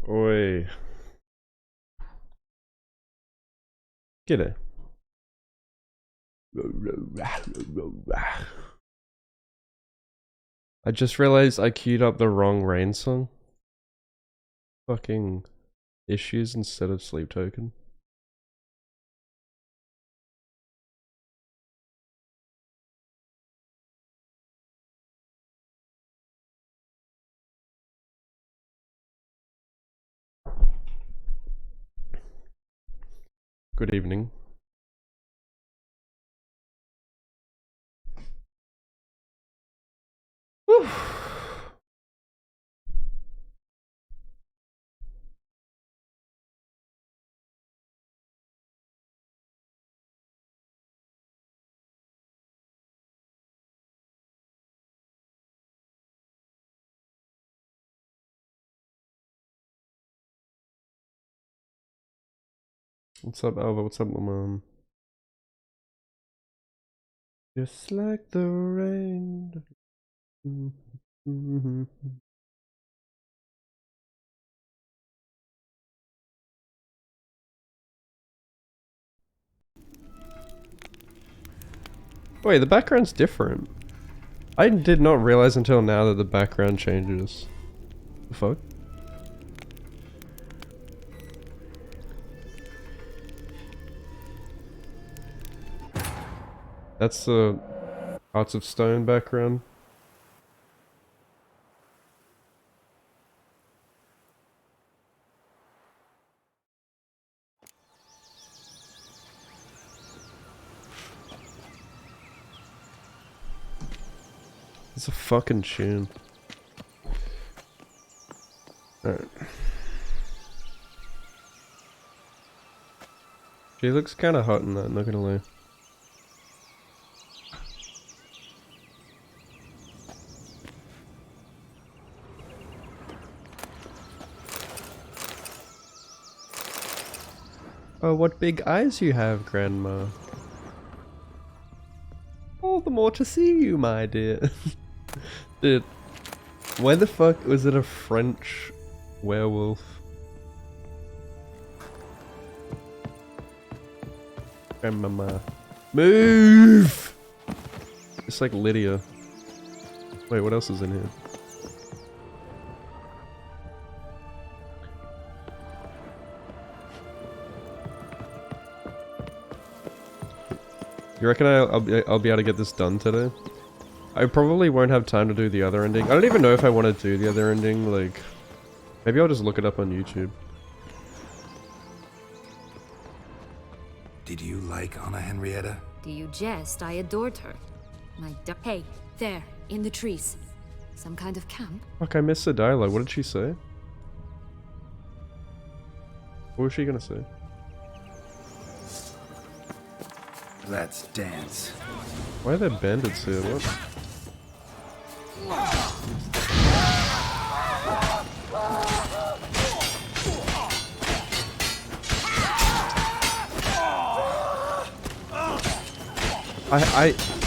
Oi. G'day. I just realized I queued up the wrong Rain song. Fucking issues instead of Sleep Token. Good evening. Whew. What's up, Alva? What's up, Lamon? Just like the rain. Wait, the background's different. I did not realize until now that the background changes. The fuck? That's the Hearts of Stone background. It's a fucking tune. Alright. She looks kinda hot in that, not gonna lie. Oh, what big eyes you have, Grandma. All the more to see you, my dear. Dude, why the fuck was it a French werewolf? Grandmama. Move! It's like Lydia. Wait, what else is in here? You reckon I'll be able to get this done today? I probably won't have time to do the other ending. I don't even know if I want to do the other ending, like... Maybe I'll just look it up on YouTube. Did you like Anna Henrietta? Do you jest? I adored her. Hey, there, in the trees. Some kind of camp? Fuck, I missed the dialogue. What did she say? What was she gonna say? Let's dance. Why are there bandits here? What?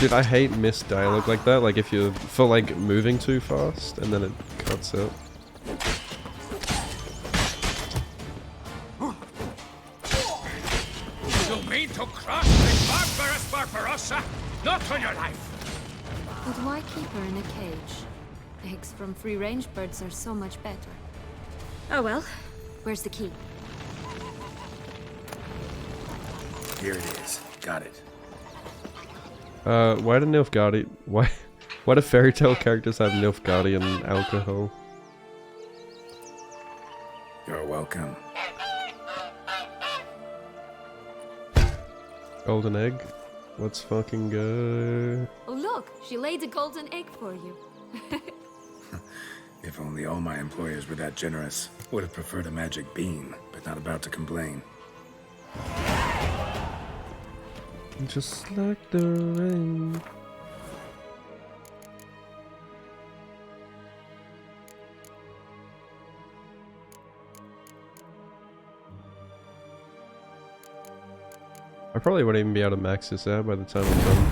Dude, I hate missed dialogue like that. Like if you feel like moving too fast and then it cuts out. You mean to cross the barbarous Barbarossa? Not on your life! But why keep her in a cage? Eggs from free-range birds are so much better. Oh well, where's the key? Here it is. Got it. Why do Nilfgaardi... Why do fairy tale characters have Nilfgaardian alcohol? You're welcome. Golden egg? Let's fucking go. Oh look, she laid a golden egg for you. If only all my employers were that generous. Would have preferred a magic bean, but not about to complain. Just like the rain. I probably won't even be able to max this out by the time I'm done.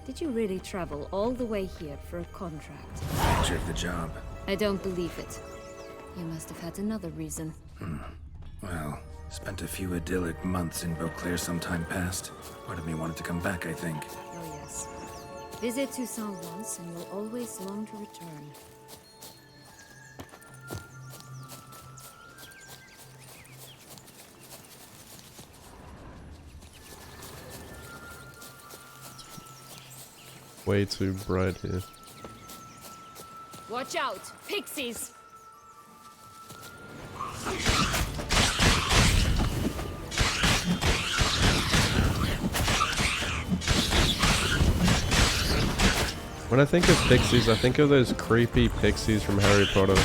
Did you really travel all the way here for a contract? nature of the job. I don't believe it. You must have had another reason. Well, spent a few idyllic months in Beauclair some time past. Part of me wanted to come back, I think. Oh yes. Visit Toussaint once and you'll always long to return. Way too bright here. Watch out! Pixies! When I think of pixies, I think of those creepy pixies from Harry Potter.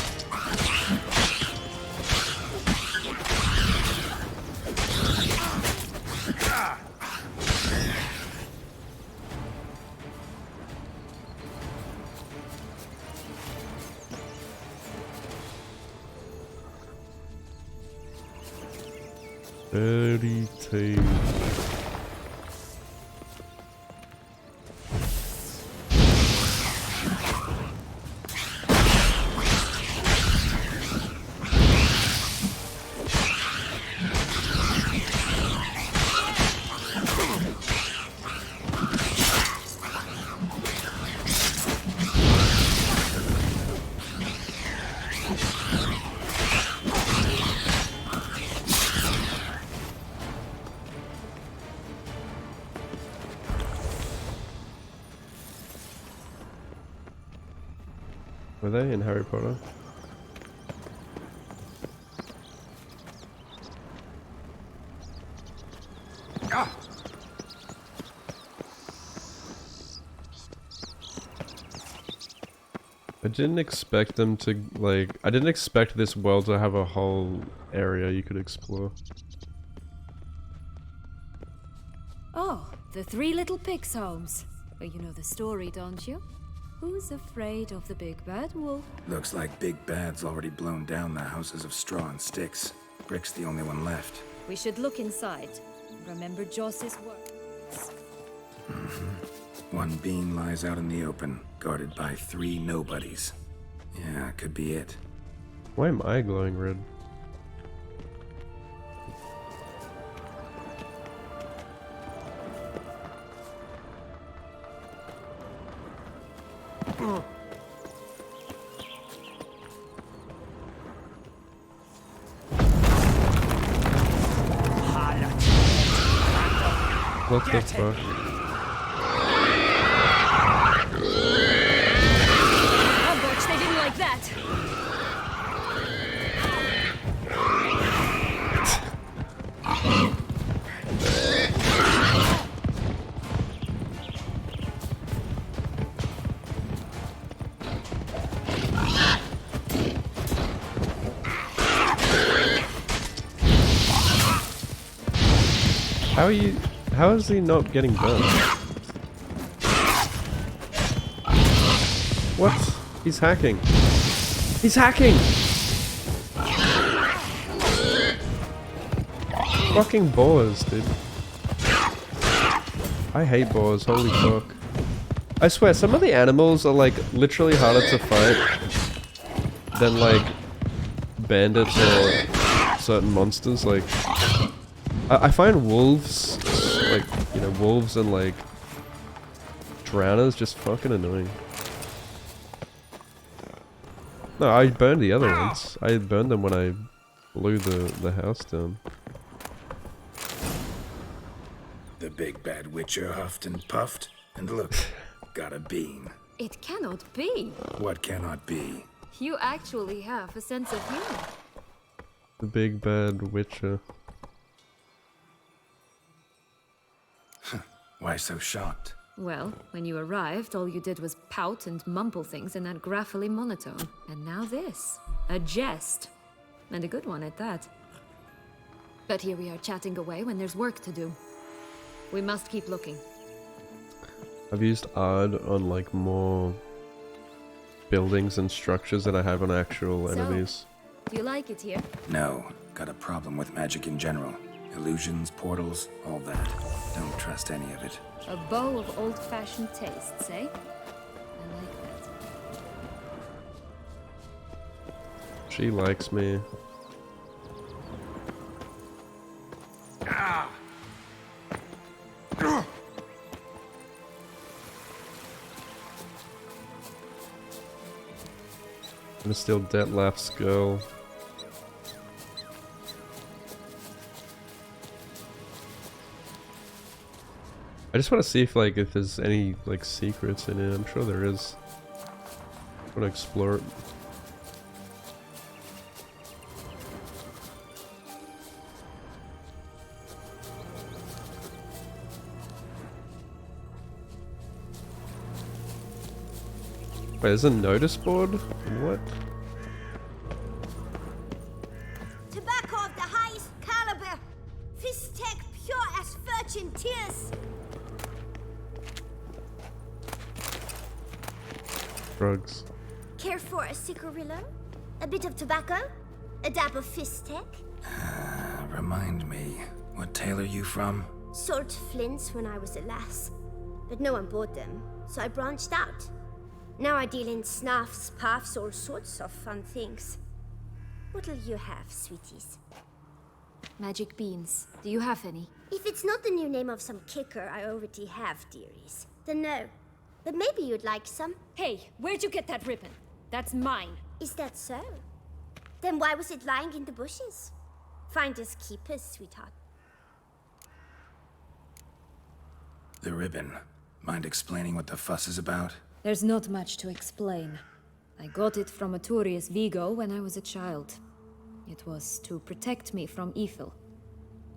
Dirty tea. Were they in Harry Potter? I didn't expect them to, like, I didn't expect this world to have a whole area you could explore. Oh, the three little pigs' homes. Well, you know the story, don't you? Who's afraid of the big bad wolf? Looks like Big Bad's already blown down the houses of straw and sticks. Brick's the only one left. We should look inside. Remember Joss's words. One being lies out in the open, guarded by 3 nobodies. Yeah, could be it. Why am I glowing red? What the fuck? Oh, Birch, they didn't like that. How is he not getting burned? What? He's hacking. He's hacking! Fucking boars, dude. I hate boars, holy fuck. I swear, some of the animals are like literally harder to fight than like bandits or certain monsters. Like, I find wolves, like, you know, wolves and like drowners just fucking annoying. No, I burned the other ones. I burned them when I blew the house down. The big bad witcher huffed and puffed, and look, got a bean. It cannot be. What cannot be? You actually have a sense of humor. The big bad witcher. Why so shocked? Well, when you arrived, all you did was pout and mumble things in that graphily monotone. And now this. A jest. And a good one at that. But here we are chatting away when there's work to do. We must keep looking. I've used ARD on like more buildings and structures than I have on actual enemies. Do you like it here? No, got a problem with magic in general. Illusions, portals, all that. Don't trust any of it. A bow of old-fashioned tastes, eh? I like that. She likes me. I'm still Detlef's girl. I just want to see if if there's any like secrets in it. I'm sure there is. I want to explore it. Wait, there's a notice board? What? Tobacco of the highest caliber. Fist tech pure as virgin tears. Drugs. Care for a cigarillo? A bit of tobacco? A dab of fist tech? Remind me, what tale are you from? Sold flints when I was a lass. But no one bought them, so I branched out. Now I deal in snuffs, puffs, all sorts of fun things. What'll you have, sweeties? Magic beans. Do you have any? If it's not the new name of some kicker I already have, dearies, then no. But maybe you'd like some. Hey, where'd you get that ribbon? That's mine. Is that so? Then why was it lying in the bushes? Finders keepers, sweetheart. The ribbon. Mind explaining what the fuss is about? There's not much to explain. I got it from a Turius Vigo when I was a child. It was to protect me from evil.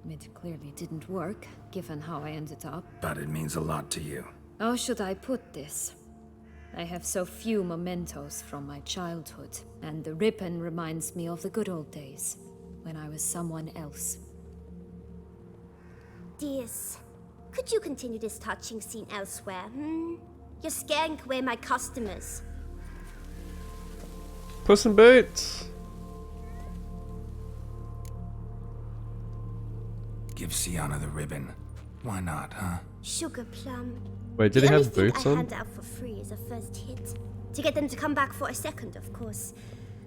It clearly didn't work, given how I ended up. But it means a lot to you. How should I put this? I have so few mementos from my childhood, and the ribbon reminds me of the good old days, when I was someone else. Dears, could you continue this touching scene elsewhere, You're scaring away my customers. Puss in Boots! Give Sienna the ribbon. Why not, huh? Sugar plum. Wait, did he have boots I on? hand out for free is a first hit. To get them to come back for a second, of course.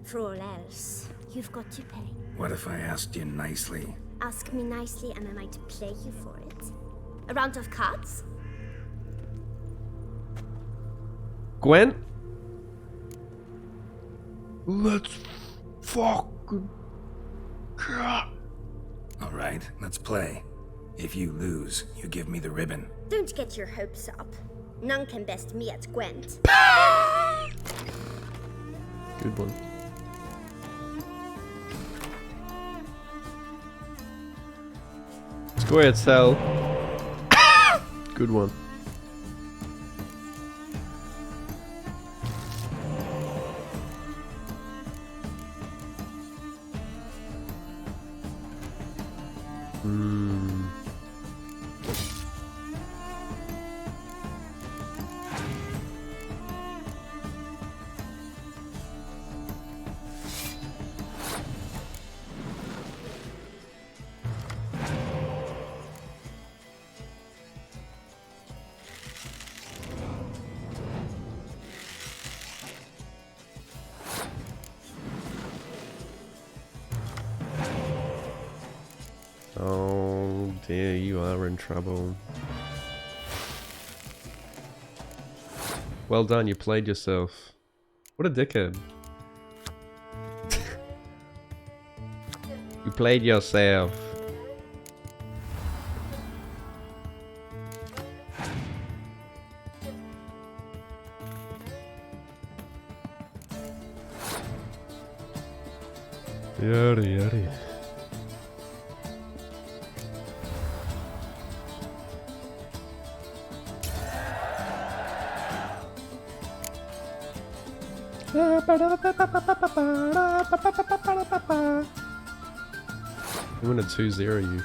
For all else, you've got to pay. What if I asked you nicely? Ask me nicely and I might play you for it. A round of cards? Gwen? Let's fucking... Alright, let's play. If you lose, you give me the ribbon. Don't get your hopes up. None can best me at Gwent. Good one. Let's go ahead, Sal. Good one. Oh dear, you are in trouble. Well done, you played yourself. What a dickhead. You played yourself. Yada yada. I'm gonna 2-0 you.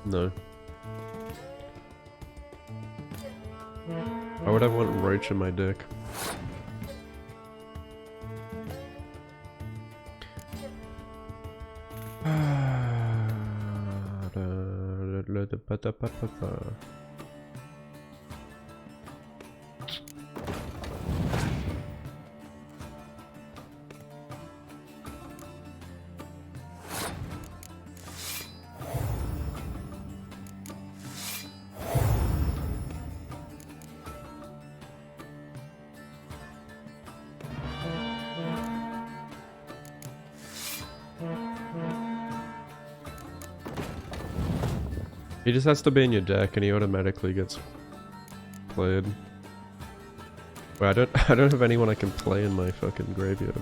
No. Why would I want roach in my dick? He just has to be in your deck and he automatically gets played. Wait, I don't have anyone I can play in my fucking graveyard.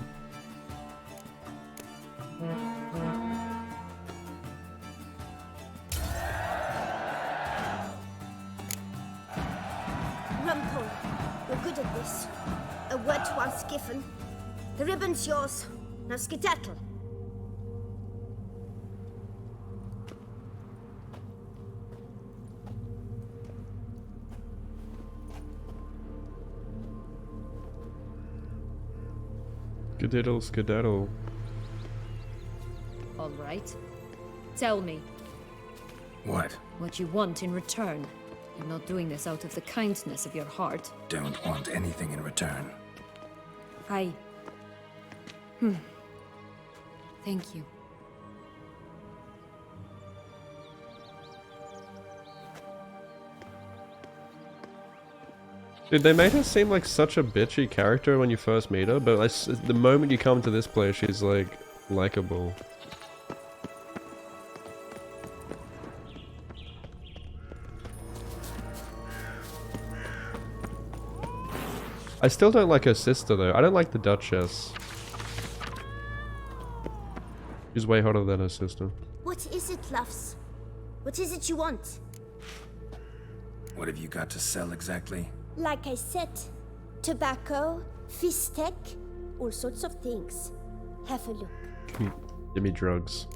Rumpole, you're good at this. A word once given. The ribbon's yours. Now skedaddle. Skedaddle, skedaddle. All right. Tell me What? what you want in return. You're not doing this out of the kindness of your heart. Don't want anything in return. I... Thank you. Dude, they made her seem like such a bitchy character when you first meet her, but like, the moment you come to this place, she's like, likable. I still don't like her sister though. I don't like the Duchess. She's way hotter than her sister. What is it, loves? What is it you want? What have you got to sell exactly? Like I said, tobacco, fish tech, all sorts of things. Have a look. Give me drugs.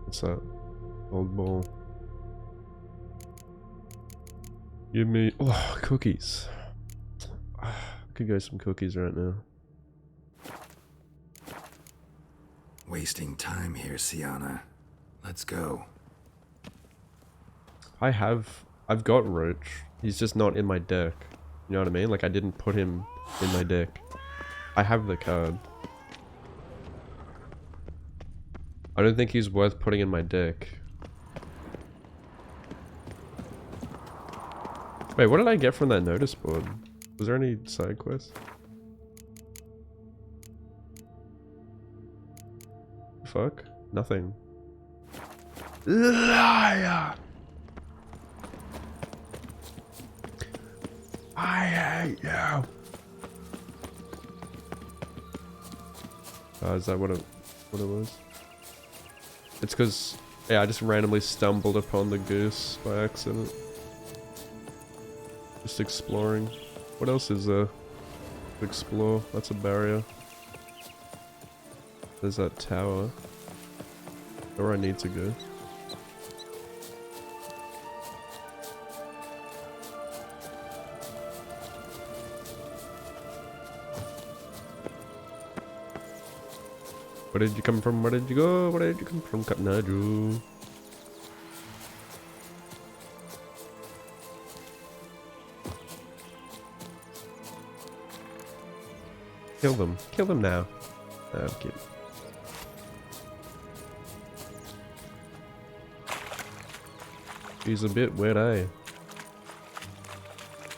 What's that? Old ball. Give me... Oh, cookies. I could go some cookies right now. Wasting time here, Sienna. Let's go. I've got Roach. He's just not in my deck. You know what I mean? Like, I didn't put him in my deck. I have the card. I don't think he's worth putting in my deck. Wait, what did I get from that notice board? Was there any side quests? Fuck? Nothing. Liar! I hate you! Is that what it was? It's because, yeah, I just randomly stumbled upon the goose by accident. Just exploring. What else is there to explore? That's a barrier. There's that tower. Where I need to go. Where did you come from? Where did you go? Where did you come from, Katnaju? Kill them. Kill them now. Nah, I'm kidding. He's a bit weird, eh?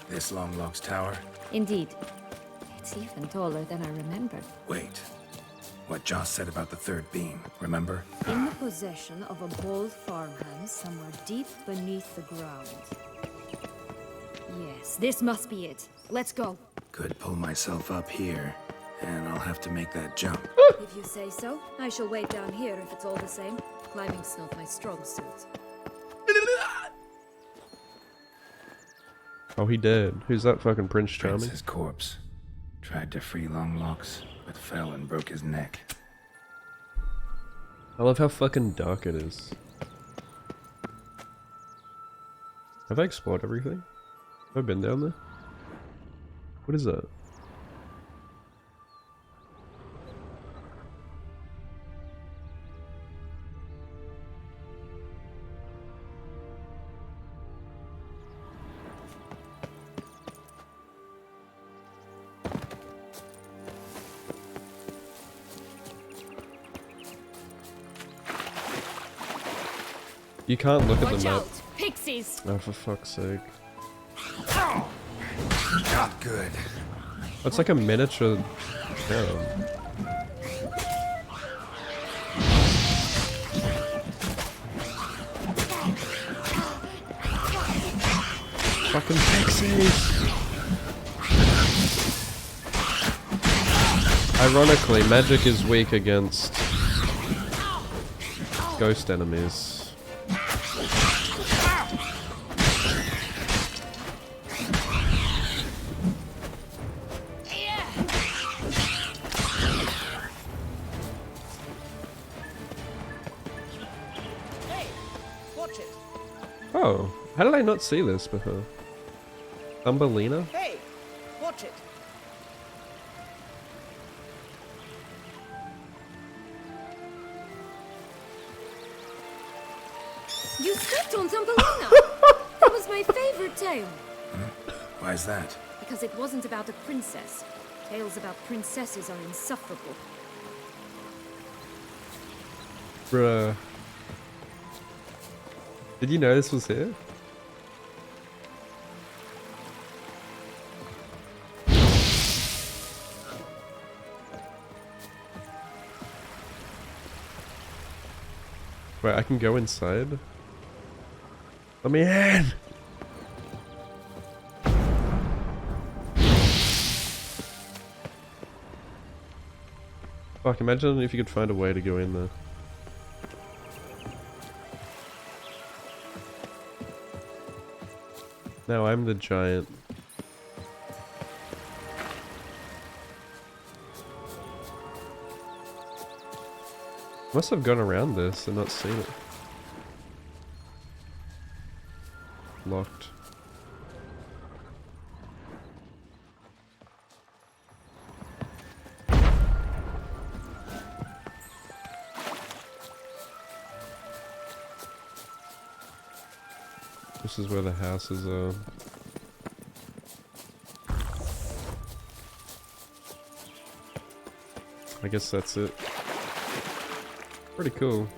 This Longlog's tower? Indeed. It's even taller than I remembered. Wait. What Joss said about the third beam, remember? In the possession of a bold farmhand somewhere deep beneath the ground. Yes, this must be it. Let's go. Could pull myself up here, and I'll have to make that jump. If you say so, I shall wait down here if it's all the same. Climbing's not my strong suit. Oh, he dead. Who's that fucking Prince Charming? Prince's corpse. Tried to free Longlocks, but fell and broke his neck. I love how fucking dark it is. Have I explored everything? Have I been down there? What is that? You can't look at the Watch map. out! Pixies! Oh, for fuck's sake. Not good. That's like a miniature town. Fucking pixies! Ironically, magic is weak against ghost enemies. Watch it. Oh, how did I not see this before? Thumbelina? Hey, watch it. You stepped on Thumbelina! That was my favorite tale. Why's that? Because it wasn't about a princess. Tales about princesses are insufferable. Bruh. Did you know this was here? Wait, I can go inside? Let me in! Fuck, imagine if you could find a way to go in there. Now I'm the giant. Must have gone around this and not seen it. Locked. This is where the houses are. I guess that's it. Pretty cool.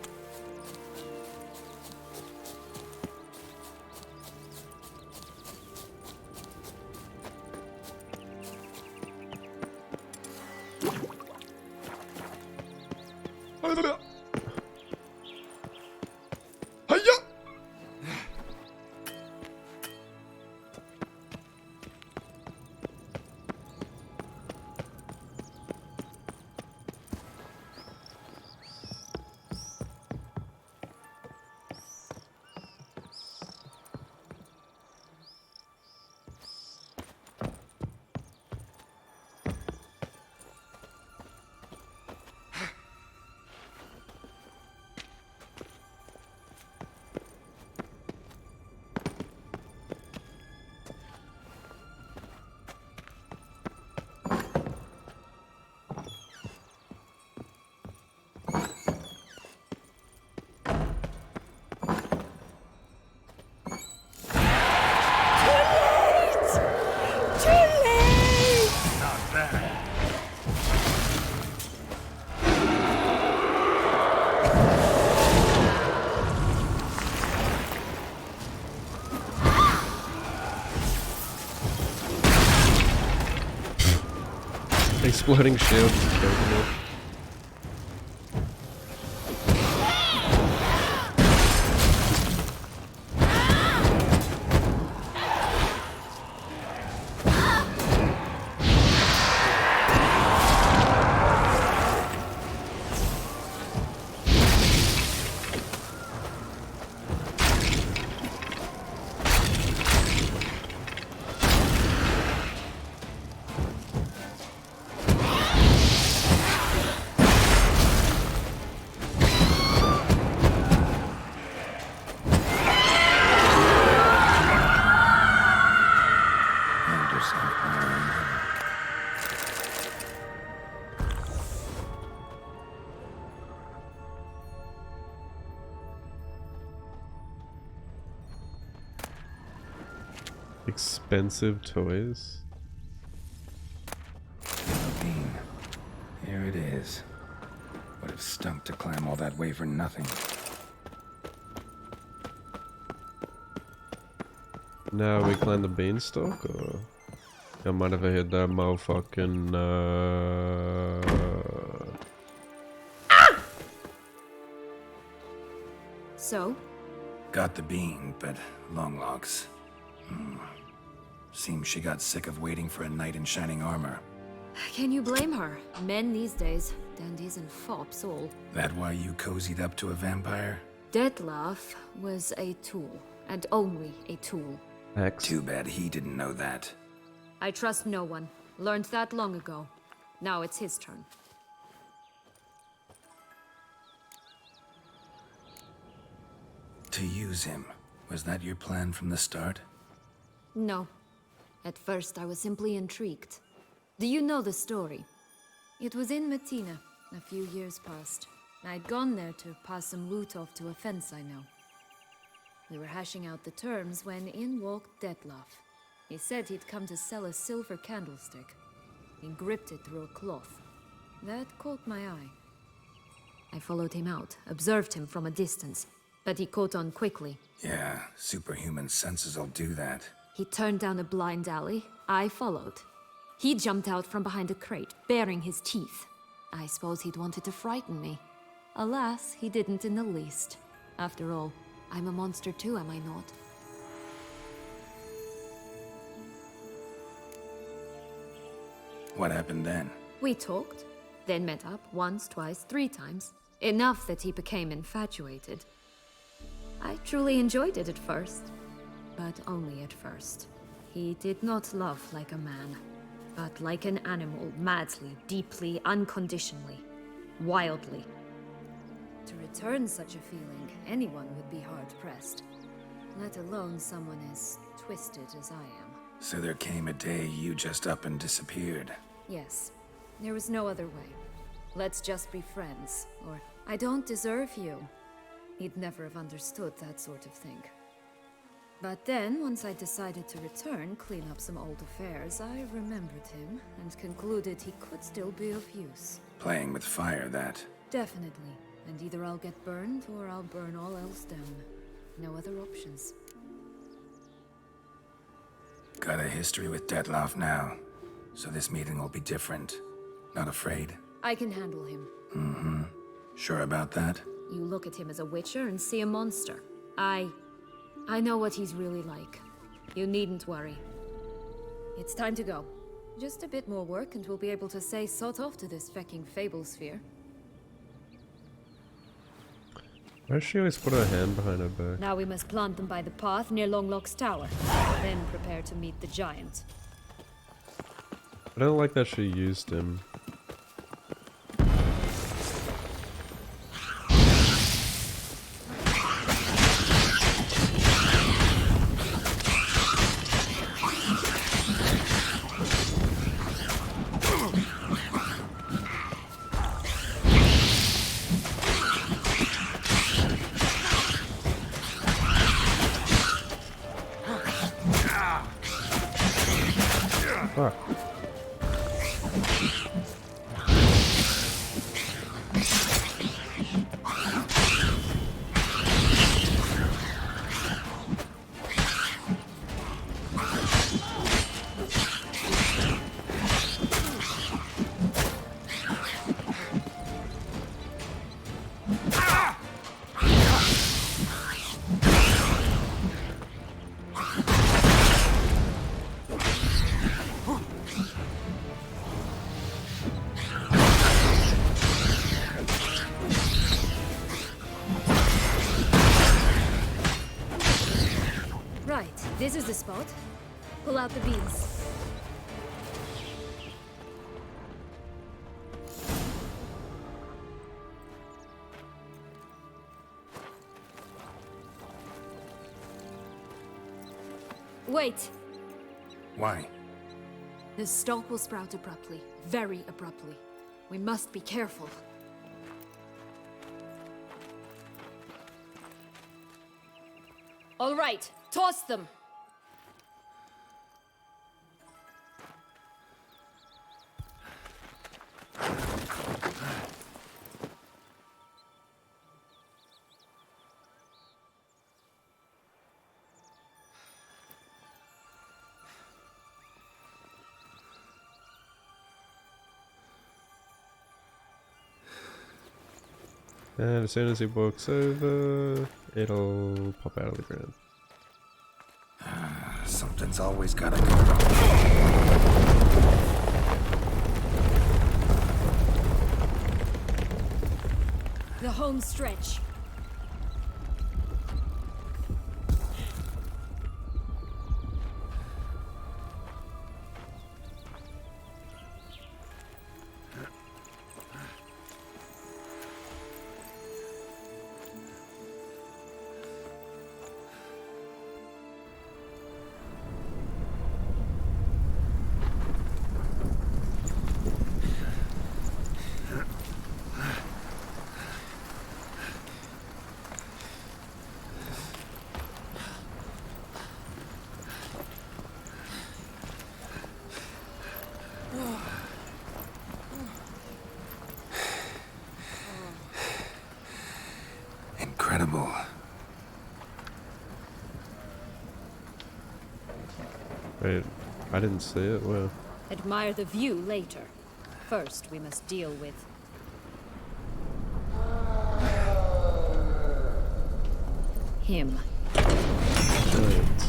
Exploding shield. Expensive toys. Bean. Here it is. Would have stunk to climb all that way for nothing. Now we climb the beanstalk, or I might have hit that motherfucking. So? Got the bean, but long logs. Seems she got sick of waiting for a knight in shining armor. Can you blame her? Men these days, dandies and fops all. That why you cozied up to a vampire? Dettlaff was a tool, and only a tool. X. Too bad he didn't know that. I trust no one. Learned that long ago. Now it's his turn. To use him. Was that your plan from the start? No. At first, I was simply intrigued. Do you know the story? It was in Mettina, a few years past. I'd gone there to pass some loot off to a fence I know. We were hashing out the terms when in walked Dettlaff. He said he'd come to sell a silver candlestick. He gripped it through a cloth. That caught my eye. I followed him out, observed him from a distance, but he caught on quickly. Yeah, superhuman senses will do that. He turned down a blind alley. I followed. He jumped out from behind a crate, baring his teeth. I suppose he'd wanted to frighten me. Alas, he didn't in the least. After all, I'm a monster too, am I not? What happened then? We talked, then met up once, twice, 3 times. Enough that he became infatuated. I truly enjoyed it at first, but only at first. He did not love like a man, but like an animal, madly, deeply, unconditionally, wildly. To return such a feeling, anyone would be hard-pressed, let alone someone as twisted as I am. So there came a day you just up and disappeared. Yes, there was no other way. Let's just be friends, or I don't deserve you. He'd never have understood that sort of thing. But then, once I decided to return, clean up some old affairs, I remembered him and concluded he could still be of use. Playing with fire, that. Definitely. And either I'll get burned or I'll burn all else down. No other options. Got a history with Dettlaff now, so this meeting will be different. Not afraid? I can handle him. Mm-hmm. Sure about that? You look at him as a witcher and see a monster. I know what he's really like. You needn't worry. It's time to go. Just a bit more work and we'll be able to say sod off to this fecking fable sphere. Why does she always put her hand behind her back? Now we must plant them by the path near Longlock's tower. Then prepare to meet the giant. I don't like that she used him. Fuck. Right, this is the spot. Pull out the beans. Wait! Why? The stalk will sprout abruptly. Very abruptly. We must be careful. All right, toss them! And as soon as he walks over, it'll pop out of the ground. Something's always gotta go wrong. The home stretch. Incredible. Wait, I didn't see it. Well, Admire the view later. First, we must deal with him. right.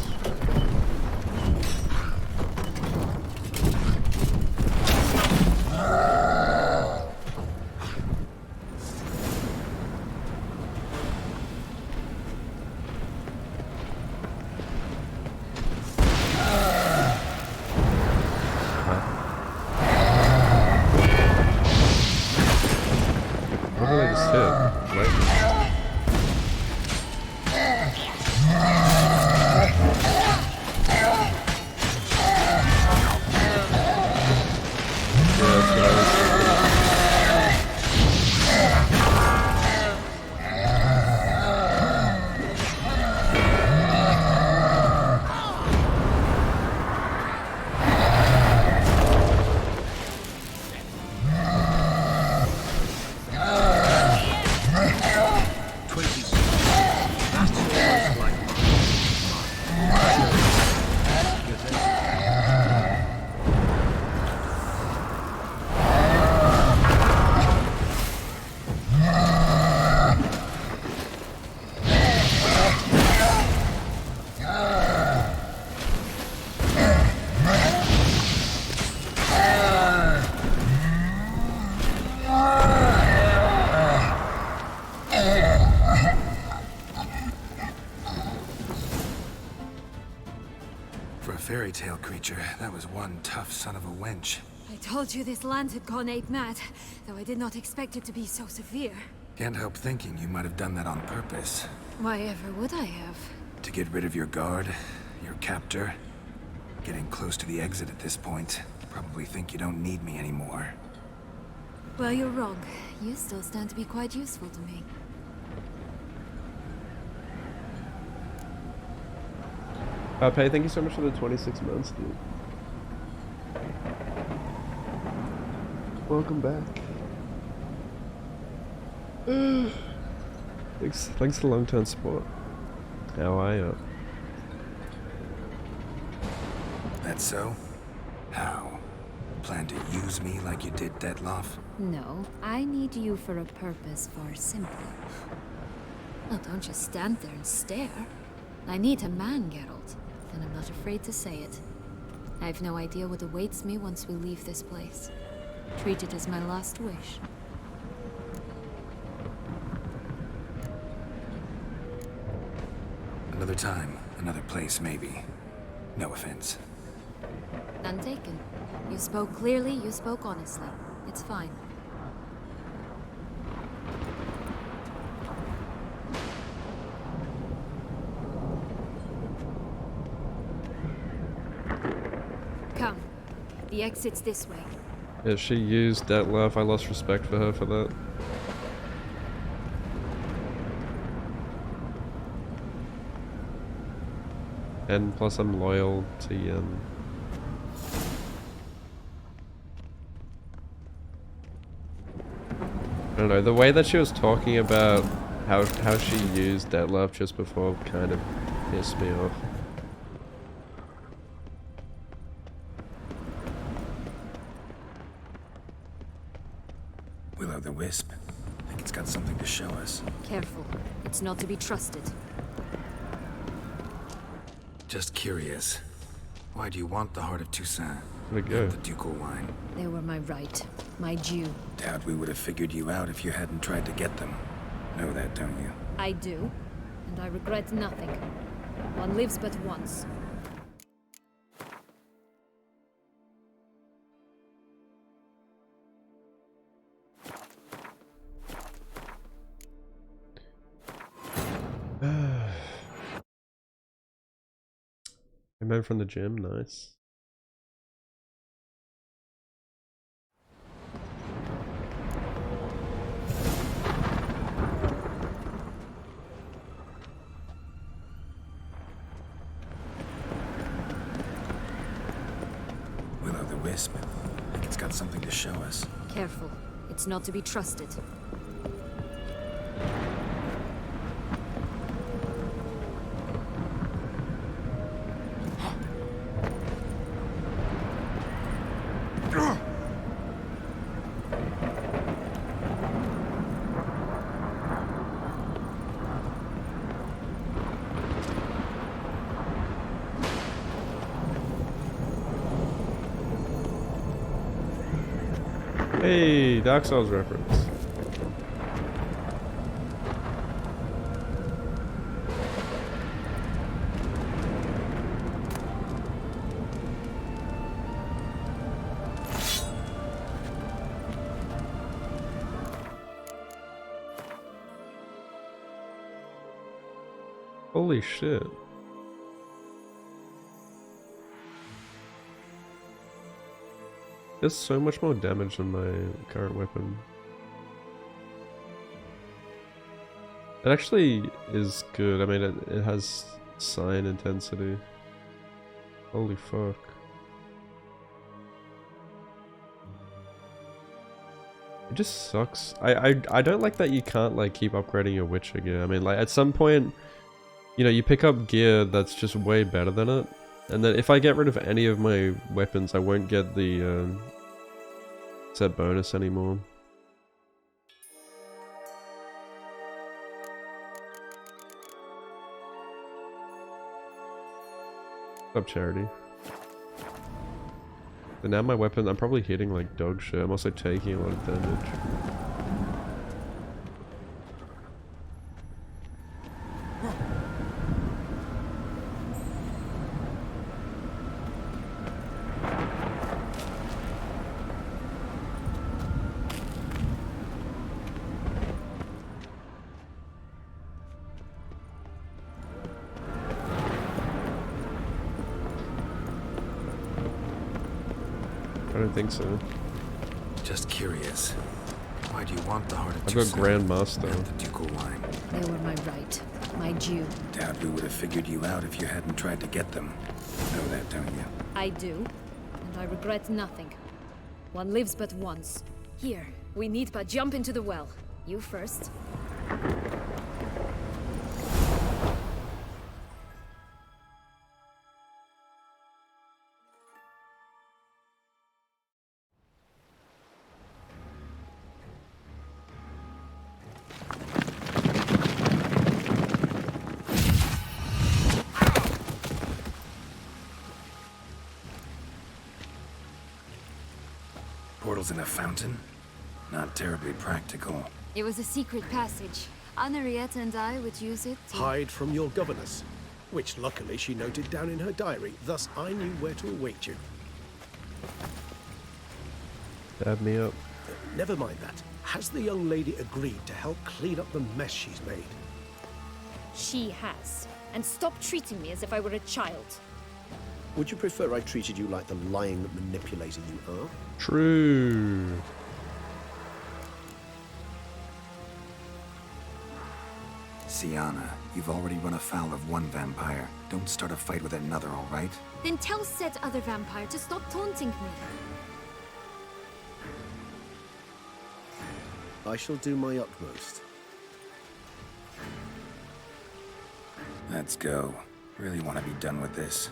What did I just hit? Lightning. Yeah, that's what I was. For a fairy tale creature, that was one tough son of a wench. I told you this land had gone ape mad, though I did not expect it to be so severe. Can't help thinking you might have done that on purpose. Why ever would I have? To get rid of your guard, your captor. Getting close to the exit at this point. Probably think you don't need me anymore. Well, you're wrong. You still stand to be quite useful to me. Pay, thank you so much for the 26 months, dude. Welcome back. Thanks for long-term support. How are you? That so? How? Plan to use me like you did Detloff? No, I need you for a purpose far simpler. Well, don't just stand there and stare. I need a man, Geralt, and I'm not afraid to say it. I have no idea what awaits me once we leave this place. Treat it as my last wish. Another time, another place, maybe. No offense. None taken. You spoke clearly, you spoke honestly. It's fine. Come. The exit's this way. Yeah, she used that love. I lost respect for her for that. And plus I'm loyal to Yen. I don't know, the way that she was talking about how she used that love just before kind of pissed me off. Will-o' the Wisp. it's got something to show us. Careful. It's not to be trusted. Just curious. Why do you want the heart of Toussaint? Where'd it go? Not the ducal wine. They were my right. My due. Doubt we would have figured you out if you hadn't tried to get them. Know that, don't you? I do. And I regret nothing. One lives but once. Came home from the gym, nice. Will-o'-the-wisp. I think it's got something to show us. Careful. It's not to be trusted. Hey, Dark Souls reference. Holy shit. There's so much more damage than my current weapon. It actually is good. I mean, it has sign intensity. Holy fuck. It just sucks. I don't like that you can't like keep upgrading your Witcher gear. I mean, like at some point, you know, you pick up gear that's just way better than it. And then if I get rid of any of my weapons, I won't get the set bonus anymore. Up Charity. But now my weapon, I'm probably hitting like dog shit. I'm also taking a lot of damage. I don't think so. Just curious. Why do you want the heart of I've got Toussaint? Grandmaster. Not the ducal wine. They were my right. My due. Doubt we would have figured you out if you hadn't tried to get them. Know that, don't you? I do. And I regret nothing. One lives but once. Here, we need but jump into the well. You first. Portals in a fountain? Not terribly practical. It was a secret passage. Henriette and I would use it to... Hide from your governess, which luckily she noted down in her diary, thus I knew where to await you. Dab me up. Never mind that. Has the young lady agreed to help clean up the mess she's made? She has. And stop treating me as if I were a child. Would you prefer I treated you like the lying manipulator you are? True. Sienna, you've already run afoul of one vampire. Don't start a fight with another, all right? Then tell said other vampire to stop taunting me. I shall do my utmost. Let's go. Really want to be done with this.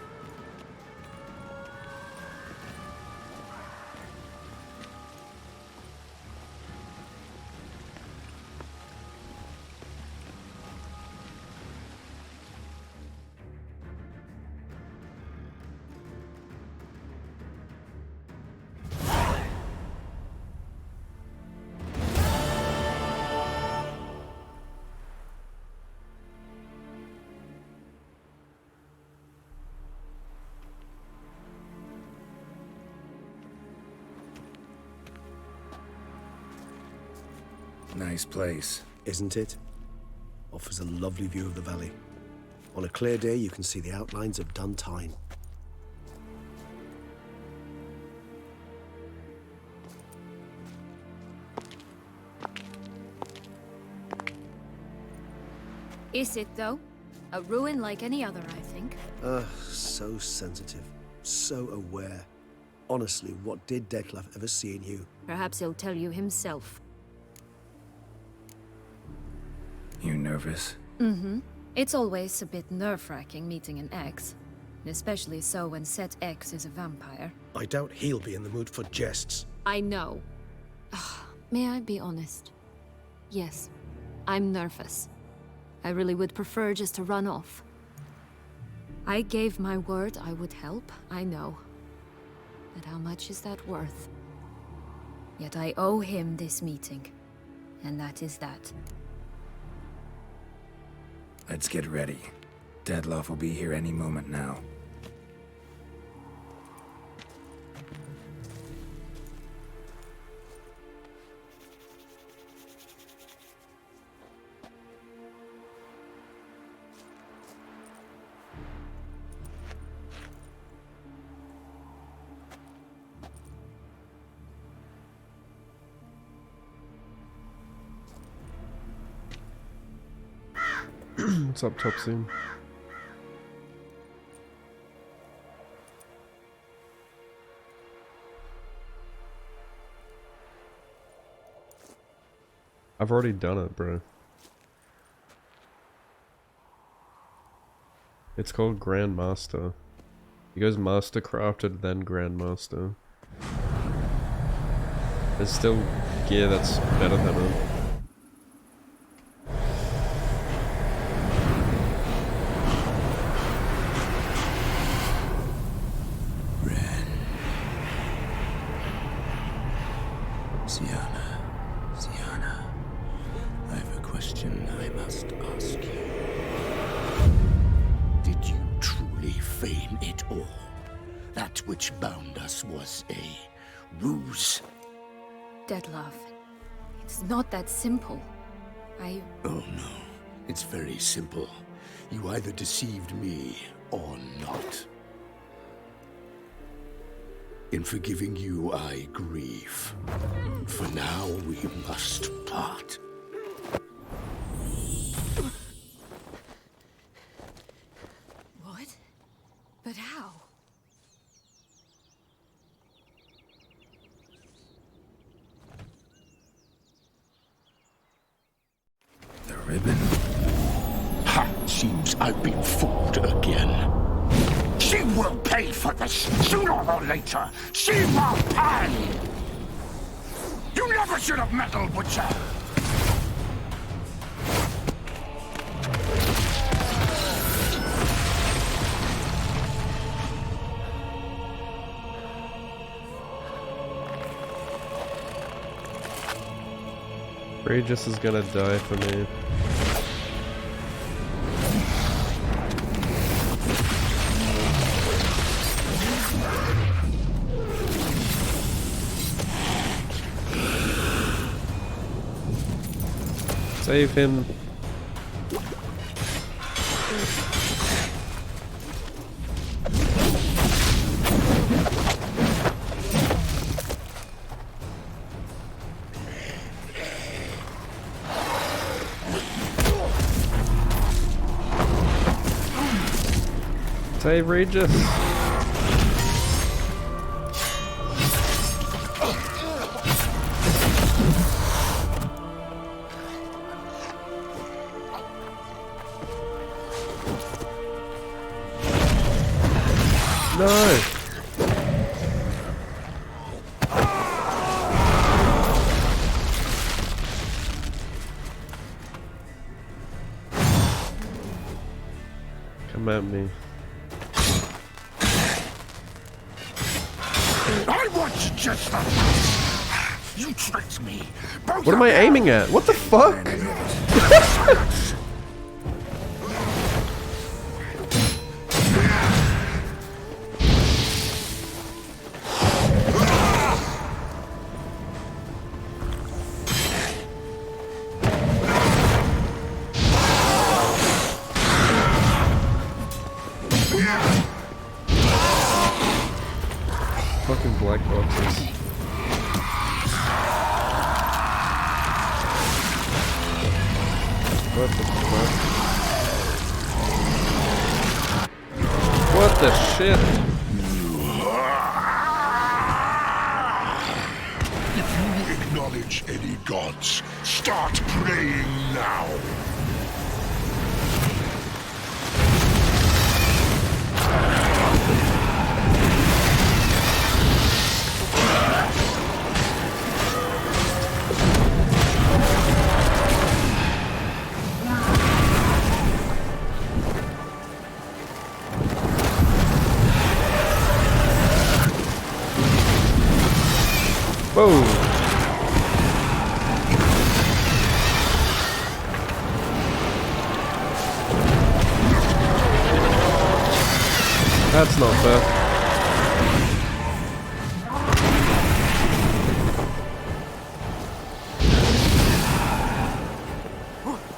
Nice place. Isn't it? Offers a lovely view of the valley. On a clear day, you can see the outlines of Dun Time. Is it, though? A ruin like any other, I think. So sensitive. So aware. Honestly, what did Detlef ever see in you? Perhaps he'll tell you himself. You nervous? It's always a bit nerve-wracking meeting an ex. Especially so when said ex is a vampire. I doubt he'll be in the mood for jests. I know. May I be honest? Yes, I'm nervous. I really would prefer just to run off. I gave my word I would help, I know. But how much is that worth? Yet I owe him this meeting. And that is that. Let's get ready. Detlef will be here any moment now. What's up, Topsy? I've already done it, bro. It's called Grandmaster. He goes Mastercrafted, then Grandmaster. There's still gear that's better than it. Sienna, I have a question I must ask you. Did you truly feign it all? That which bound us was a ruse? Detlef, it's not that simple. Oh no, it's very simple. You either deceived me or not. In forgiving you, I grieve. For now, we must part. What? But how? The ribbon? Ha! Seems I've been fooled again. She will pay for this, sooner or later. She will pay! You never should have meddled with her! Regis is gonna die for me. Save him. Save Regis. No. Come at me. I want you just that. You tricked me. What am I aiming at? What the fuck? black boxes. What the fuck? What the shit? If you acknowledge any gods, start praying now. Whoa! That's not fair.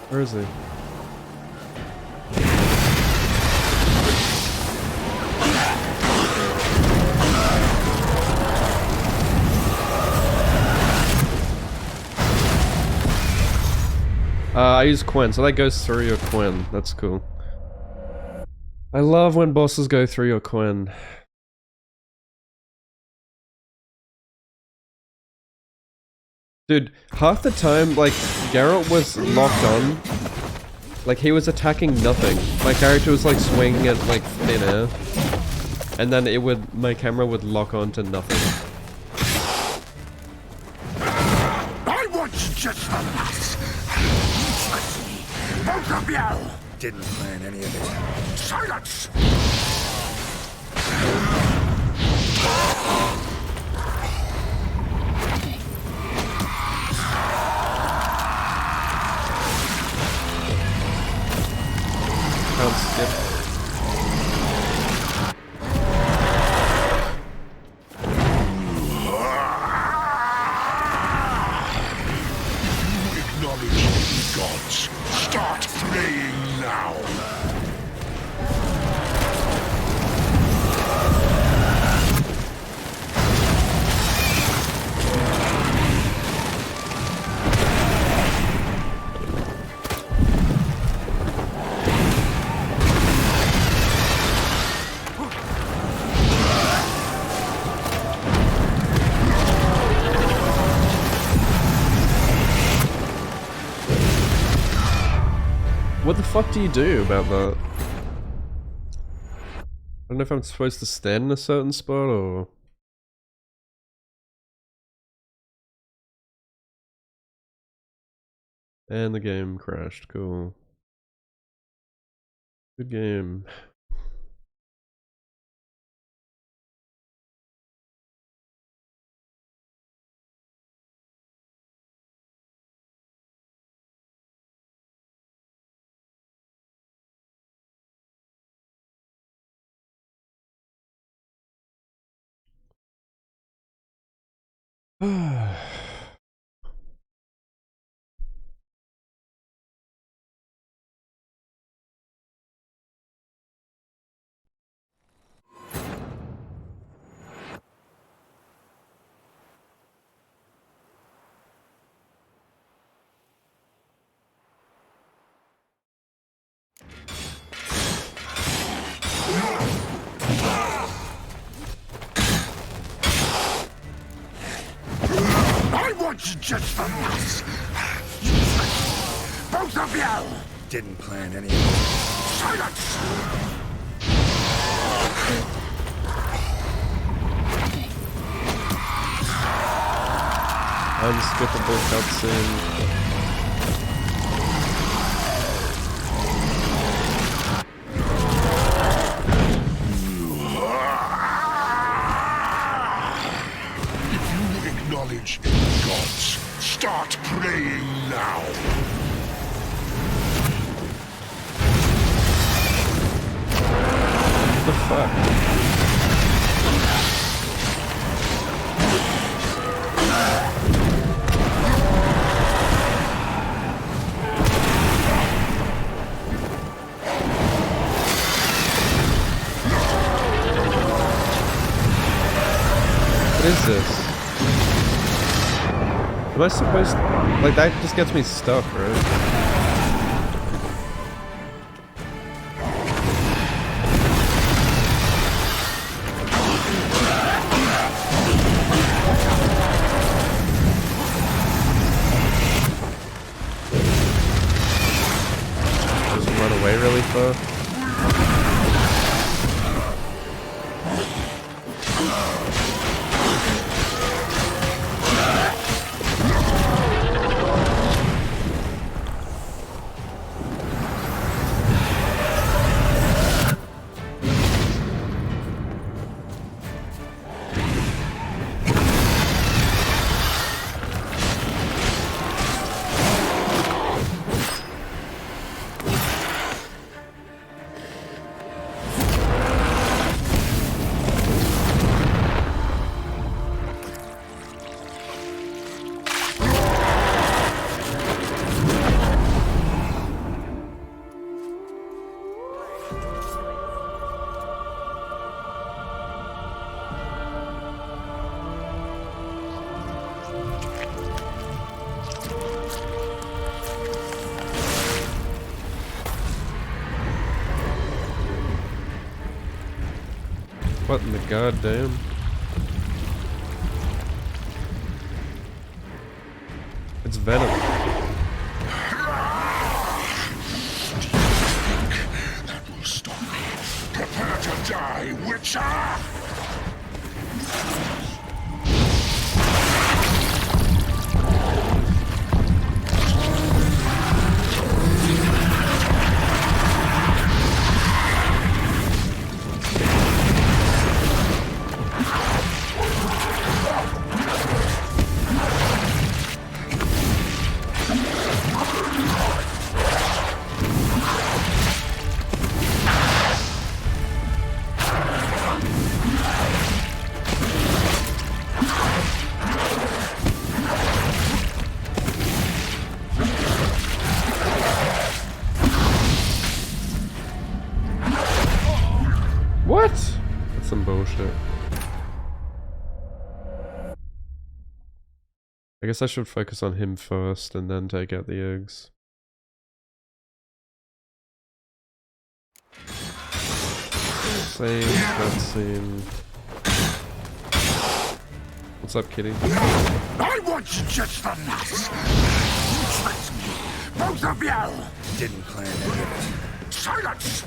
Where is he? I use Quen, so that goes through your Quen. That's cool. I love when bosses go through your Quen. Dude, half the time, like, Geralt was locked on. Like, he was attacking nothing. My character was, like, swinging at, like, thin air. And then it would, my camera would lock on to nothing. I want just the last. Both of you! Didn't plan any of it. Silence! Can't skip. Acknowledge the gods. Start praying now. What the fuck do you do about that? I don't know if I'm supposed to stand in a certain spot or... And the game crashed, cool. Good game. I want just the last. Both of you! Didn't plan any of it. Silence! Unskippable cutscene. If you acknowledge any gods, start praying now. What the fuck? What is this? Am I supposed to, like, that just gets me stuck, right? Really far. What in the goddamn? It's venom. That will stop me. Prepare to die, Witcher! What? That's some bullshit. I guess I should focus on him first and then take out the eggs. Same cutscene. What's up, kitty? I want just the nuts! You tricked me! Both of you! Didn't plan any of it. Silence!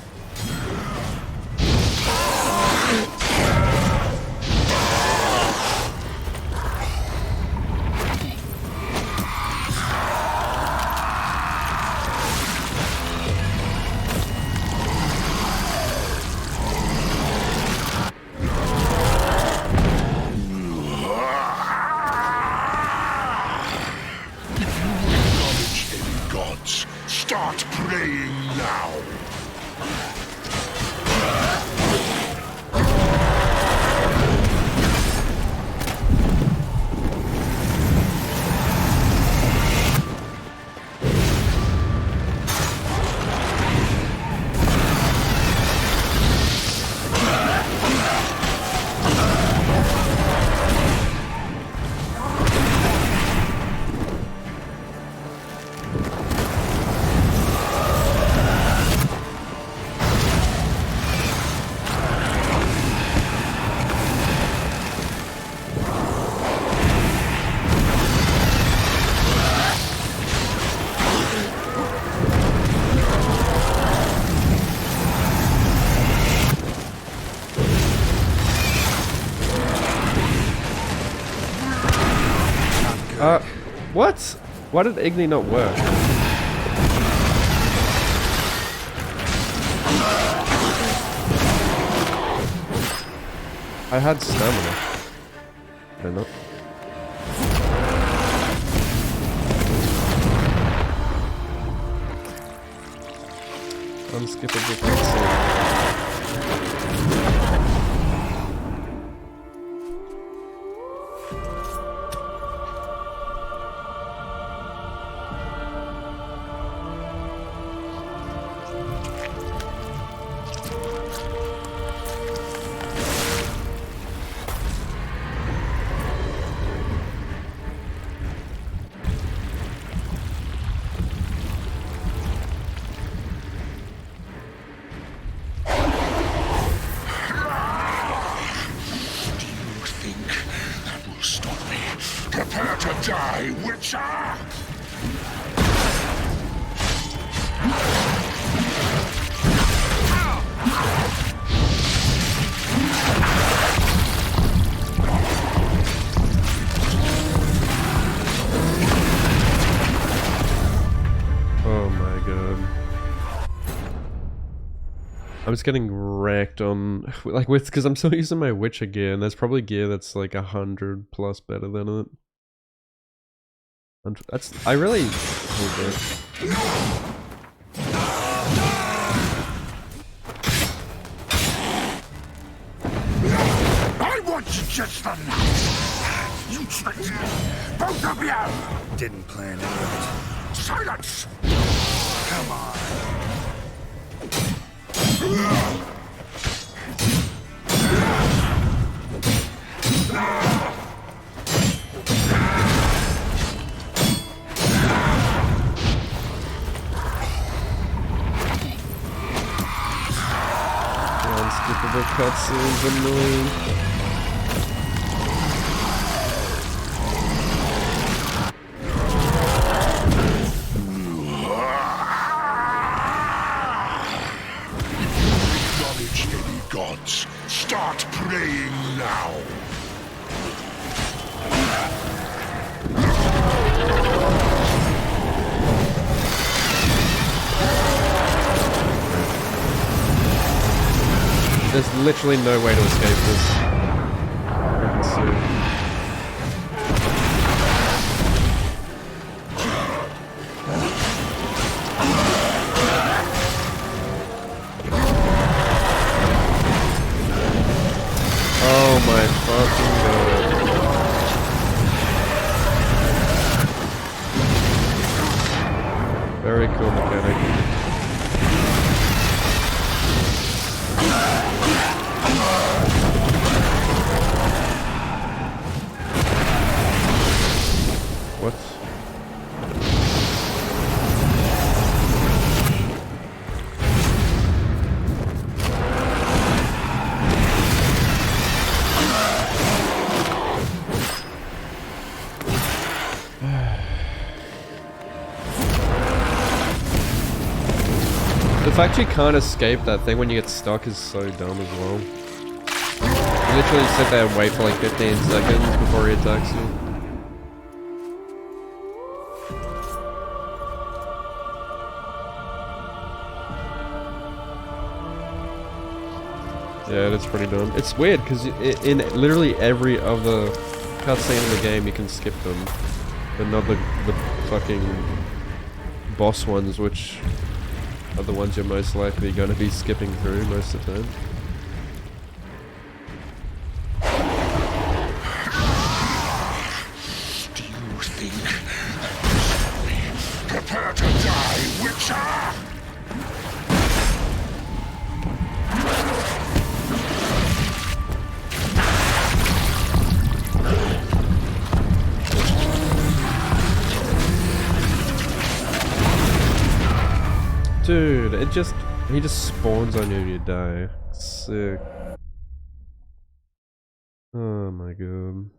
Start praying now! What? Why did Igni not work? I had stamina. Did I not? Unskippable cutscene. my god. I'm just getting wrecked on, like, because I'm still using my Witcher gear, and there's probably gear that's like 100 plus better than it. And I really hate that. I want you just the night. You tricked me. Both of you. Didn't plan any of it. Silence. Come on. Unskippable cutscenes annoying. Acknowledge any gods. Start praying now. There's literally no way to escape this. I can see. Oh my fucking god. Very cool mechanic. What? The fact you can't escape that thing when you get stuck is so dumb as well. You literally sit there and wait for like 15 seconds before he attacks you. Yeah, that's pretty dumb. It's weird because in literally every other cutscene in the game you can skip them, but not the fucking boss ones, which are the ones you're most likely going to be skipping through most of the time. Do you think? Prepare to die, Witcher! Dude, he just spawns on you and you die. Sick. Oh my god.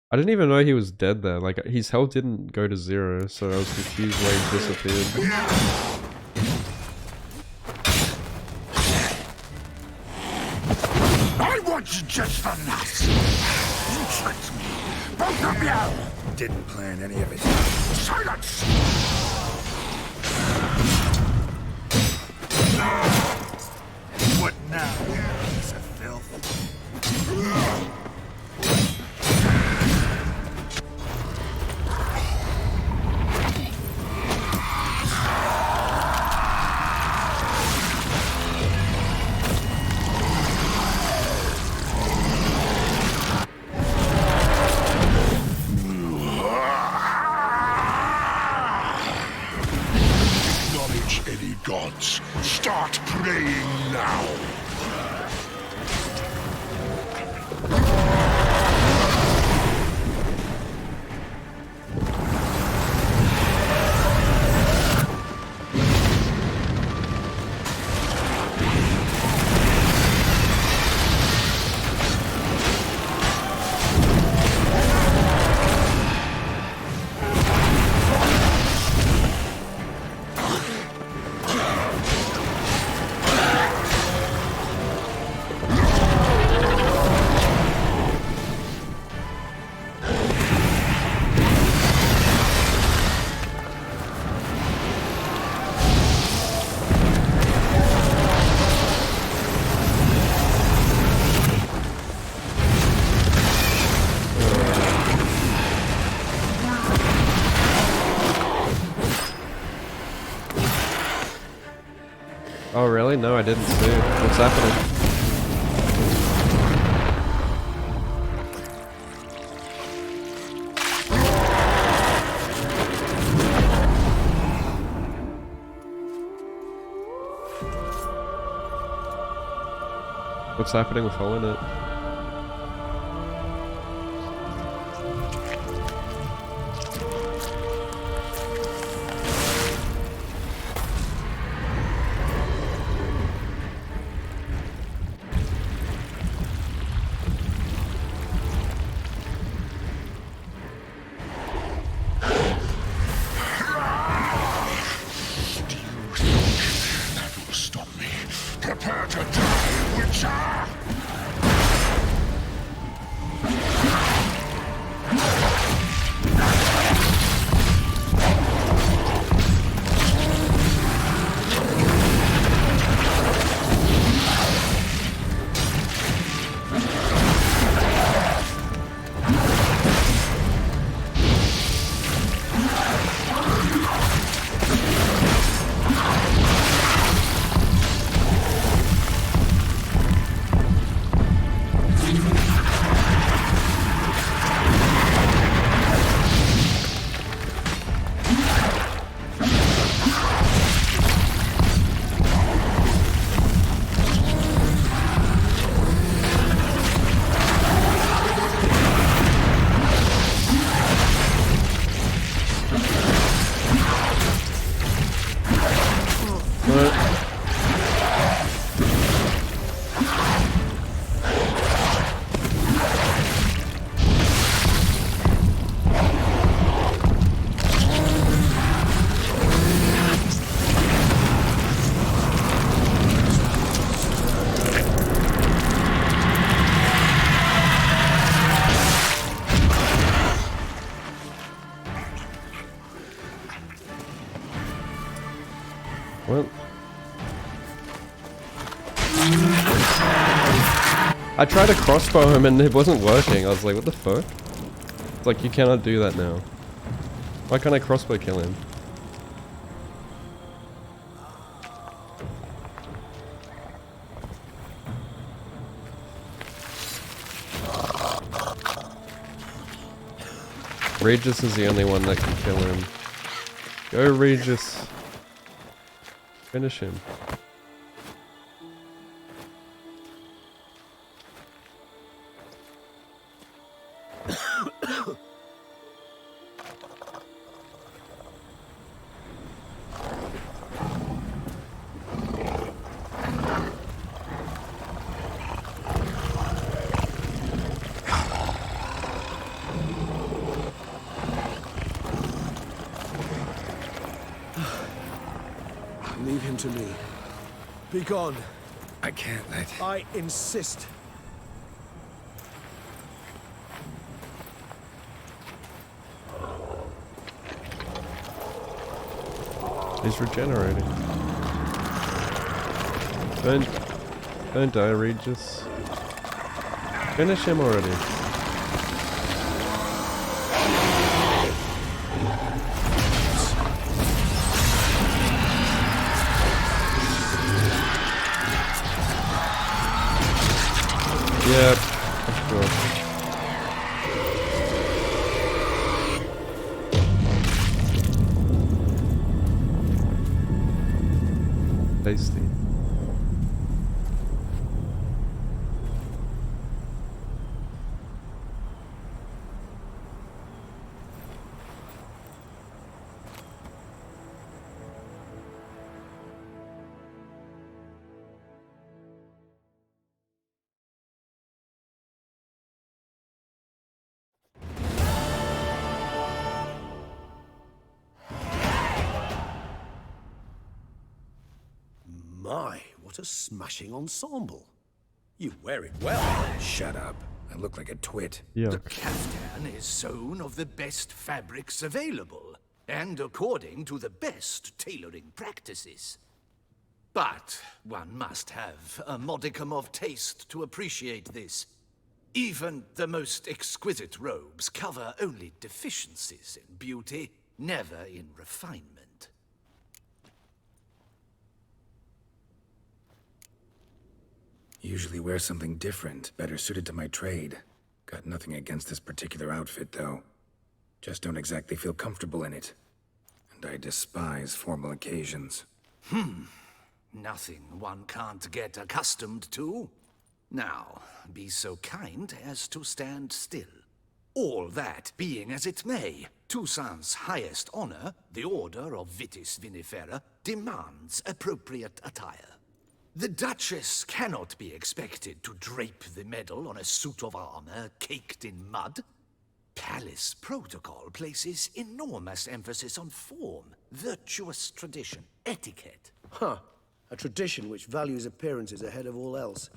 I didn't even know he was dead there. Like, his health didn't go to 0, so I was confused why he disappeared. I want you just for nuts! You tricked me! Both of you! Didn't plan any of it. Silence! What now, piece of filth? Oh really? No, I didn't see. What's happening? What's happening with Hole in It? Stop me. Prepare to die, Witcher! Well, I tried to crossbow him and it wasn't working. I was like, what the fuck? It's like, you cannot do that now. Why can't I crossbow kill him? Regis is the only one that can kill him. Go Regis. Finish him. Leave him to me. Be gone. I can't let... I insist. He's regenerating. Don't die, Regis. Finish him already. Yep, of course. Tasty. My, what a smashing ensemble. You wear it well. Shut up. I look like a twit. Yeah. The caftan is sewn of the best fabrics available, and according to the best tailoring practices. But one must have a modicum of taste to appreciate this. Even the most exquisite robes cover only deficiencies in beauty, never in refinement. Usually wear something different, better suited to my trade. Got nothing against this particular outfit, though. Just don't exactly feel comfortable in it. And I despise formal occasions. Nothing one can't get accustomed to. Now, be so kind as to stand still. All that being as it may, Toussaint's highest honor, the Order of Vitis Vinifera, demands appropriate attire. The Duchess cannot be expected to drape the medal on a suit of armor caked in mud. Palace protocol places enormous emphasis on form, virtuous tradition, etiquette. Huh. A tradition which values appearances ahead of all else.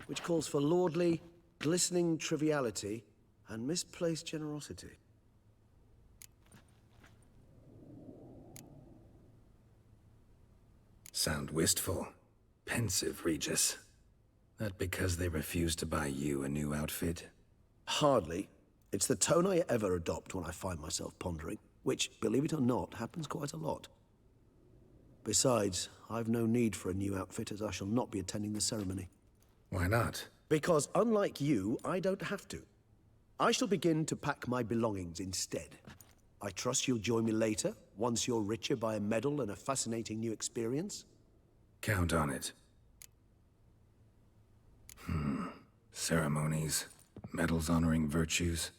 Which calls for lordly, glistening triviality and misplaced generosity. Sound wistful. Pensive, Regis. That because they refuse to buy you a new outfit? Hardly. It's the tone I ever adopt when I find myself pondering, which, believe it or not, happens quite a lot. Besides, I've no need for a new outfit as I shall not be attending the ceremony. Why not? Because unlike you, I don't have to. I shall begin to pack my belongings instead. I trust you'll join me later, once you're richer by a medal and a fascinating new experience? Count on it. Ceremonies, medals honoring virtues,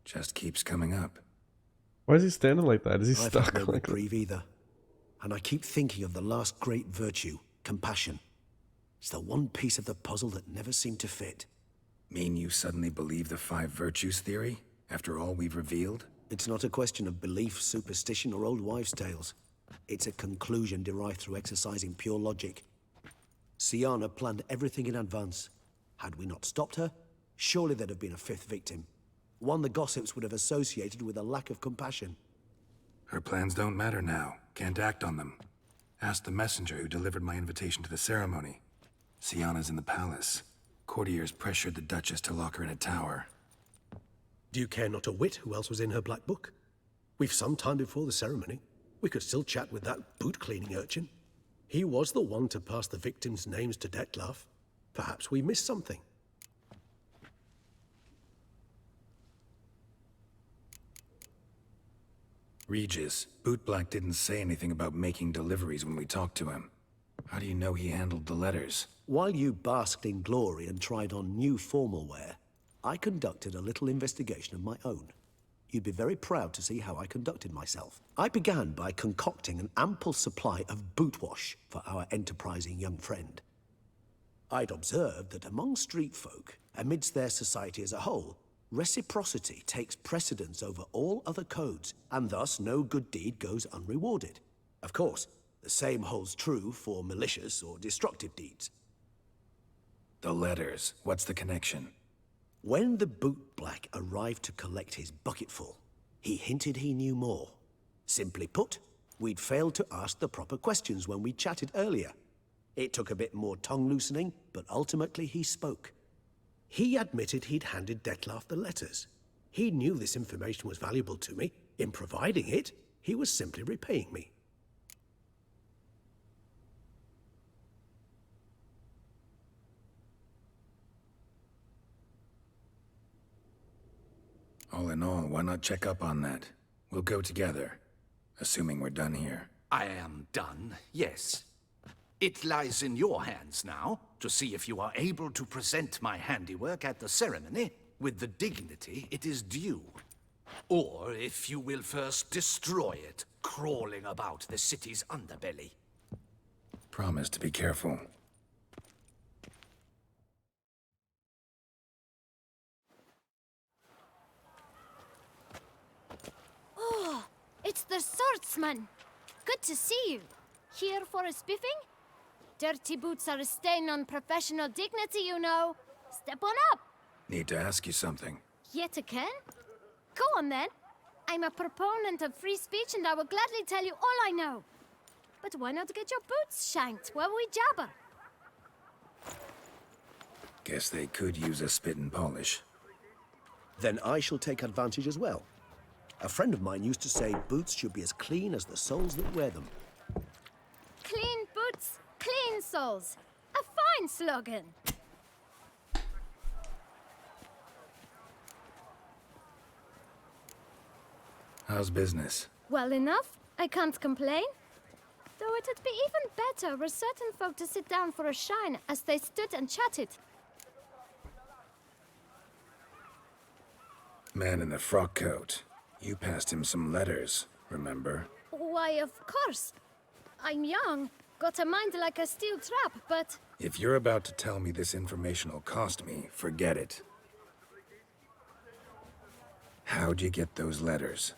just keeps coming up. Why is he standing like that? Is he I've stuck had no like that? reprieve either. And I keep thinking of the last great virtue, compassion. It's the one piece of the puzzle that never seemed to fit. Mean you suddenly believe the 5 virtues theory, after all we've revealed? It's not a question of belief, superstition, or old wives' tales. It's a conclusion derived through exercising pure logic. Siana planned everything in advance. Had we not stopped her, surely there'd have been a 5th victim. One the gossips would have associated with a lack of compassion. Her plans don't matter now. Can't act on them. Ask the messenger who delivered my invitation to the ceremony. Siana's in the palace. Courtiers pressured the Duchess to lock her in a tower. Do you care not a whit who else was in her black book? We've some time before the ceremony. We could still chat with that boot-cleaning urchin. He was the one to pass the victims' names to Dettlaff. Perhaps we missed something. Regis, Bootblack didn't say anything about making deliveries when we talked to him. How do you know he handled the letters? While you basked in glory and tried on new formal wear, I conducted a little investigation of my own. You'd be very proud to see how I conducted myself. I began by concocting an ample supply of boot wash for our enterprising young friend. I'd observed that among street folk, amidst their society as a whole, reciprocity takes precedence over all other codes, and thus no good deed goes unrewarded. Of course, the same holds true for malicious or destructive deeds. The letters. What's the connection? When the bootblack arrived to collect his bucketful, he hinted he knew more. Simply put, we'd failed to ask the proper questions when we chatted earlier. It took a bit more tongue-loosening, but ultimately he spoke. He admitted he'd handed Dettlaff the letters. He knew this information was valuable to me. In providing it, he was simply repaying me. All in all, why not check up on that? We'll go together, assuming we're done here. I am done, yes. It lies in your hands now to see if you are able to present my handiwork at the ceremony with the dignity it is due. Or if you will first destroy it, crawling about the city's underbelly. Promise to be careful. It's the swordsman. Good to see you. Here for a spiffing? Dirty boots are a stain on professional dignity, you know. Step on up. Need to ask you something. Yet again? Go on then. I'm a proponent of free speech and I will gladly tell you all I know. But why not get your boots shanked while we jabber? Guess they could use a spit and polish. Then I shall take advantage as well. A friend of mine used to say boots should be as clean as the soles that wear them. Clean boots, clean soles. A fine slogan. How's business? Well enough. I can't complain. Though it'd be even better were certain folk to sit down for a shine as they stood and chatted. Man in the frock coat. You passed him some letters, remember? Why, of course. I'm young, got a mind like a steel trap, but... If you're about to tell me this information will cost me, forget it. How'd you get those letters?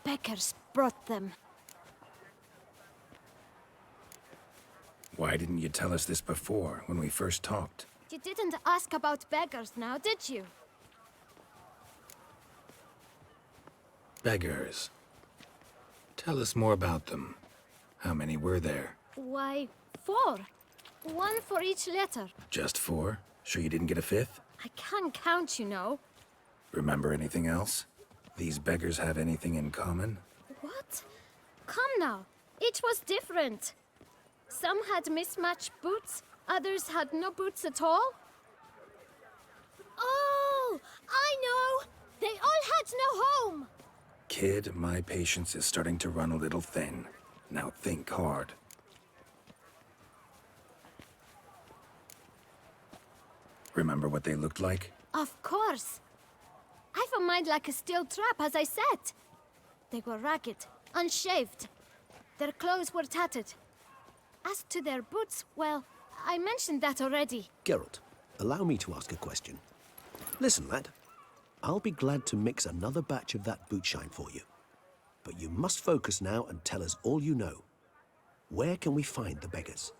Beggars brought them. Why didn't you tell us this before, when we first talked? You didn't ask about beggars now, did you? Beggars. Tell us more about them. How many were there? Why, 4. 1 for each letter. Just 4? Sure you didn't get a 5th? I can't count, you know. Remember anything else? These beggars have anything in common? What? Come now. Each was different. Some had mismatched boots, others had no boots at all. Oh, I know! They all had no home! Kid, my patience is starting to run a little thin. Now think hard. Remember what they looked like? Of course. I've a mind like a steel trap, as I said. They were ragged, unshaved. Their clothes were tattered. As to their boots, well, I mentioned that already. Geralt, allow me to ask a question. Listen, lad. I'll be glad to mix another batch of that boot shine for you. But you must focus now and tell us all you know. Where can we find the beggars?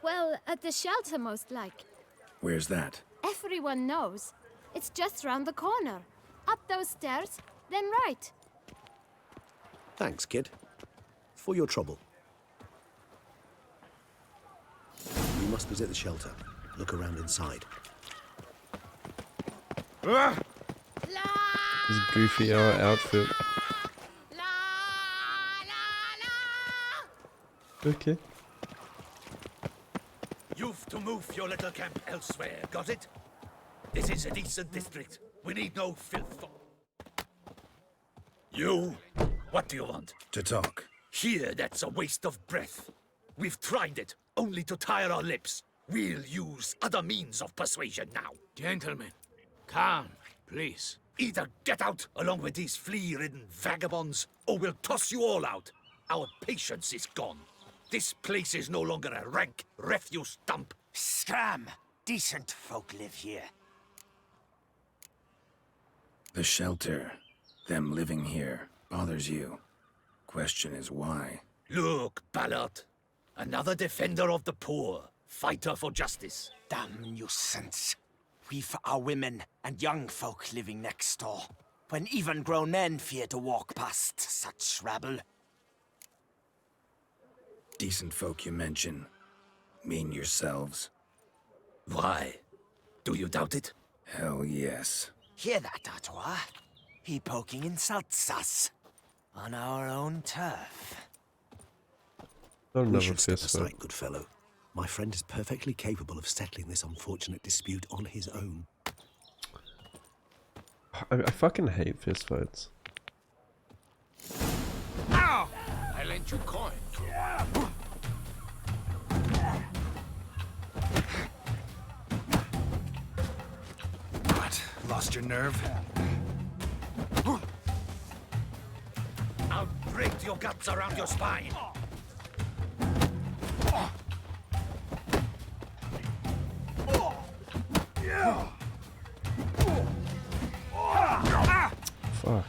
Well, at the shelter, most like. Where's that? Everyone knows. It's just round the corner. Up those stairs, then right. Thanks, kid. For your trouble. You must visit the shelter. Look around inside. His goofy outfit. Okay. You've to move your little camp elsewhere, got it? This is a decent district. We need no filth. You? What do you want? To talk. Here, that's a waste of breath. We've tried it, only to tire our lips. We'll use other means of persuasion now. Gentlemen, calm, please. Either get out along with these flea-ridden vagabonds, or we'll toss you all out. Our patience is gone. This place is no longer a rank refuse dump. Scram! Decent folk live here. The shelter, them living here, bothers you. Question is why? Look, Ballard. Another defender of the poor. Fighter for justice. Damn nuisance. We've our women and young folk living next door, when even grown men fear to walk past such rabble. Decent folk you mention. Mean yourselves. Why? Do you doubt it? Hell yes. Hear that, Artois? He poking insults us. On our own turf. Not We another should step fist fight. aside, good fellow. My friend is perfectly capable of settling this unfortunate dispute on his own. I fucking hate fist fights. Ow! I lent you coin. What? Lost your nerve? I'll break your guts around your spine. Fuck.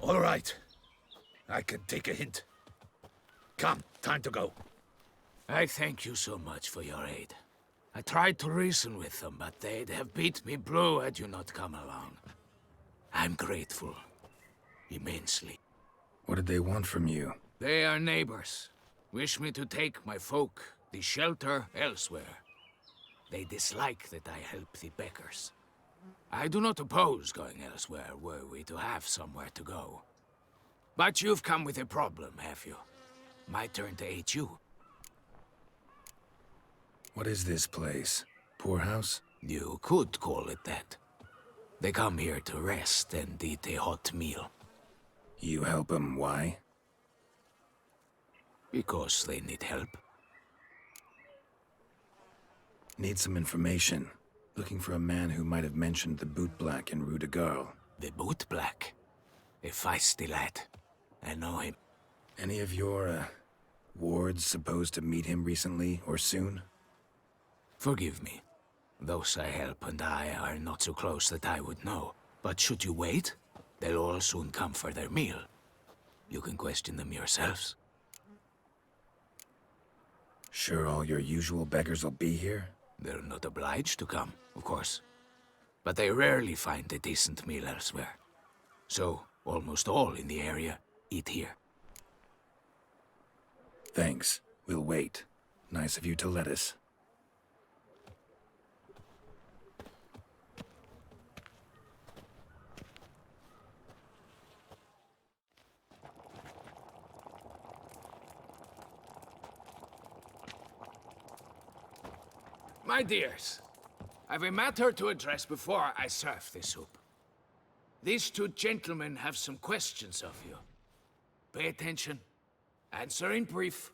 All right. I can take a hint. Come, time to go. I thank you so much for your aid. I tried to reason with them, but they'd have beat me blue had you not come along. I'm grateful. immensely. What did they want from you? They are neighbors. Wish me to take my folk, the shelter, elsewhere. They dislike that I help the beggars. I do not oppose going elsewhere, were we to have somewhere to go. But you've come with a problem, have you? My turn to aid you. What is this place? Poorhouse? You could call it that. They come here to rest and eat a hot meal. You help them, why? Because they need help. Need some information. Looking for a man who might have mentioned the boot black in Rue de Garl. The boot black? A feisty lad. I know him. Any of your, wards supposed to meet him recently or soon? Forgive me. Those I help and I are not so close that I would know. But should you wait, they'll all soon come for their meal. You can question them yourselves. Sure all your usual beggars will be here? They're not obliged to come, of course. But they rarely find a decent meal elsewhere. So, almost all in the area eat here. Thanks. We'll wait. Nice of you to let us. My dears, I've a matter to address before I serve the soup. These two gentlemen have some questions of you. Pay attention. Answer in brief.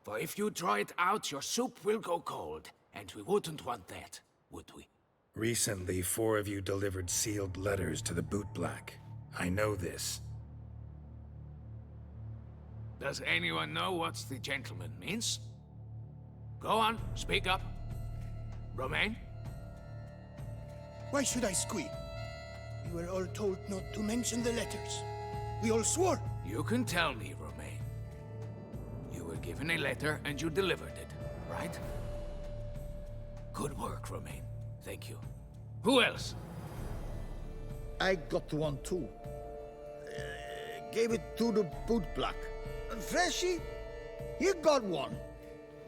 For if you draw it out, your soup will go cold. And we wouldn't want that, would we? Recently, 4 of you delivered sealed letters to the boot black. I know this. Does anyone know what the gentleman means? Go on, speak up. Romain? Why should I squeak? We were all told not to mention the letters. We all swore. You can tell me, Romain. You were given a letter and you delivered it, right? Good work, Romain. Thank you. Who else? I got one too. Gave it to the boot black. Freshy, he got one.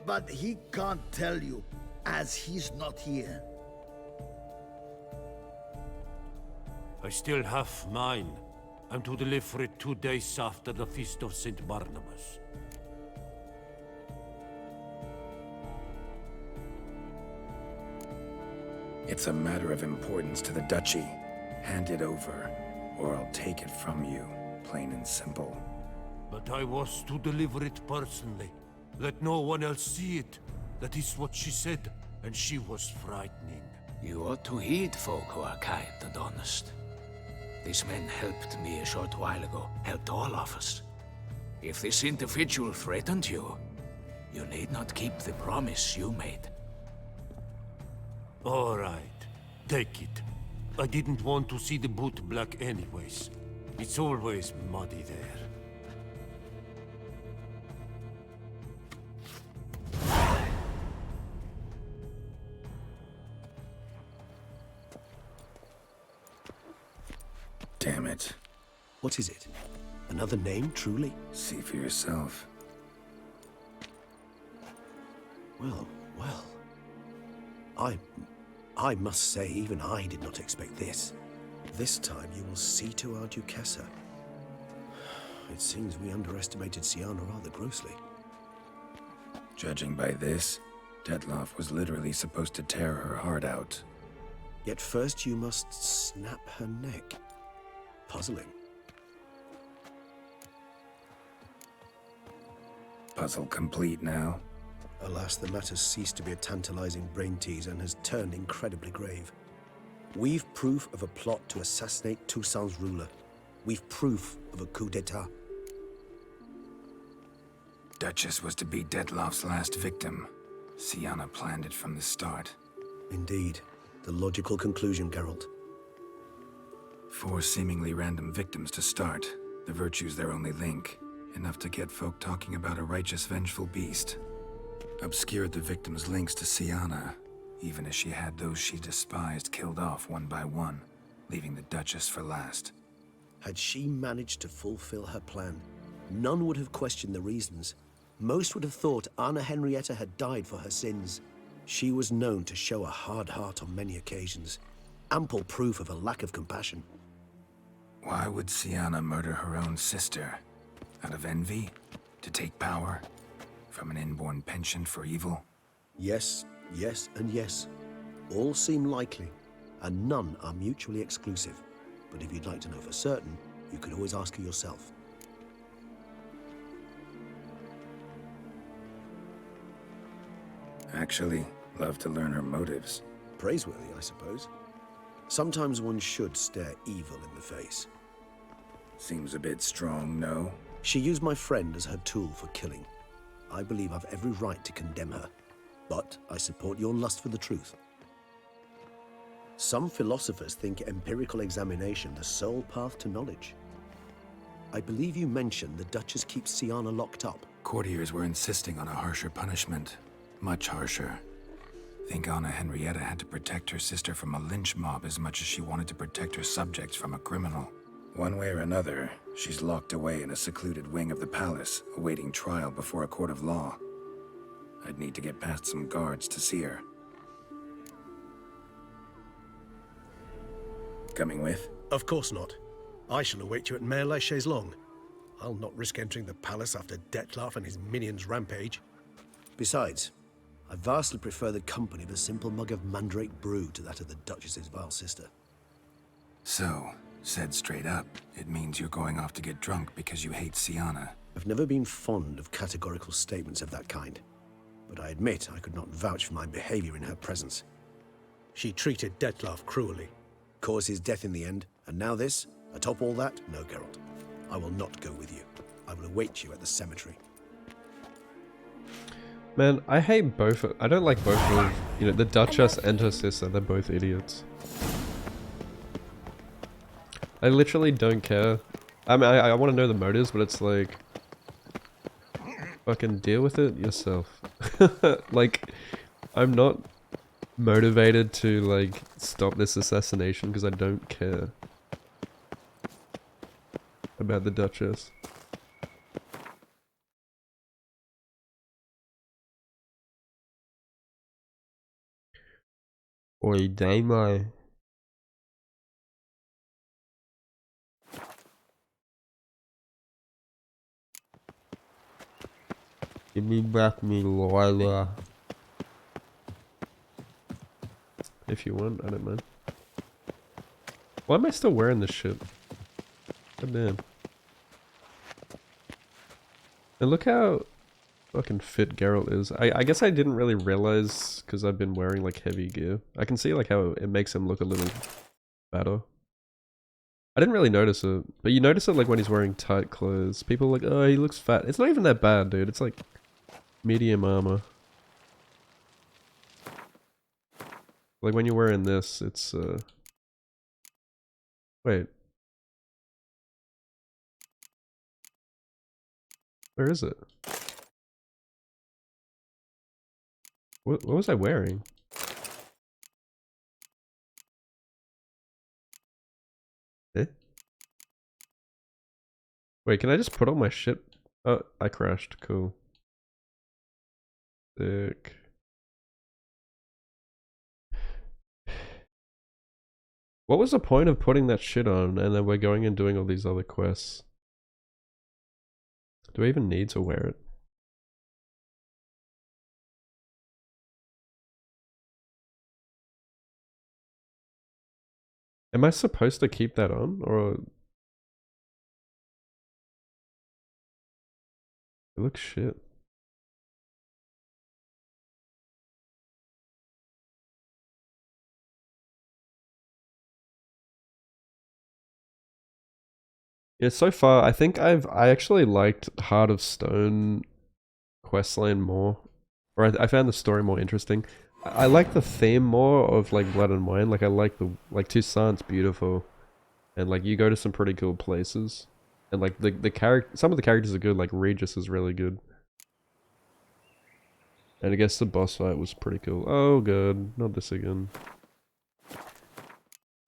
But he can't tell you, as he's not here. I still have mine. I'm to deliver it 2 days after the Feast of St. Barnabas. It's a matter of importance to the Duchy. Hand it over, or I'll take it from you, plain and simple. But I was to deliver it personally. Let no one else see it. That is what she said, and she was frightening. You ought to heed folk who are kind and honest. These men helped me a short while ago, helped all of us. If this individual threatened you, you need not keep the promise you made. All right, take it. I didn't want to see the boot black anyways. It's always muddy there. Damn it. What is it? Another name, truly? See for yourself. Well, well. I must say, even I did not expect this. This time you will see to our Duchessa. It seems we underestimated Sienna rather grossly. Judging by this, Detloff was literally supposed to tear her heart out. Yet first you must snap her neck. Puzzling. Puzzle complete now. Alas, the matter's ceased to be a tantalizing brain tease and has turned incredibly grave. We've proof of a plot to assassinate Toussaint's ruler. We've proof of a coup d'etat. Duchess was to be Detloff's last victim. Sienna planned it from the start. Indeed. The logical conclusion, Geralt. 4 seemingly random victims to start. The virtue's their only link. Enough to get folk talking about a righteous, vengeful beast. Obscured the victims' links to Sienna, even as she had those she despised killed off one by one, leaving the Duchess for last. Had she managed to fulfill her plan, none would have questioned the reasons. Most would have thought Anna Henrietta had died for her sins. She was known to show a hard heart on many occasions. Ample proof of a lack of compassion. Why would Sienna murder her own sister? Out of envy? To take power? From an inborn penchant for evil? Yes, yes, and yes. All seem likely, and none are mutually exclusive. But if you'd like to know for certain, you could always ask her yourself. Actually, love to learn her motives. Praiseworthy, I suppose. Sometimes one should stare evil in the face. Seems a bit strong, no? She used my friend as her tool for killing. I believe I've every right to condemn her, but I support your lust for the truth. Some philosophers think empirical examination the sole path to knowledge. I believe you mentioned the Duchess keeps Sienna locked up. Courtiers were insisting on a harsher punishment. Much harsher. Think Anna Henrietta had to protect her sister from a lynch mob as much as she wanted to protect her subjects from a criminal. One way or another, she's locked away in a secluded wing of the palace, awaiting trial before a court of law. I'd need to get past some guards to see her. Coming with? Of course not. I shall await you at Mare la Chaise-Longue. I'll not risk entering the palace after Dettlaff and his minions rampage. Besides, I vastly prefer the company of a simple mug of mandrake brew to that of the Duchess's vile sister. So, said straight up, it means you're going off to get drunk because you hate Sienna. I've never been fond of categorical statements of that kind, but I admit I could not vouch for my behavior in her presence. She treated Dettlaff cruelly, caused his death in the end, and now this? Atop all that? No, Geralt. I will not go with you. I will await you at the cemetery. Man, I hate both. I don't like both of, you know, the Duchess and her sister. They're both idiots. I literally don't care. I mean, I want to know the motives, but it's like, fucking deal with it yourself. Like, I'm not motivated to, like, stop this assassination because I don't care about the Duchess. Oi, Damo. Give me back me Lila. If you want, I don't mind. Why am I still wearing this shit? God damn. And look how fucking fit Geralt is. I guess I didn't really realize because I've been wearing like heavy gear. I can see like how it makes him look a little fatter. I didn't really notice it, but you notice it like when he's wearing tight clothes. People are like, oh, he looks fat. It's not even that bad, dude. It's like medium armor. Like when you're wearing this, it's wait. Where is it? What was I wearing? Eh? Wait, can I just put all my shit? Oh, I crashed. Cool. Sick. What was the point of putting that shit on and then we're going and doing all these other quests? Do I even need to wear it? Am I supposed to keep that on, or... It looks shit. Yeah, so far, I think I actually liked Heart of Stone questline more. Or I found the story more interesting. I like the theme more of like Blood and Wine. Like I like the Toussaint's beautiful, and like you go to some pretty cool places, and like the character, some of the characters are good. Like Regis is really good, and I guess the boss fight was pretty cool. Oh, good, not this again.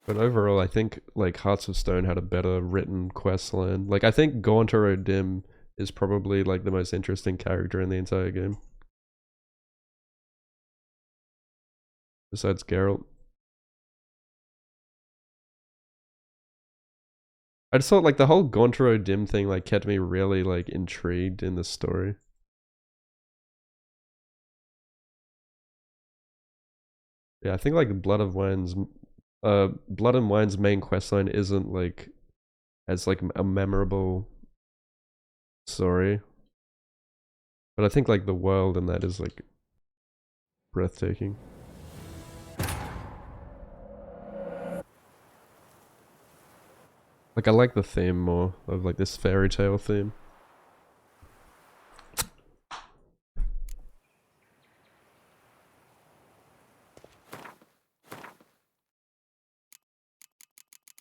But overall, I think like Hearts of Stone had a better written quest line. Like I think Gauntero Dim is probably like the most interesting character in the entire game. Besides Geralt. I just thought like the whole Gauntero Dim thing like kept me really like intrigued in the story. Yeah, I think like Blood and Wine's main questline isn't like as like a memorable story. But I think like the world in that is like breathtaking. Like I like the theme more of like this fairy tale theme.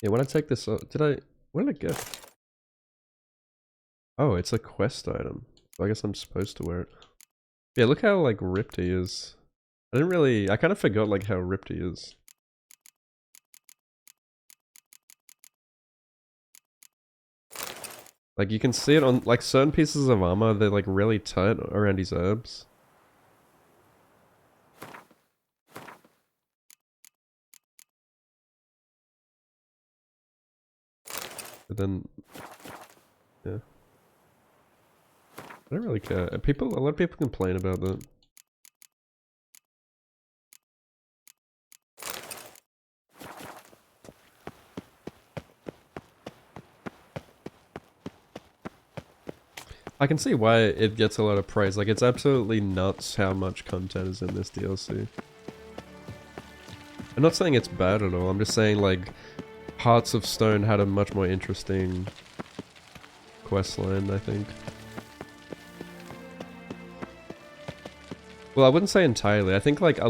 Yeah, when I take this off, where did it go? Oh, it's a quest item. So I guess I'm supposed to wear it. Yeah, look how like ripped he is. I kind of forgot like how ripped he is. Like you can see it on like certain pieces of armor, they're like really tight around his abs. But then, yeah. I don't really care. A lot of people complain about that. I can see why it gets a lot of praise. Like, it's absolutely nuts how much content is in this DLC. I'm not saying it's bad at all. I'm just saying, like, Hearts of Stone had a much more interesting questline, I think. Well, I wouldn't say entirely. I think, like,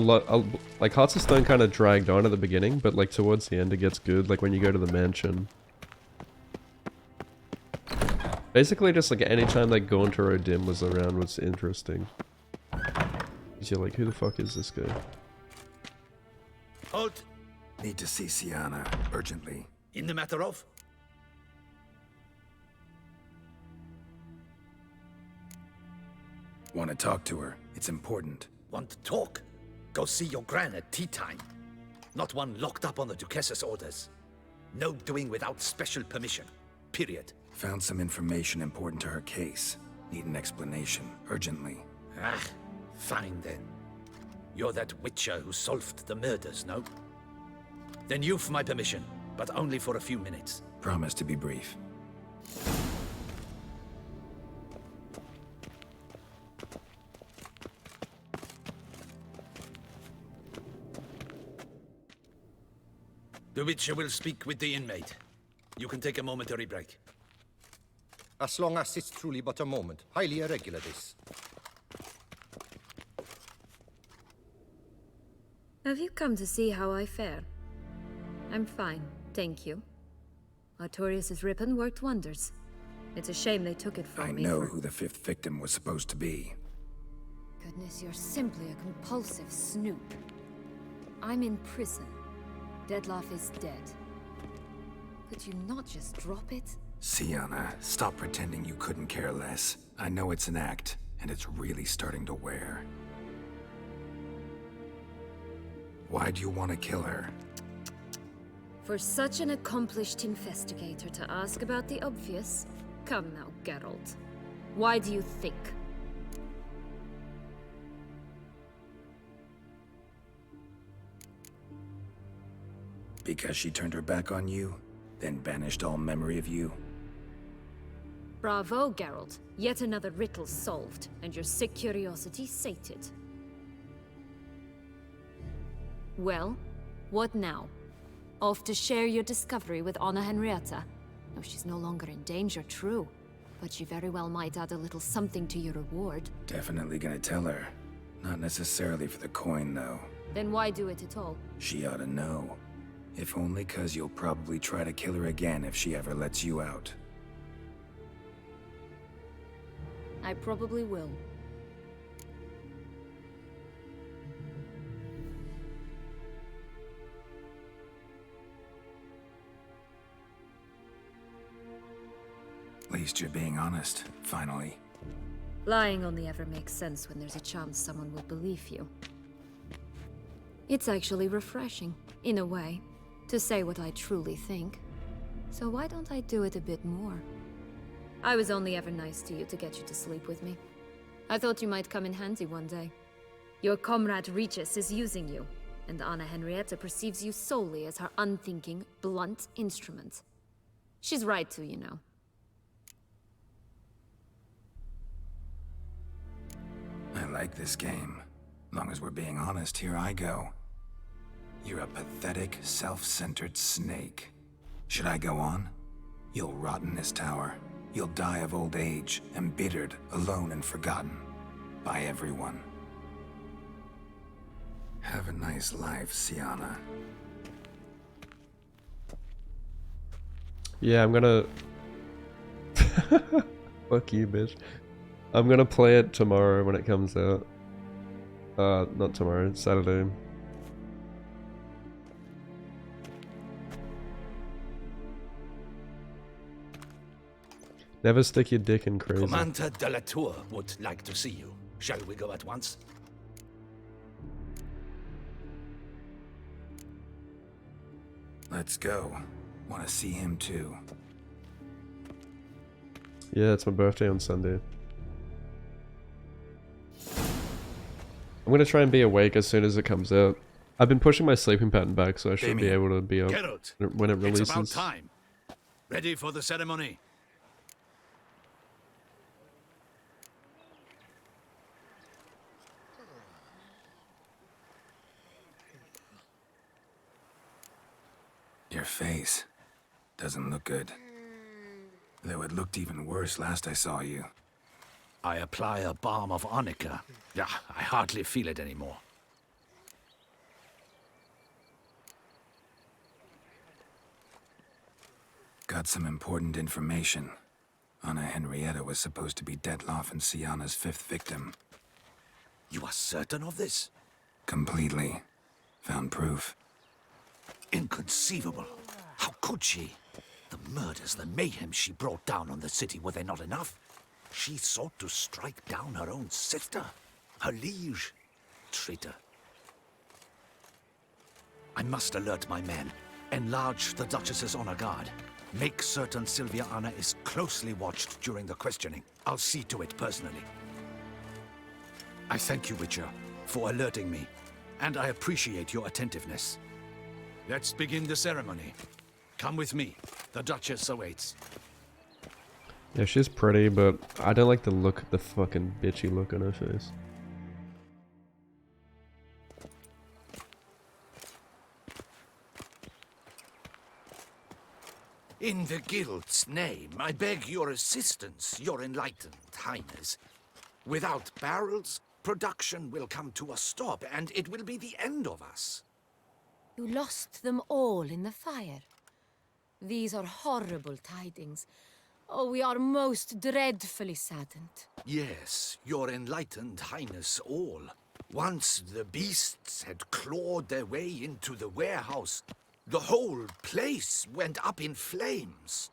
like, Hearts of Stone kind of dragged on at the beginning, but, like, towards the end it gets good, like, when you go to the mansion. Basically, just like anytime that Gauntero Dim was around was interesting. Because you're like, who the fuck is this guy? Halt! Need to see Sienna, urgently. In the matter of? Want to talk to her. It's important. Want to talk? Go see your gran at tea time. Not one locked up on the Duchess's orders. No doing without special permission. Period. Found some information important to her case. Need an explanation, urgently. Ah, fine then. You're that witcher who solved the murders, no? Then you've my permission, but only for a few minutes. Promise to be brief. The witcher will speak with the inmate. You can take a momentary break. As long as it's truly but a moment. Highly irregular, this. Have you come to see how I fare? I'm fine, thank you. Artorius' ribbon worked wonders. It's a shame they took it from me. I know who the fifth victim was supposed to be. Goodness, you're simply a compulsive snoop. I'm in prison. Deadlaugh is dead. Could you not just drop it? Sienna, stop pretending you couldn't care less. I know it's an act, and it's really starting to wear. Why do you want to kill her? For such an accomplished investigator to ask about the obvious? Come now, Geralt. Why do you think? Because she turned her back on you, then banished all memory of you? Bravo, Geralt. Yet another riddle solved, and your sick curiosity sated. Well, what now? Off to share your discovery with Anna Henrietta? No, she's no longer in danger, true. But she very well might add a little something to your reward. Definitely gonna tell her. Not necessarily for the coin, though. Then why do it at all? She ought to know. If only 'cause you'll probably try to kill her again if she ever lets you out. I probably will. least you're being honest, finally. Lying only ever makes sense when there's a chance someone will believe you. It's actually refreshing, in a way, to say what I truly think. So why don't I do it a bit more? I was only ever nice to you to get you to sleep with me. I thought you might come in handy one day. Your comrade Regis is using you, and Anna Henrietta perceives you solely as her unthinking, blunt instrument. She's right to, you know. I like this game. Long as we're being honest, here I go. You're a pathetic, self-centered snake. Should I go on? You'll rot in this tower. You'll die of old age, embittered, alone, and forgotten. By everyone. Have a nice life, Sienna. Yeah, I'm gonna... Fuck you, bitch. I'm gonna play it tomorrow when it comes out. Not tomorrow, Saturday. Never stick your dick in crazy. Commander de la Tour would like to see you. Shall we go at once? Let's go. Want to see him too. Yeah, it's my birthday on Sunday. I'm gonna try and be awake as soon as it comes out. I've been pushing my sleeping pattern back, so I should be able to be up when it releases. It's about time. Ready for the ceremony? Your face doesn't look good. Though it looked even worse last I saw you. I apply a balm of arnica. Yeah, I hardly feel it anymore. Got some important information. Anna Henrietta was supposed to be Detloff and Sienna's 5th victim. You are certain of this? Completely. Found proof. Inconceivable. How could she? The murders, the mayhem she brought down on the city, were they not enough? She sought to strike down her own sister, her liege. Traitor. I must alert my men. Enlarge the Duchess's honor guard. Make certain Sylvia Anna is closely watched during the questioning. I'll see to it personally. I thank you, Witcher, for alerting me, and I appreciate your attentiveness. Let's begin the ceremony. Come with me. The Duchess awaits. Yeah, she's pretty, but I don't like the fucking bitchy look on her face. In the Guild's name, I beg your assistance, your enlightened highness. Without barrels, production will come to a stop, and it will be the end of us. You lost them all in the fire. These are horrible tidings. Oh, we are most dreadfully saddened. Yes, your enlightened highness all. Once the beasts had clawed their way into the warehouse, the whole place went up in flames.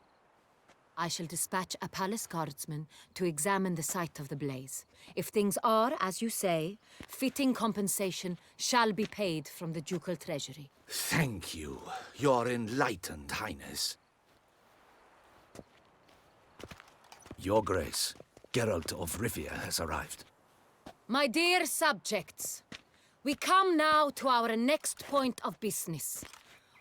I shall dispatch a palace guardsman to examine the site of the blaze. If things are, as you say, fitting compensation shall be paid from the ducal treasury. Thank you, your enlightened highness. Your Grace, Geralt of Rivia has arrived. My dear subjects, we come now to our next point of business.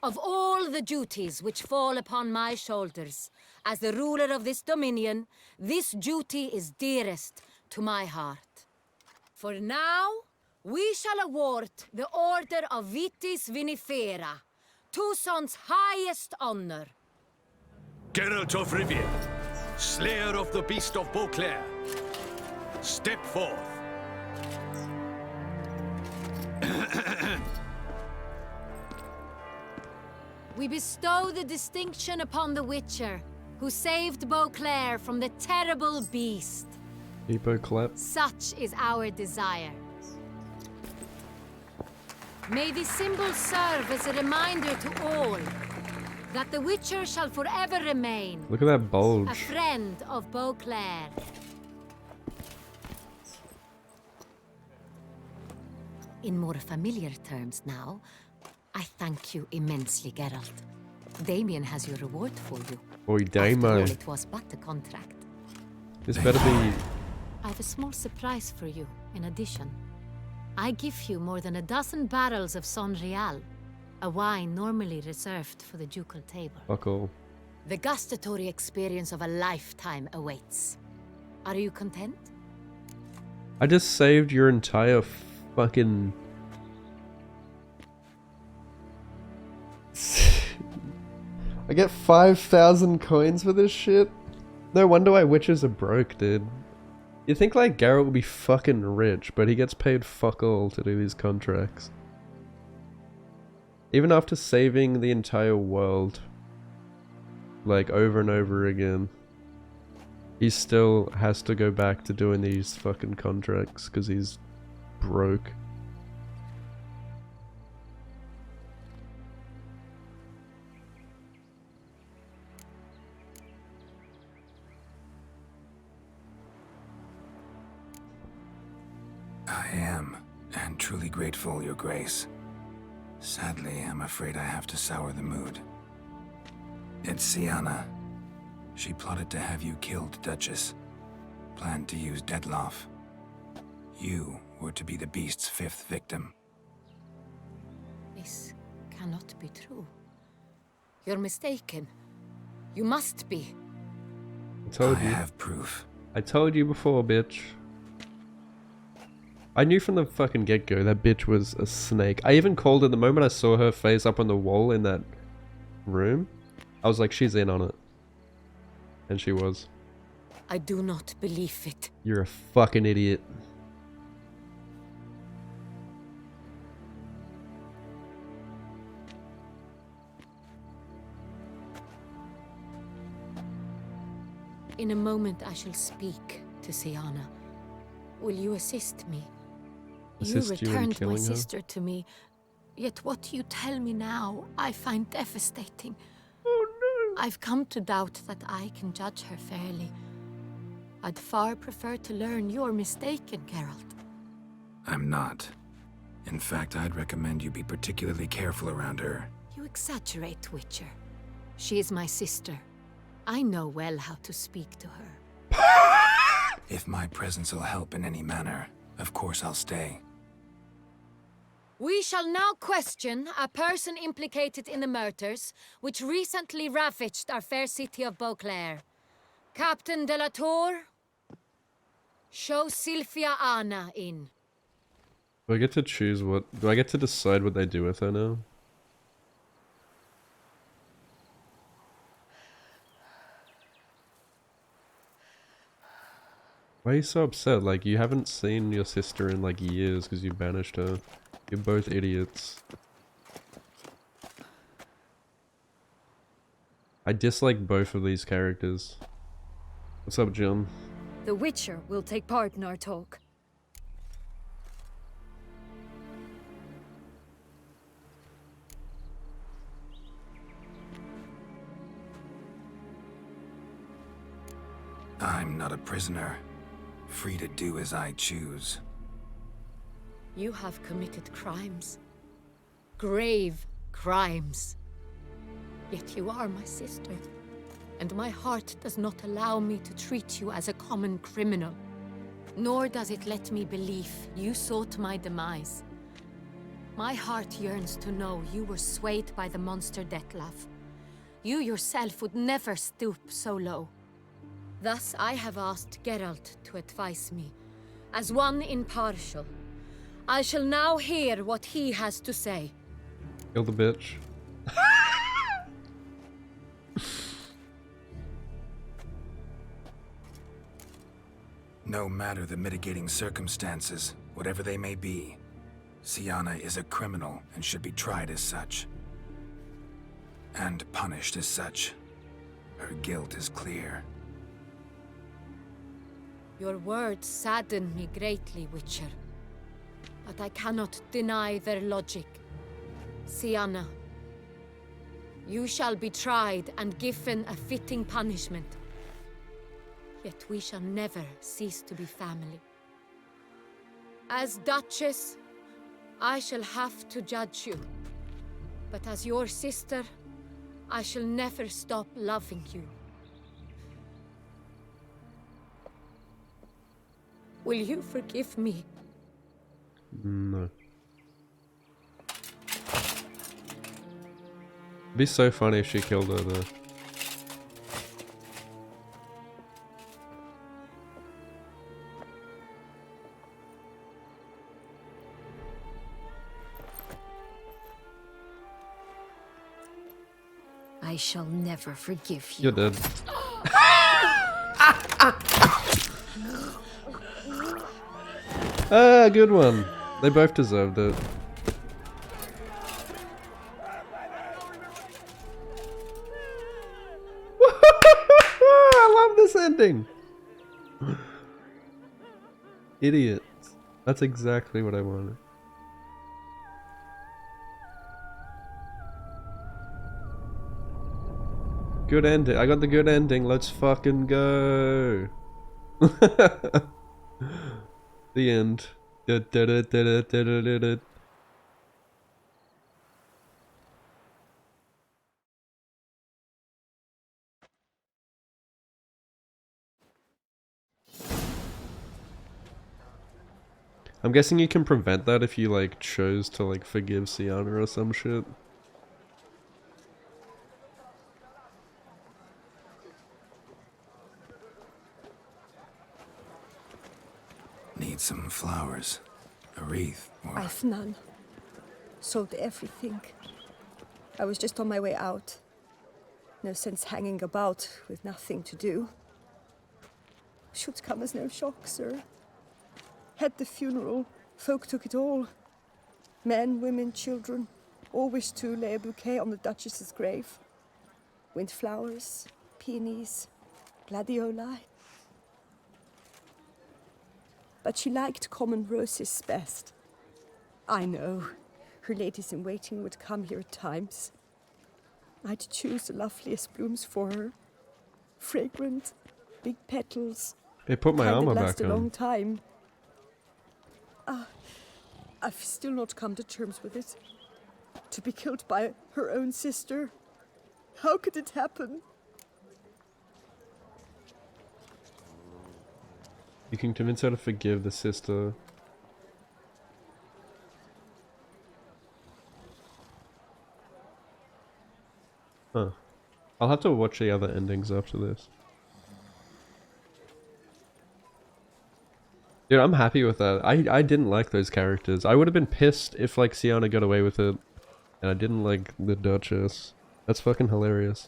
Of all the duties which fall upon my shoulders, as the ruler of this dominion, this duty is dearest to my heart. For now, we shall award the Order of Vitis Vinifera, Tucson's highest honor. Geralt of Rivia, slayer of the beast of Beauclair, step forth. We bestow the distinction upon the Witcher, who saved Beauclair from the terrible beast. People clap. Such is our desire. May this symbol serve as a reminder to all that the Witcher shall forever remain Look at that bulge. a friend of Beauclair. In more familiar terms now, I thank you immensely, Geralt. Damien has your reward for you. Oi, After all, Damo. it was but a contract. This better be... I have a small surprise for you, in addition. I give you more than a dozen barrels of Sonreal, a wine normally reserved for the ducal table. Fuck all. The gustatory experience of a lifetime awaits. Are you content? I just saved your entire fucking... I get 5,000 coins for this shit? No wonder why witches are broke, dude. You think like Geralt would be fucking rich, but he gets paid fuck all to do these contracts. Even after saving the entire world, like over and over again, he still has to go back to doing these fucking contracts because he's broke. I am, and truly grateful, Your Grace. Sadly, I'm afraid I have to sour the mood. It's Sienna. She plotted to have you killed, Duchess. Planned to use Detloff. You were to be the beast's 5th victim. This cannot be true. You're mistaken. You must be. I told you. I have proof. I told you before, bitch. I knew from the fucking get-go that bitch was a snake. I even called it the moment I saw her face up on the wall in that room. I was like, she's in on it. And she was. I do not believe it. You're a fucking idiot. In a moment I shall speak to Sienna. Will you assist me? Assist you you in returned my killing her? sister to me, yet what you tell me now I find devastating. Oh no! I've come to doubt that I can judge her fairly. I'd far prefer to learn you're mistaken, Geralt. I'm not. In fact, I'd recommend you be particularly careful around her. You exaggerate, Witcher. She is my sister. I know well how to speak to her. If my presence will help in any manner, of course I'll stay. We shall now question a person implicated in the murders which recently ravaged our fair city of Beauclair. Captain de la Tour, show Sylvia Anna in. Do I get to choose what... Do I get to decide what they do with her now? Why are you so upset? Like, you haven't seen your sister in like years because you banished her. You're both idiots. I dislike both of these characters. What's up, John? The Witcher will take part in our talk. I'm not a prisoner, free to do as I choose. You have committed crimes. Grave crimes. Yet you are my sister, and my heart does not allow me to treat you as a common criminal. Nor does it let me believe you sought my demise. My heart yearns to know you were swayed by the monster Detlaff. You yourself would never stoop so low. Thus I have asked Geralt to advise me, as one impartial. I shall now hear what he has to say. Kill the bitch. No matter the mitigating circumstances, whatever they may be, Sienna is a criminal and should be tried as such. And punished as such. Her guilt is clear. Your words sadden me greatly, Witcher. But I cannot deny their logic. Sienna, You shall be tried and given a fitting punishment. Yet we shall never cease to be family. As Duchess, I shall have to judge you. But as your sister, I shall never stop loving you. Will you forgive me? No. It'd be so funny if she killed her though. I shall never forgive you. You're dead. Ah, good one. They both deserved it. I love this ending. Idiots. That's exactly what I wanted. Good ending. I got the good ending. Let's fucking go. The end. I'm guessing you can prevent that if you like chose to like forgive Sienna or some shit. Need some flowers. A wreath, or... I've none. Sold everything. I was just on my way out. No sense hanging about with nothing to do. Should come as no shock, sir. Had the funeral, folk took it all. Men, women, children, all wished to lay a bouquet on the Duchess's grave. Windflowers, peonies, gladioli. But she liked common roses best. I know, her ladies-in-waiting would come here at times. I'd choose the loveliest blooms for her. Fragrant, big petals. Hey, put my armor back last a on. long time. I've still not come to terms with it. To be killed by her own sister. How could it happen? You can convince her to forgive the sister. Huh. I'll have to watch the other endings after this. Dude, I'm happy with that. I didn't like those characters. I would have been pissed if like Sienna got away with it. And I didn't like the Duchess. That's fucking hilarious.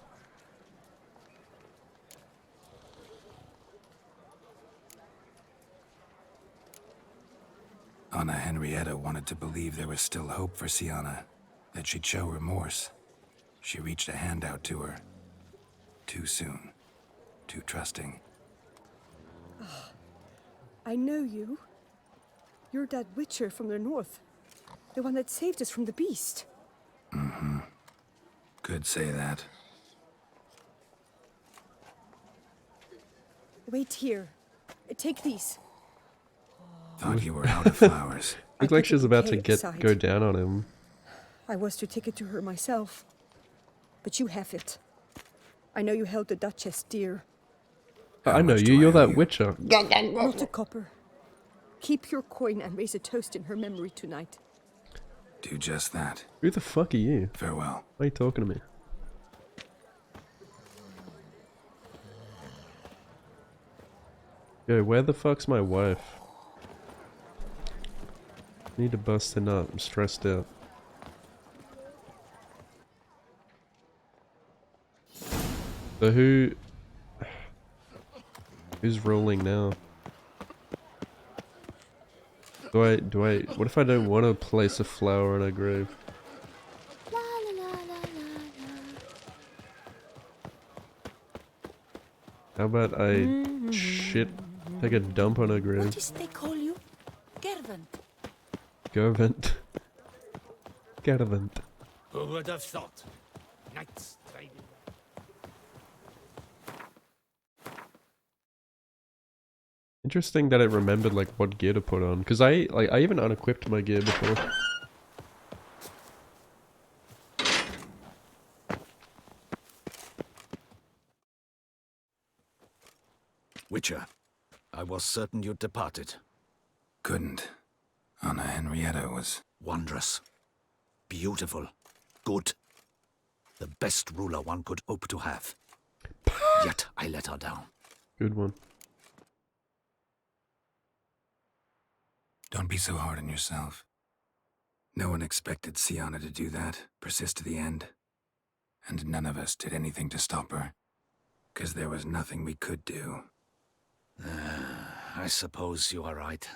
Anna Henrietta wanted to believe there was still hope for Sienna, that she'd show remorse. She reached a hand out to her. Too soon. Too trusting. I know you. You're that witcher from the north. The one that saved us from the beast. Mm-hmm. Could say that. Wait here. Take these. Thought you were out of flowers. Looked like she was about to go down on him. I was to take it to her myself. But you have it. I know you held the Duchess dear. I know you, you're that witcher. Not a copper. Keep your coin and raise a toast in her memory tonight. Do just that. Who the fuck are you? Farewell. Why are you talking to me? Yo, where the fuck's my wife? Need to bust a nut. I'm stressed out. So who's ruling now? What if I don't want to place a flower on a grave? How about I take a dump on a grave? What is they call you? Gervant. Gervant. Gervant. Who would have thought? Knights riding. Interesting that it remembered like what gear to put on, because I even unequipped my gear before. Witcher, I was certain you'd departed. Couldn't. Anna Henrietta was... Wondrous. Beautiful. Good. The best ruler one could hope to have. Yet I let her down. Good one. Don't be so hard on yourself. No one expected Sienna to do that, persist to the end. And none of us did anything to stop her. 'Cause there was nothing we could do. I suppose you are right.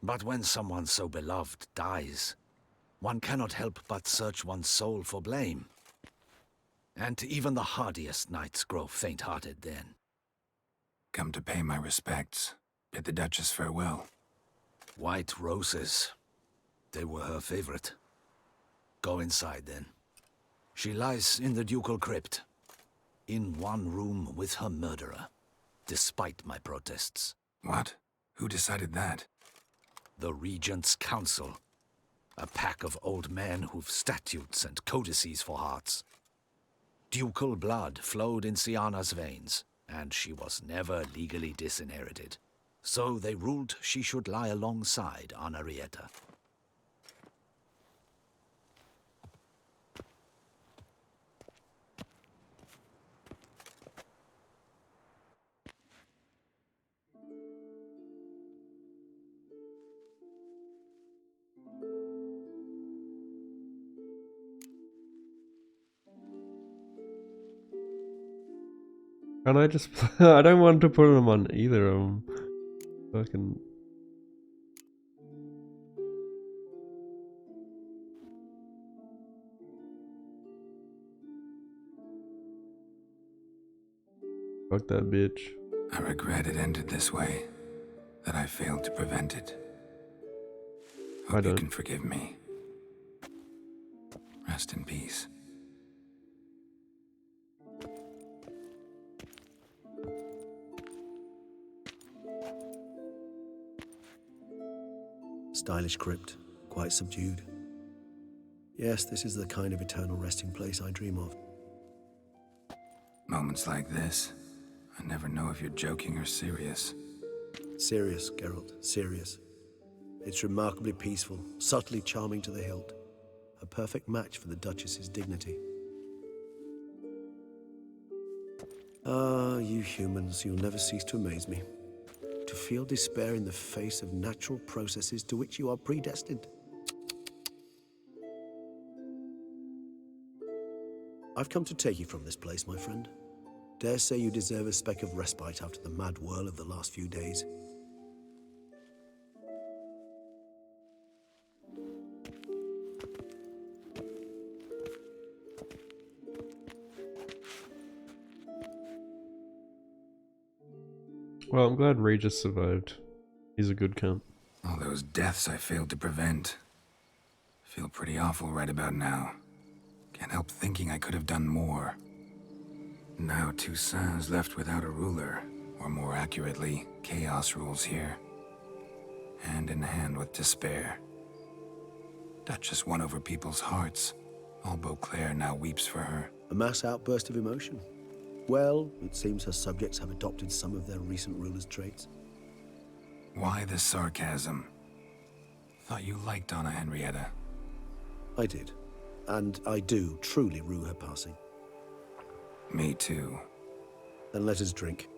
But when someone so beloved dies, one cannot help but search one's soul for blame. And even the hardiest knights grow faint-hearted then. Come to pay my respects. Bid the Duchess farewell. White roses. They were her favorite. Go inside then. She lies in the ducal crypt. In one room with her murderer. Despite my protests. What? Who decided that? The Regent's Council. A pack of old men who've statutes and codices for hearts. Ducal blood flowed in Sienna's veins, and she was never legally disinherited. So they ruled she should lie alongside Anna Henrietta. And I just... I don't want to put them on either of them. Fucking... Fuck that bitch. I regret it ended this way. That I failed to prevent it. Hope you can forgive me. Rest in peace. Stylish crypt, quite subdued. Yes, this is the kind of eternal resting place I dream of. Moments like this, I never know if you're joking or serious. Serious, Geralt, serious. It's remarkably peaceful, subtly charming to the hilt. A perfect match for the Duchess's dignity. Ah, you humans, you'll never cease to amaze me. To feel despair in the face of natural processes to which you are predestined. I've come to take you from this place, my friend. Dare say you deserve a speck of respite after the mad whirl of the last few days. Well, I'm glad Regis survived. He's a good cunt. All those deaths I failed to prevent. Feel pretty awful right about now. Can't help thinking I could have done more. Now Toussaint's left without a ruler, or more accurately, chaos rules here. Hand in hand with despair. Duchess won over people's hearts. All Beauclair now weeps for her. A mass outburst of emotion. Well, it seems her subjects have adopted some of their recent ruler's traits. Why the sarcasm? Thought you liked Anna Henrietta. I did. And I do truly rue her passing. Me too. Then let us drink.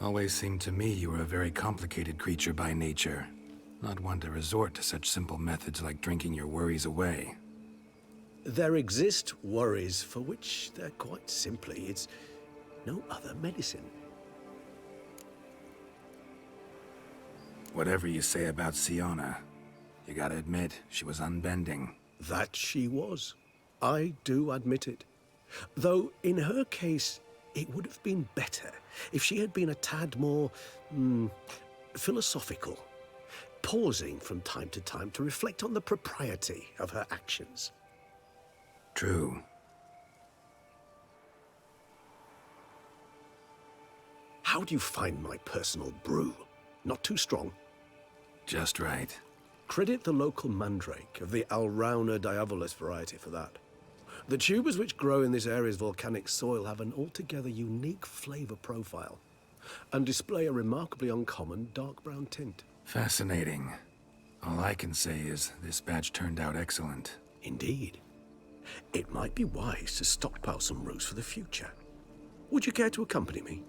Always seemed to me you were a very complicated creature by nature. Not one to resort to such simple methods like drinking your worries away. There exist worries for which they're quite simply, it's no other medicine. Whatever you say about Sienna, you gotta admit, she was unbending. That she was. I do admit it. Though, in her case, It would have been better if she had been a tad more philosophical, pausing from time to time to reflect on the propriety of her actions. True. How do you find my personal brew? Not too strong? Just right. Credit the local mandrake of the Alrauna diavolus variety for that. The tubers which grow in this area's volcanic soil have an altogether unique flavor profile and display a remarkably uncommon dark brown tint. Fascinating. All I can say is this batch turned out excellent. Indeed. It might be wise to stockpile some roots for the future. Would you care to accompany me?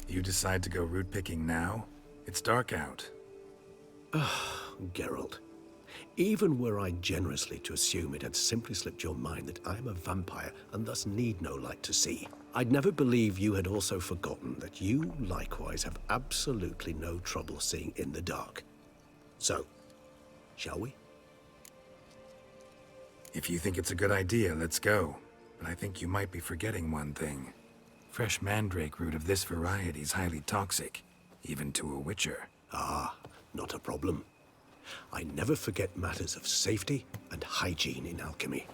You decide to go root picking now? It's dark out. Geralt. Even were I generously to assume it had simply slipped your mind that I am a vampire and thus need no light to see, I'd never believe you had also forgotten that you likewise have absolutely no trouble seeing in the dark. So, shall we? If you think it's a good idea, let's go. But I think you might be forgetting one thing. Fresh mandrake root of this variety is highly toxic, even to a witcher. Ah, not a problem. I never forget matters of safety and hygiene in alchemy.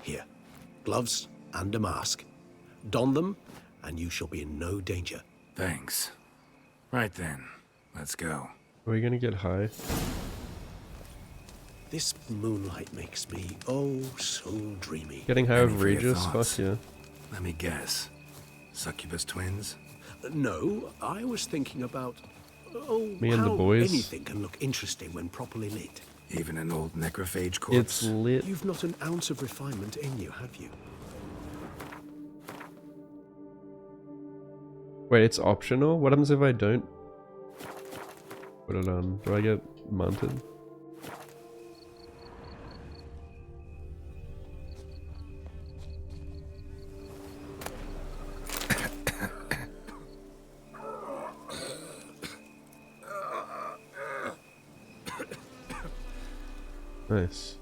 Here, gloves and a mask. Don them, and you shall be in no danger. Thanks. Right then, let's go. Are we gonna get high? This moonlight makes me, oh, so dreamy. Getting high Any of for your Regis? thoughts? Fuck yeah. Let me guess. Succubus twins? No, I was thinking about, Me and the how boys. anything can look interesting when properly lit. Even an old necrophage corpse? It's lit. You've not an ounce of refinement in you, have you? Wait, it's optional? What happens if I don't put it on? Do I get mounted? Nice.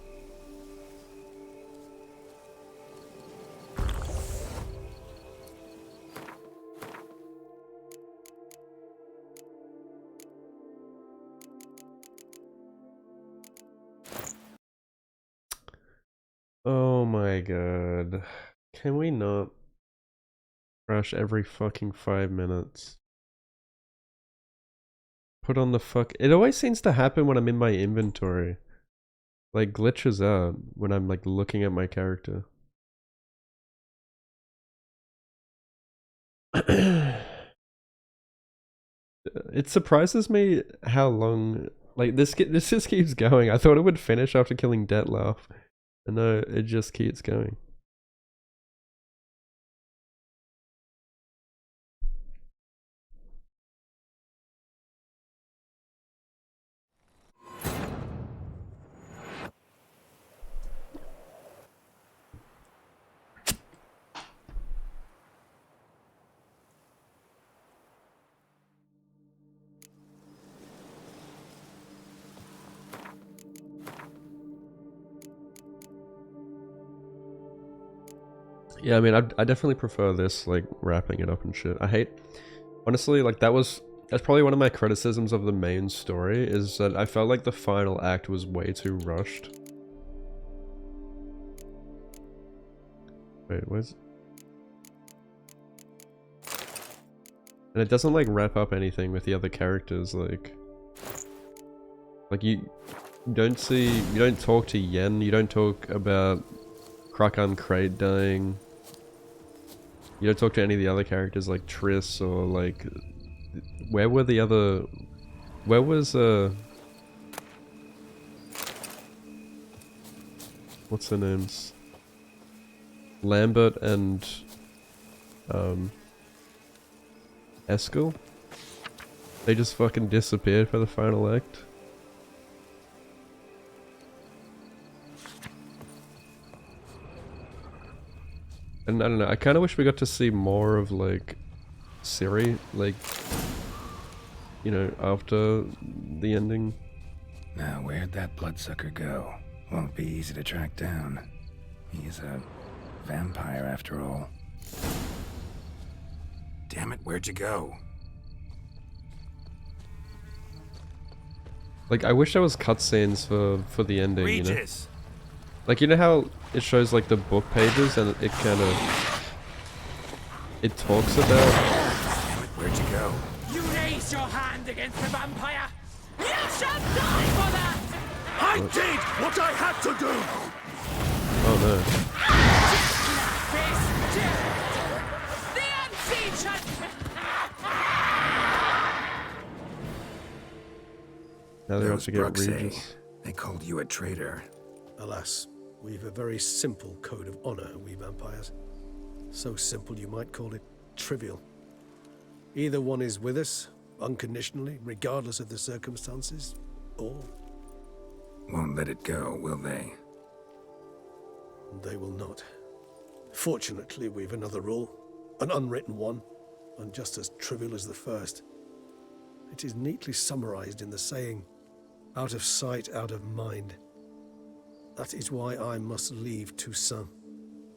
Oh my god. Can we not crash every fucking 5 minutes? Put on the fuck. It always seems to happen when I'm in my inventory. Like glitches out when I'm like looking at my character. It surprises me how long like this just keeps going. I thought it would finish after killing Dettlaff. And no, it just keeps going. Yeah, I mean, I definitely prefer this, like, wrapping it up and shit. I hate, honestly, like, that's probably one of my criticisms of the main story, is that I felt like the final act was way too rushed. Wait, where's... And it doesn't, like, wrap up anything with the other characters, like... Like, you don't talk to Yen, you don't talk about Krakan Crate dying. You don't talk to any of the other characters like Triss or like... Where were the other... Where was what's their names? Lambert and Eskel? They just fucking disappeared for the final act. And I don't know, I kind of wish we got to see more of, like, Ciri, like, you know, after the ending. Now, where'd that bloodsucker go? Won't be easy to track down. He's a vampire after all. Damn it, where'd you go? Like, I wish there was cutscenes for the ending, you know? Regis! Like, you know how it shows, like, the book pages and it kind of... It talks about... Damn it, where'd you go? You raise your hand against the vampire! You shall die for that! I did what I had to do! Oh no. Now they're out to get Regis. They called you a traitor. Alas, we've a very simple code of honor, we vampires. So simple you might call it trivial. Either one is with us, unconditionally, regardless of the circumstances, or... Won't let it go, will they? They will not. Fortunately, we've another rule, an unwritten one, and just as trivial as the first. It is neatly summarized in the saying, out of sight, out of mind. That is why I must leave Toussaint.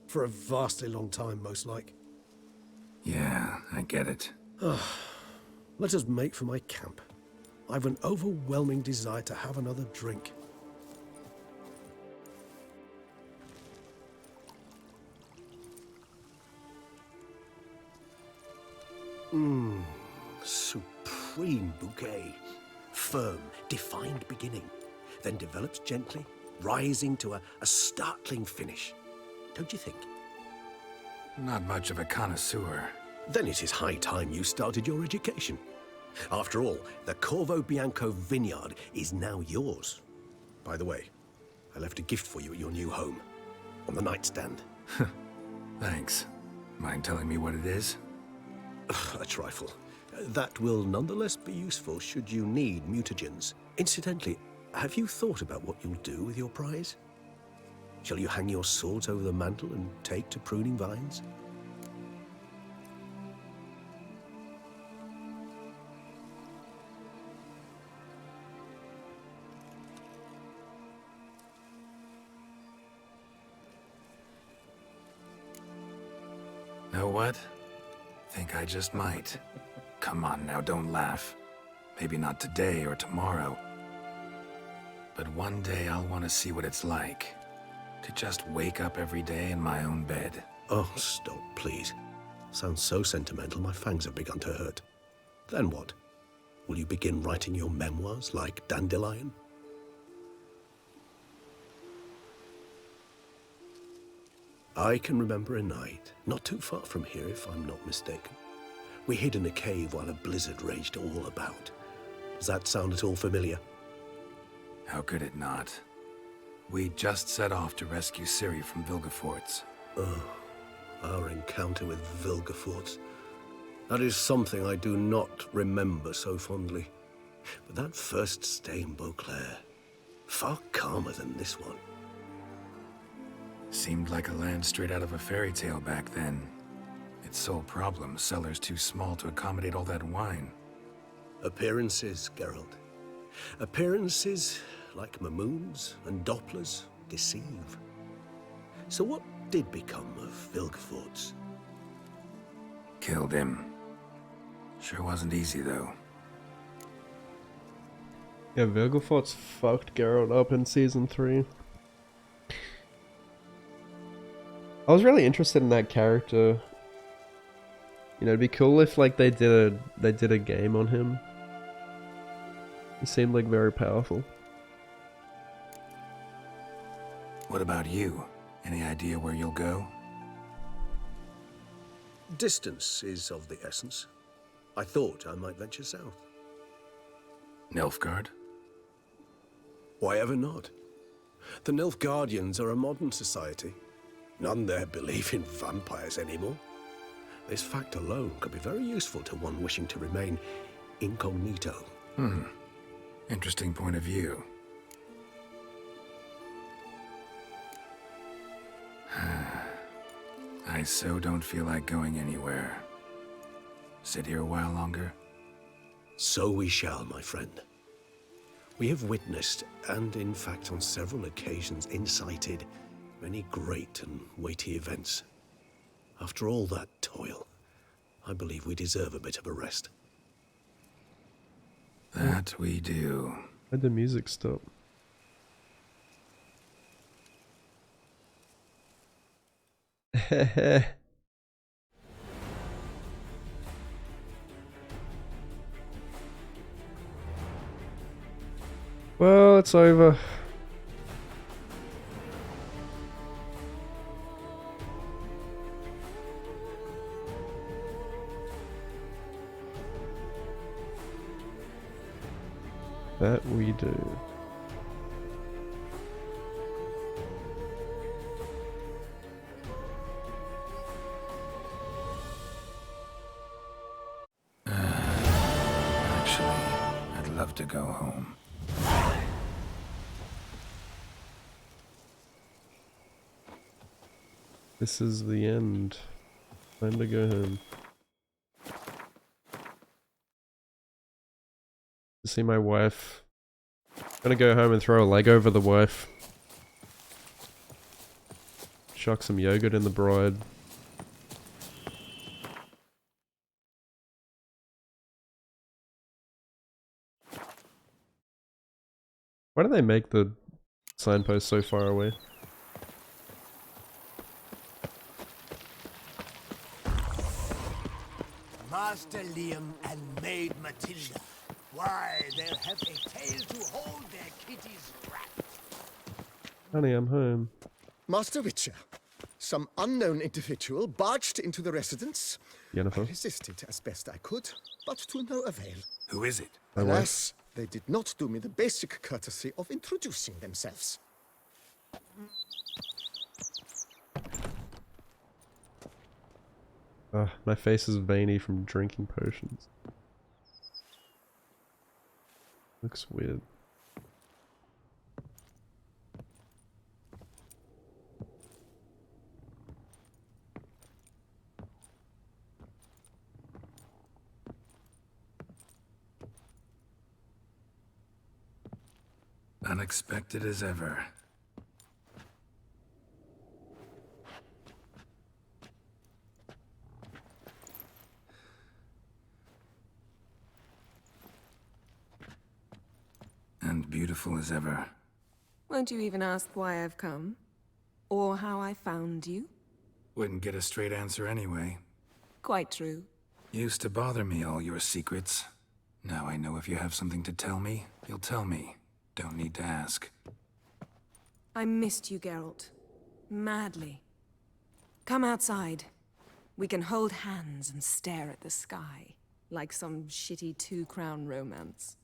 For a vastly long time, most like. Yeah, I get it. Let us make for my camp. I've an overwhelming desire to have another drink. Supreme bouquet. Firm, defined beginning, then develops gently, rising to a startling finish. Don't you think? Not much of a connoisseur. Then it is high time you started your education. After all, the Corvo Bianco vineyard is now yours. By the way, I left a gift for you at your new home, on the nightstand. Thanks. Mind telling me what it is? A trifle. That will nonetheless be useful should you need mutagens. Incidentally, have you thought about what you'll do with your prize? Shall you hang your swords over the mantle and take to pruning vines? Know what? Think I just might. Come on now, don't laugh. Maybe not today or tomorrow. But one day I'll want to see what it's like. To just wake up every day in my own bed. Oh, stop, please. Sounds so sentimental, my fangs have begun to hurt. Then what? Will you begin writing your memoirs like Dandelion? I can remember a night, not too far from here if I'm not mistaken. We hid in a cave while a blizzard raged all about. Does that sound at all familiar? How could it not? We just set off to rescue Ciri from Vilgefortz. Oh, our encounter with Vilgefortz. That is something I do not remember so fondly. But that first stay in Beauclair, far calmer than this one. Seemed like a land straight out of a fairy tale back then. Its sole problem, cellars too small to accommodate all that wine. Appearances, Geralt. Appearances, like Mamoons and Dopplers, deceive. So what did become of Vilgefortz? Killed him. Sure wasn't easy, though. Yeah, Vilgefortz fucked Geralt up in Season 3. I was really interested in that character. You know, it'd be cool if like they did a game on him. He seemed like very powerful. What about you? Any idea where you'll go? Distance is of the essence. I thought I might venture south. Nilfgaard? Why ever not? The Nilfgaardians are a modern society. None there believe in vampires anymore. This fact alone could be very useful to one wishing to remain incognito. Interesting point of view. I so don't feel like going anywhere. Sit here a while longer? So we shall, my friend. We have witnessed, and in fact on several occasions incited, Many great and weighty events. After all that toil, I believe we deserve a bit of a rest. That we do. Why'd the music stop? Well, it's over. That we do. Actually, I'd love to go home. This is the end. Time to go home. To see my wife. Gonna go home and throw a leg over the wife. Chuck some yogurt in the bride. Why do they make the signpost so far away? Master Liam and Maid Matilda. Why, they'll have a tail to hold their kitties wrapped. Honey, I'm home. Master Witcher, some unknown individual barged into the residence. Jennifer. I resisted as best I could, but to no avail. Who is it? My wife. Alas, they did not do me the basic courtesy of introducing themselves. My face is veiny from drinking potions. Looks weird. Unexpected as ever. And beautiful as ever. Won't you even ask why I've come? Or how I found you? Wouldn't get a straight answer anyway. Quite true. Used to bother me, all your secrets. Now I know if you have something to tell me, you'll tell me. Don't need to ask. I missed you, Geralt. Madly. Come outside. We can hold hands and stare at the sky, like some shitty two-crown romance.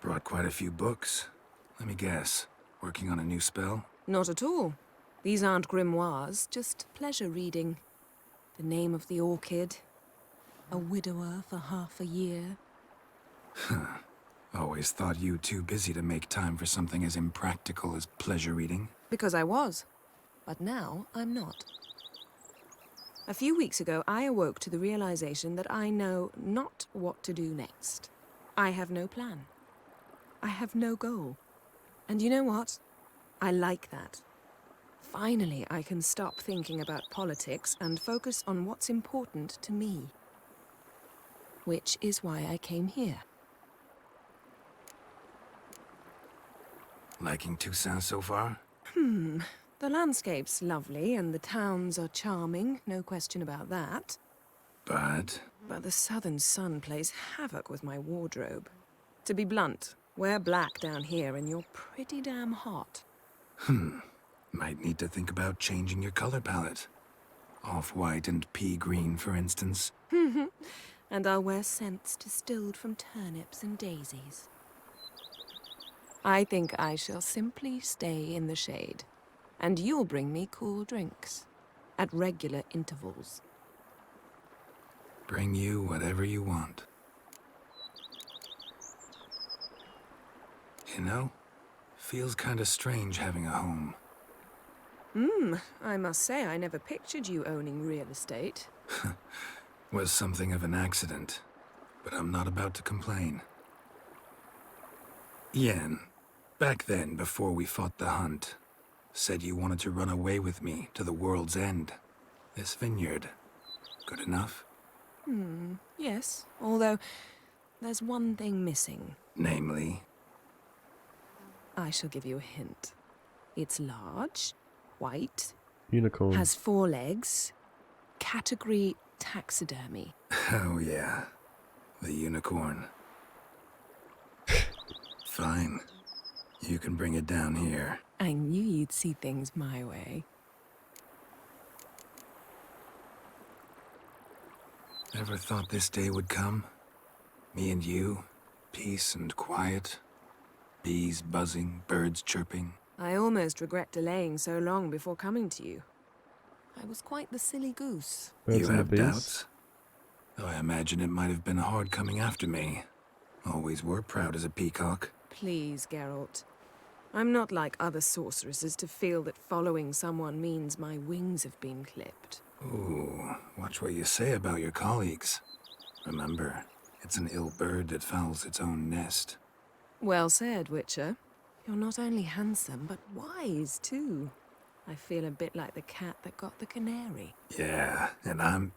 Brought quite a few books. Let me guess. Working on a new spell? Not at all. These aren't grimoires, just pleasure reading. The Name of the Orchid. A widower for half a year. Huh. Always thought you too busy to make time for something as impractical as pleasure reading. Because I was. But now I'm not. A few weeks ago, I awoke to the realization that I know not what to do next. I have no plan. I have no goal. And you know what? I like that. Finally, I can stop thinking about politics and focus on what's important to me. Which is why I came here. Liking Toussaint so far? The landscape's lovely and the towns are charming, no question about that. But the southern sun plays havoc with my wardrobe. To be blunt, wear black down here and you're pretty damn hot. Might need to think about changing your color palette. Off-white and pea green, for instance. And I'll wear scents distilled from turnips and daisies. I think I shall simply stay in the shade. And you'll bring me cool drinks. At regular intervals. Bring you whatever you want. You know, Feels kinda strange having a home. I must say I never pictured you owning real estate. Was something of an accident, but I'm not about to complain. Yen, back then, before we fought the hunt, said you wanted to run away with me to the world's end. This vineyard, good enough? Yes, although there's one thing missing. Namely? I shall give you a hint. It's large, white, Unicorn. has 4 legs, category taxidermy. Oh yeah, the unicorn. Fine. You can bring it down here. I knew you'd see things my way. Ever thought this day would come? Me and you, peace and quiet. Bees buzzing, birds chirping. I almost regret delaying so long before coming to you. I was quite the silly goose. You have doubts? Though I imagine it might have been hard coming after me. Always were proud as a peacock. Please, Geralt. I'm not like other sorceresses to feel that following someone means my wings have been clipped. Ooh, watch what you say about your colleagues. Remember, it's an ill bird that fouls its own nest. Well said, Witcher. You're not only handsome, but wise, too. I feel a bit like the cat that got the canary. Yeah, and I'm...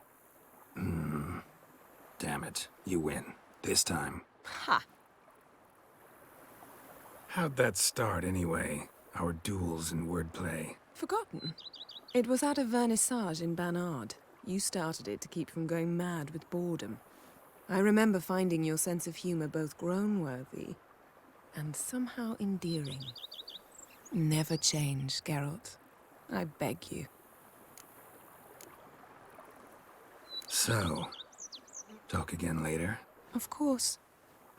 Damn it, you win. This time. Ha! How'd that start, anyway? Our duels and wordplay. Forgotten. It was at a vernissage in Banard. You started it to keep from going mad with boredom. I remember finding your sense of humor both groan-worthy and somehow endearing. Never change, Geralt. I beg you. So, talk again later? Of course.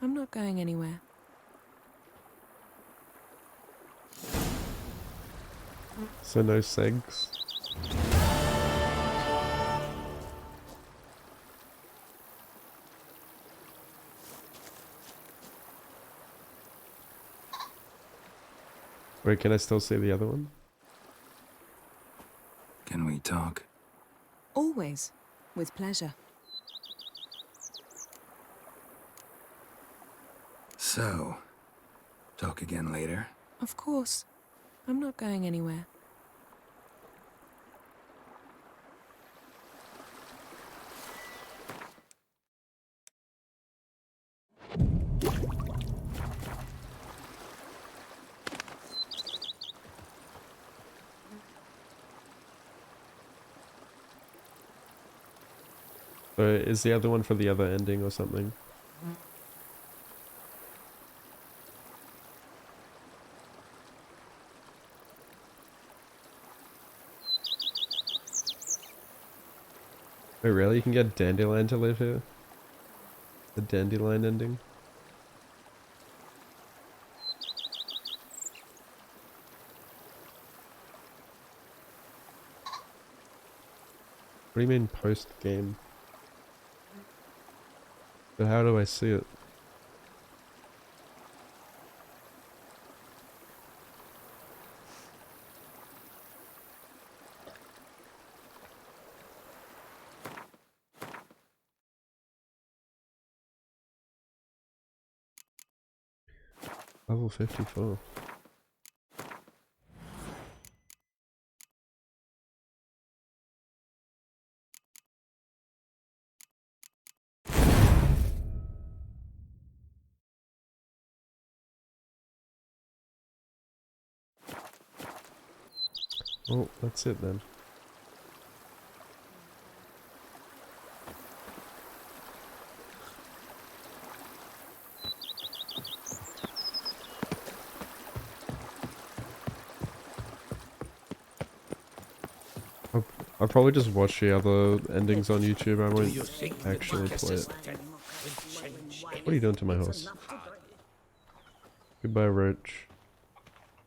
I'm not going anywhere. So no segs. Wait, can I still see the other one? Can we talk? Always. With pleasure. So, talk again later? Of course. I'm not going anywhere. So is the other one for the other ending or something? Wait, really? You can get Dandelion to live here? The Dandelion ending? What do you mean post-game? So how do I see it? Level 54. Oh, that's it then. I'll probably just watch the other endings on YouTube. I won't actually play it. What are you doing to my horse? Goodbye, Roach.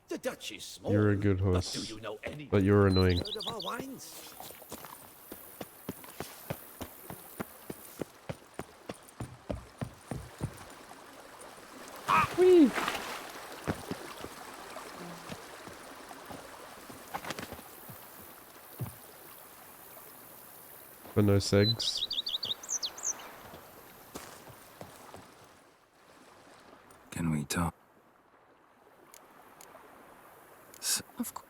The Dutch is small, You're a good but horse, do you know any but you're annoying. word of our wines? Whee! for no segs. Can we talk? Of course.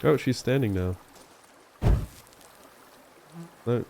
Oh, she's standing now. No.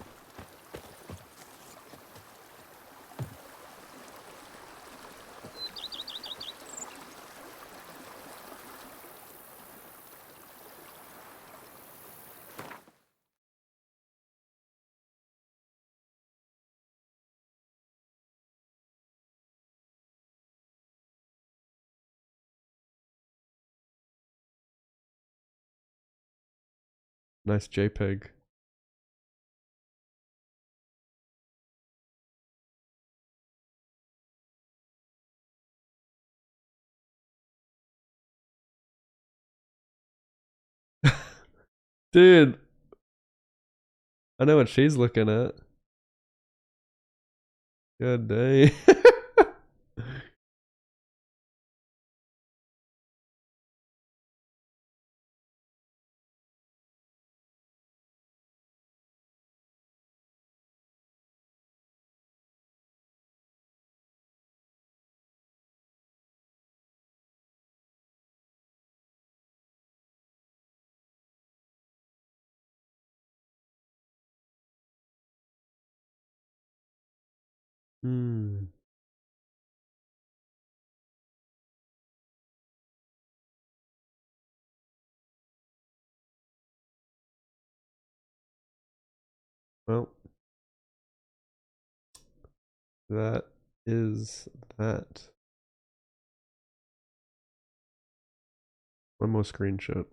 Nice JPEG. Dude, I know what she's looking at. God dang. Hmm. Well, that is that. One more screenshot.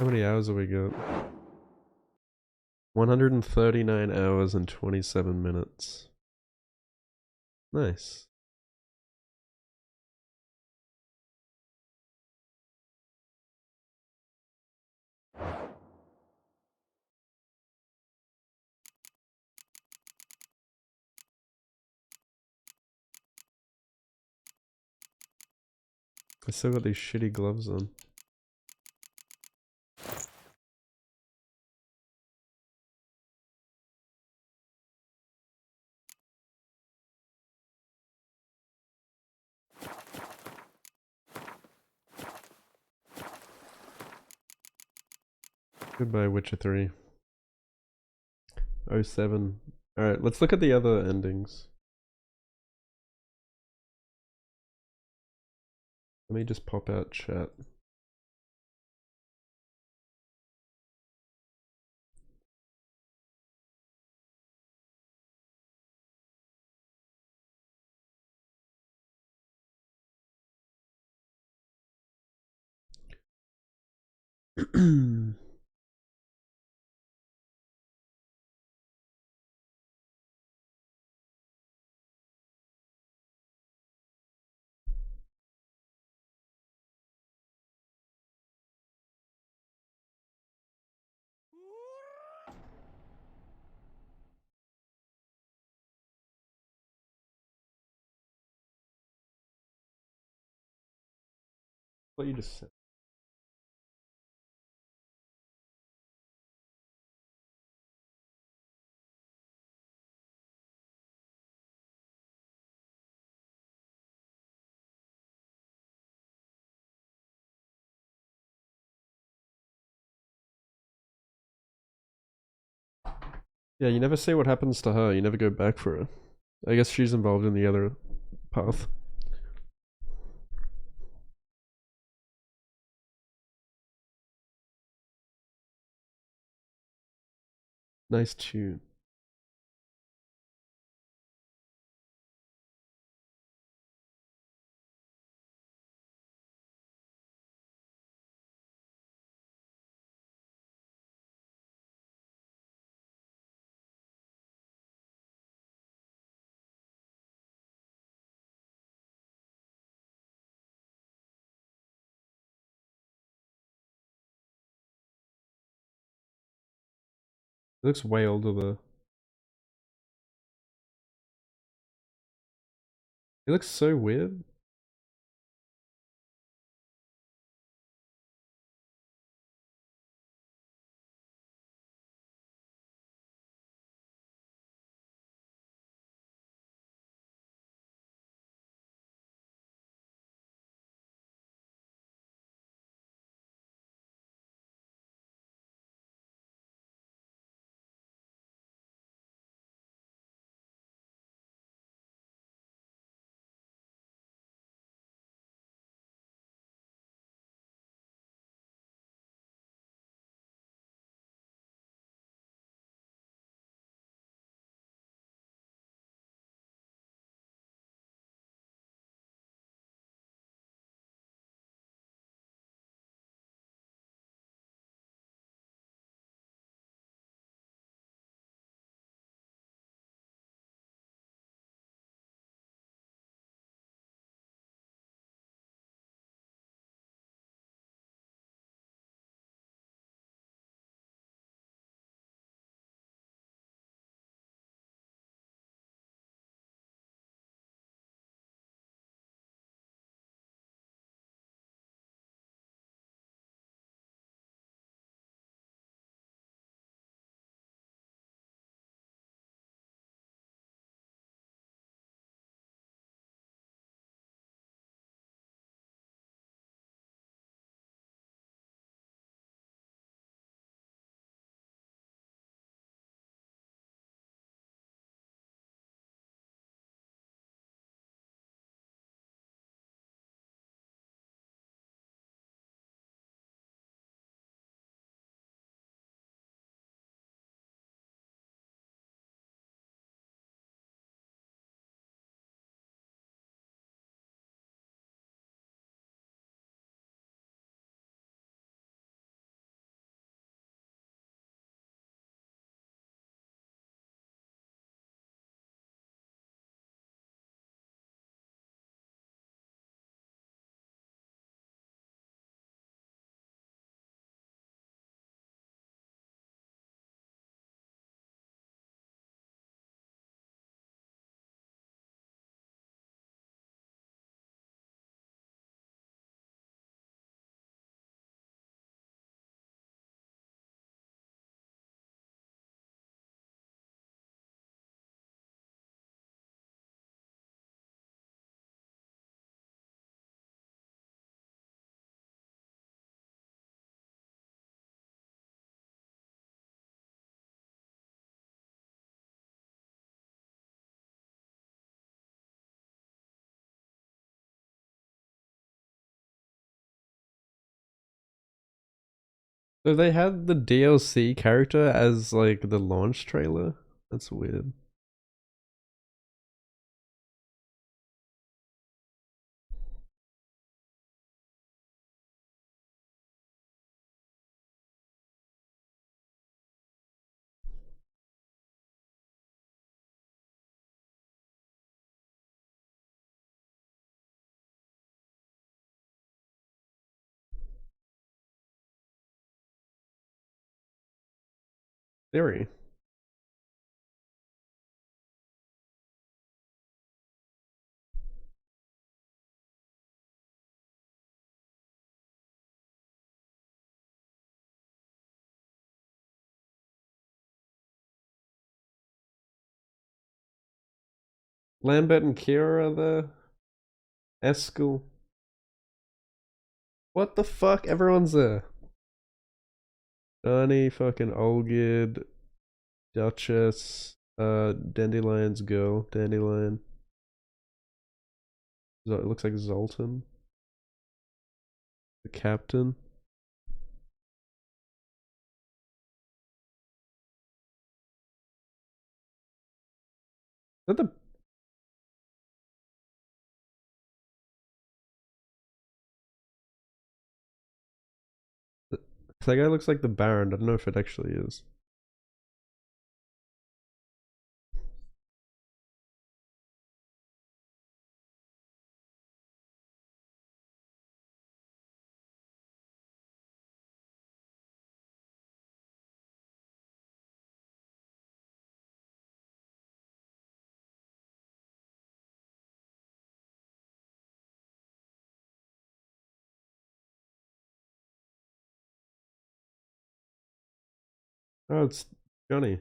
How many hours have we got? 139 hours and 27 minutes. Nice. I still got these shitty gloves on. Goodbye, Witcher 3. 07. Alright, let's look at the other endings. Let me just pop out chat. What you just said. Yeah, you never say what happens to her. You never go back for her. I guess she's involved in the other path. Nice tune. It looks way older though. It looks so weird. So they had the DLC character as like the launch trailer? That's weird. Theory. Lambert and Kira are there. Eskel. What the fuck? Everyone's there. Donnie, fucking Olgid, Duchess, Dandelion's girl, Dandelion. It looks like Zoltan. The captain. Is that the that guy looks like the Baron. I don't know if it actually is. Oh, it's Johnny.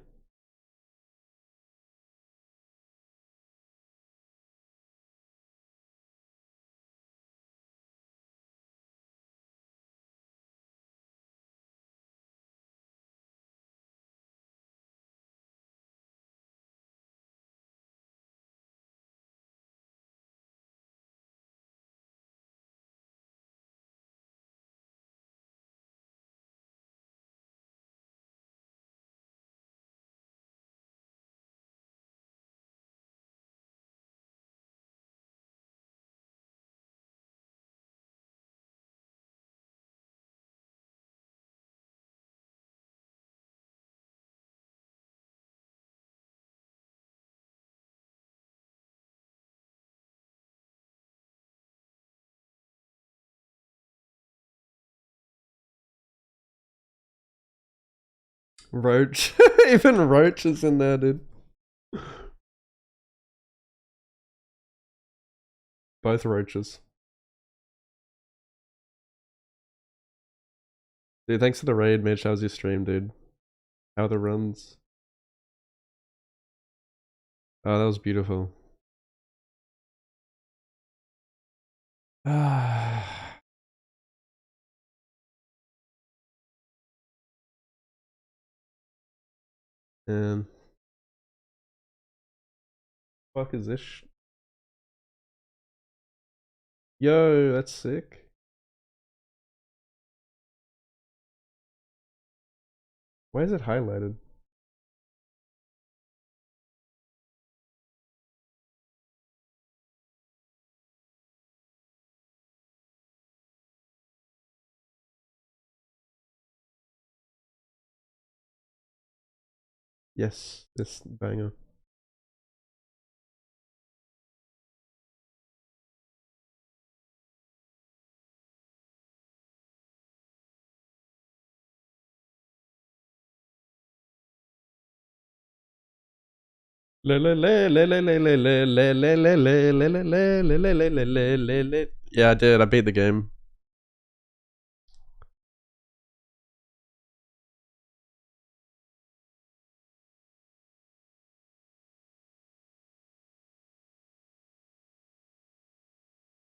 Roach. Even Roach is in there, dude. Both roaches. Dude, thanks for the raid, Mitch. How's your stream, dude? How are the runs? Oh, that was beautiful. Ah. Fuck is this? Yo, that's sick. Why is it highlighted? Yes, this banger. Yeah, I did. I beat the game.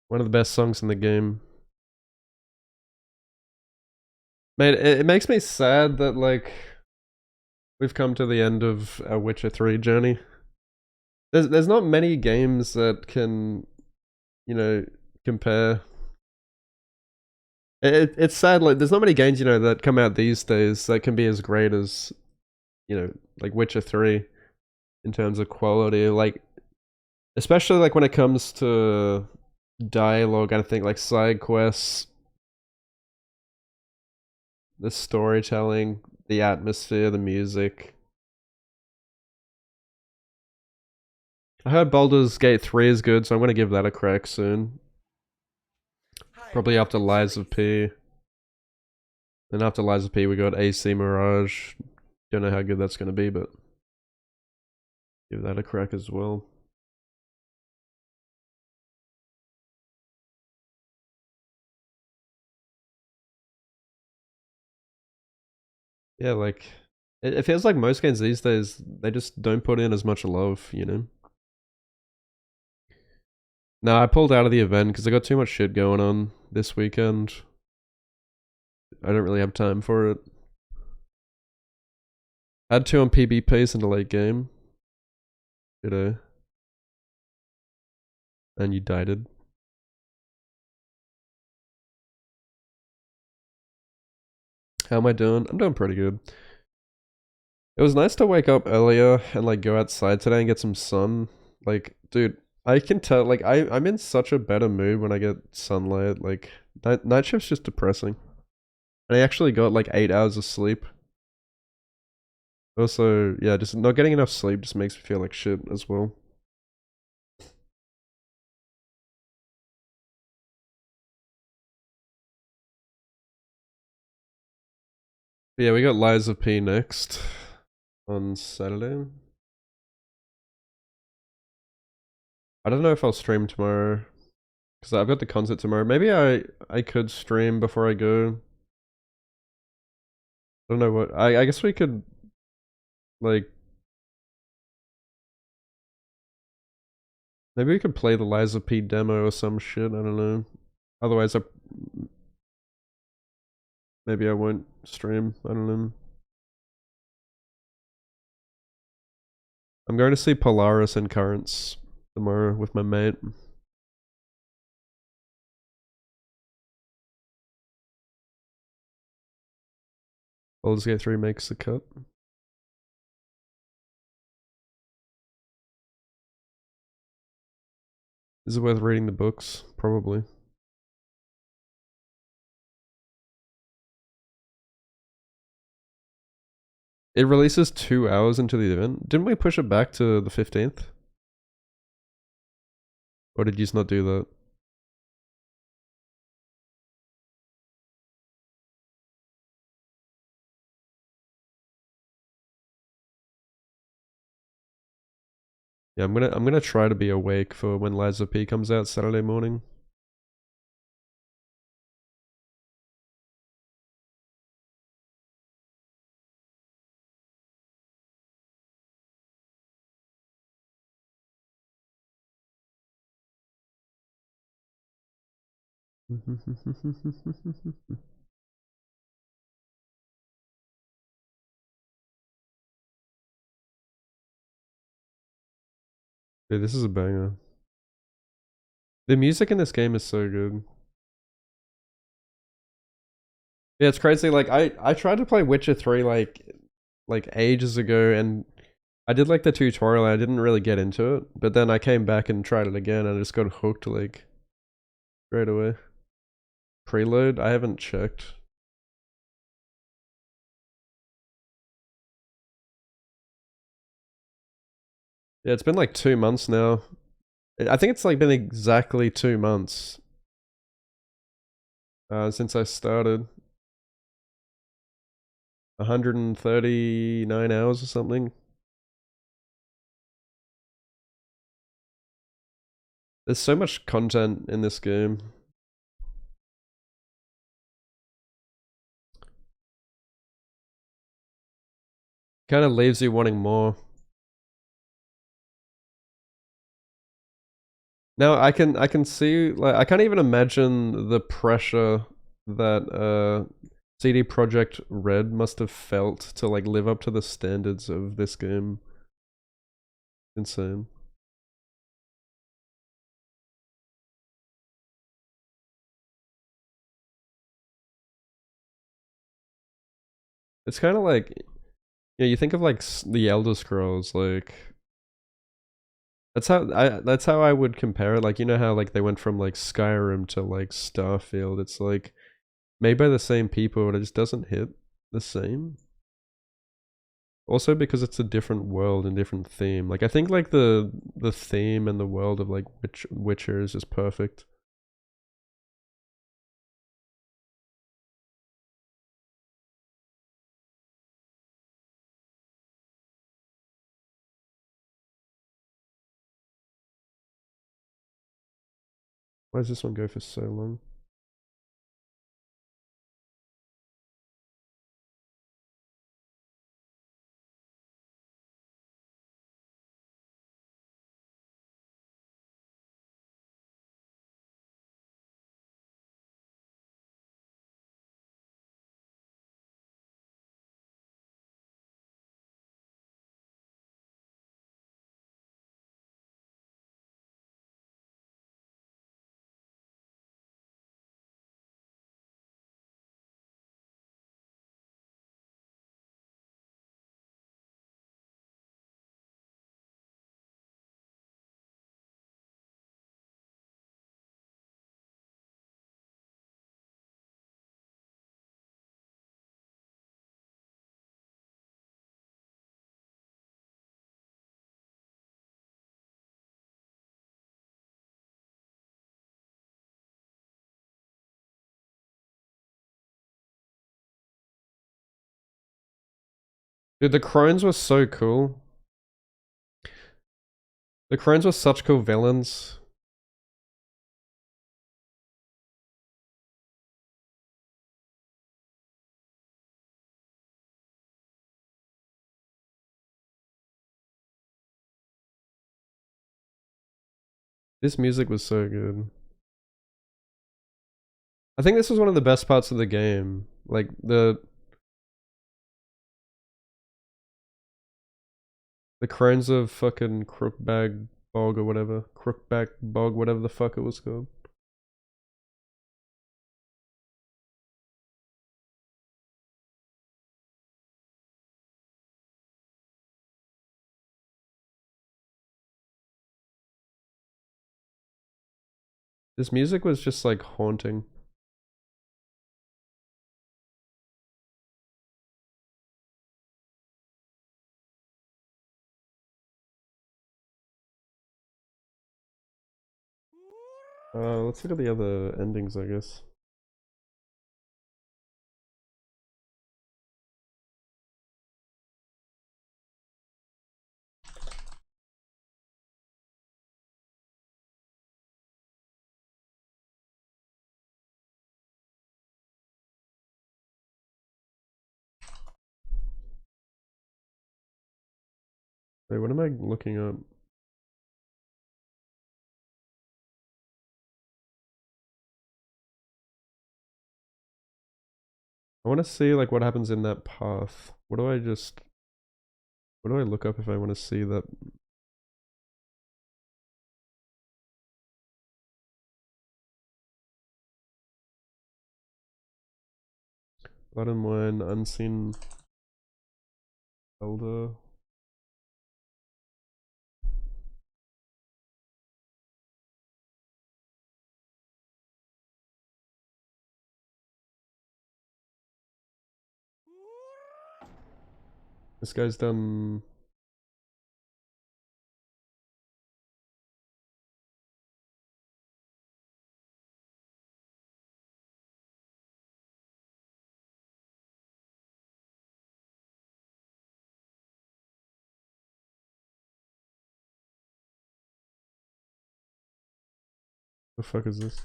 One of the best songs in the game. Mate, it makes me sad that, like, we've come to the end of our Witcher 3 journey. There's not many games that can, you know, compare. It's sad, like, there's not many games, you know, that come out these days that can be as great as, you know, like Witcher 3 in terms of quality. Like, especially, like, when it comes to dialogue, I think, like, side quests, the storytelling, the atmosphere, the music. I heard Baldur's Gate 3 is good, so I'm going to give that a crack soon. Probably after Lies of P. Then after Lies of P we got AC Mirage. Don't know how good that's going to be, but give that a crack as well. Yeah, like, it feels like most games these days, they just don't put in as much love, you know? No, I pulled out of the event because I got too much shit going on this weekend. I don't really have time for it. I had 2 on PvPs in the late game. You know. And you died it. How am I doing? I'm doing pretty good. It was nice to wake up earlier and, like, go outside today and get some sun. Like, dude, I can tell, like, I'm in such a better mood when I get sunlight. Like, night shift's just depressing. And I actually got, like, 8 hours of sleep. Also, yeah, just not getting enough sleep just makes me feel like shit as well. But yeah, we got Lies of P next on Saturday. I don't know if I'll stream tomorrow because I've got the concert tomorrow. Maybe I could stream before I go. I don't know what. I guess we could Like, maybe we could play the Liza P demo or some shit, I don't know. Otherwise, maybe I won't stream, I don't know. I'm going to see Polaris and Currents tomorrow with my mate. Baldur's Gate 3 makes the cut. Is it worth reading the books? Probably. It releases 2 hours into the event. Didn't we push it back to the 15th? Or did you just not do that? Yeah, I'm gonna try to be awake for when Liza P comes out Saturday morning. Dude, this is a banger. The music in this game is so good. Yeah, it's crazy. Like I tried to play Witcher 3 like ages ago, and I did like the tutorial and I didn't really get into it, but then I came back and tried it again and I just got hooked like straight away. Preload? I haven't checked. Yeah, it's been like 2 months now. I think it's like been exactly 2 months since I started. 139 hours or something. There's so much content in this game. Kind of leaves you wanting more. Now I can see, like, I can't even imagine the pressure that CD Projekt Red must have felt to like live up to the standards of this game. Insane. It's kind of like, yeah, you think of like the Elder Scrolls, like that's how I would compare it. Like, you know how like they went from like Skyrim to like Starfield. It's like made by the same people, but it just doesn't hit the same. Also because it's a different world and different theme. Like I think like the theme and the world of like Witcher is just perfect. Why does this one go for so long? Dude, the Crones were so cool. The Crones were such cool villains. This music was so good. I think this was one of the best parts of the game. Like the crones of fucking Crookbag Bog or whatever. Crookback Bog, whatever the fuck it was called. This music was just like haunting. Let's look at the other endings, I guess. Wait, what am I looking up? I want to see like what happens in that path. What do I look up if I want to see that? Blood and Wine, Unseen Elder. This guy's done. The fuck is this?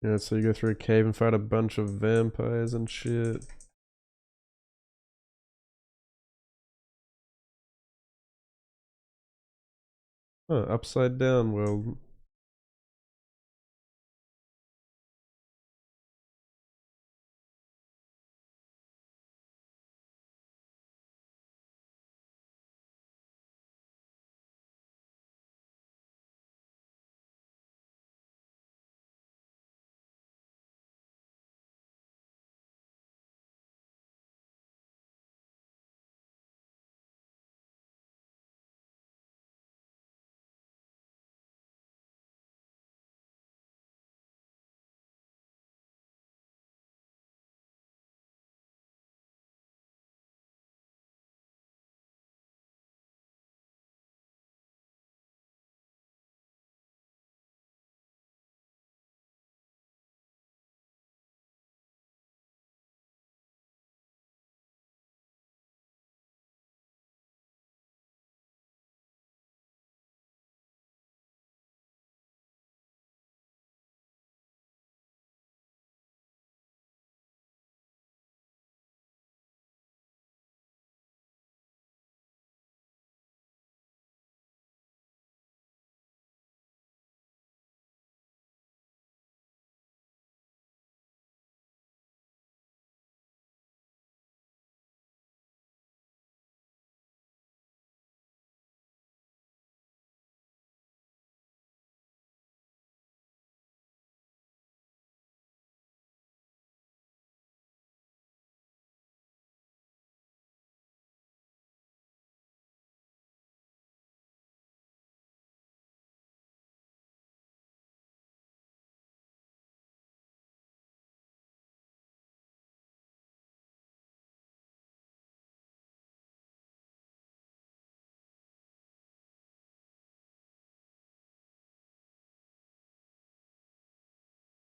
Yeah, so you go through a cave and fight a bunch of vampires and shit. Oh, upside down world.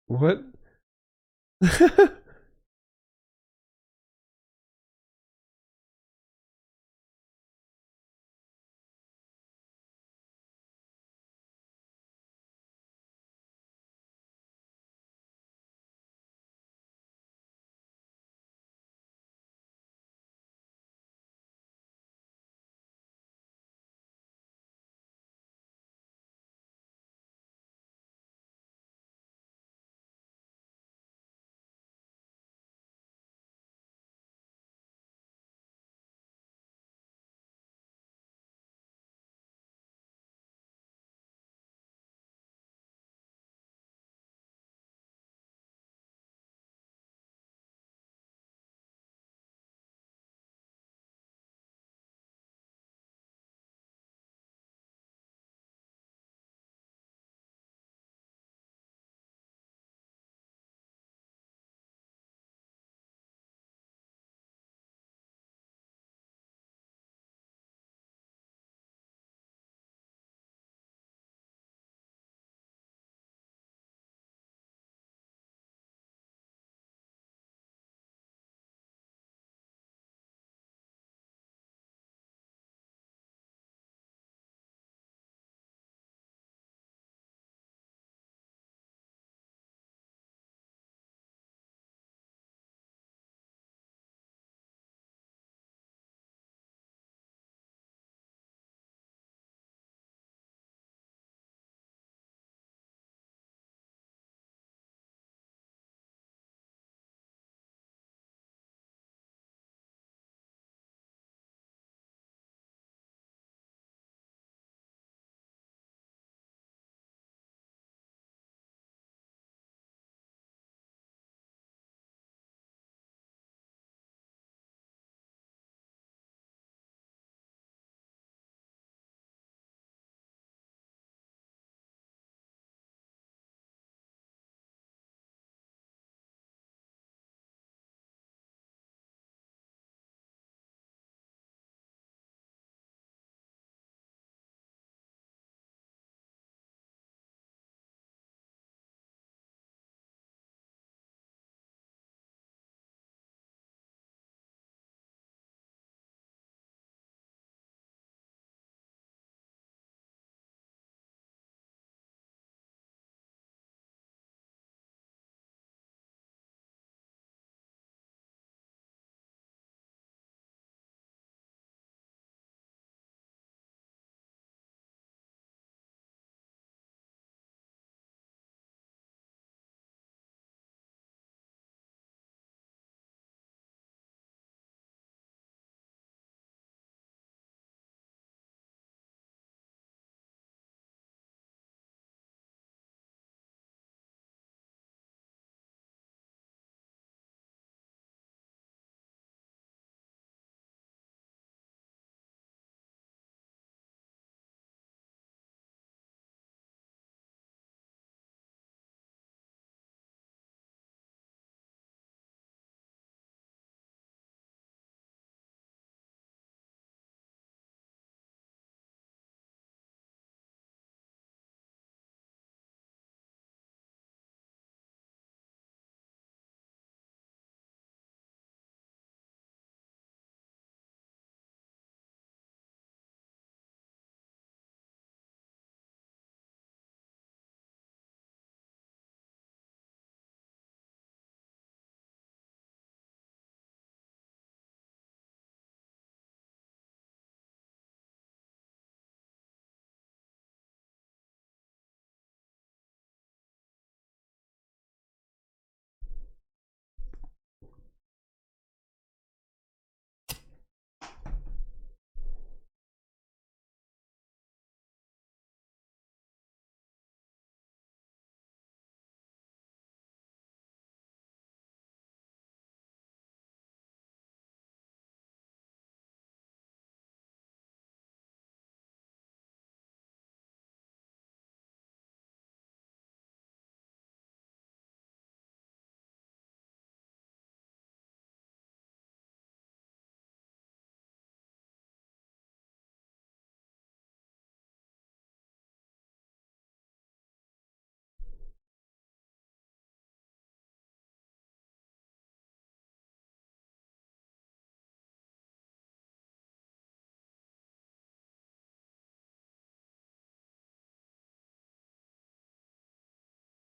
What?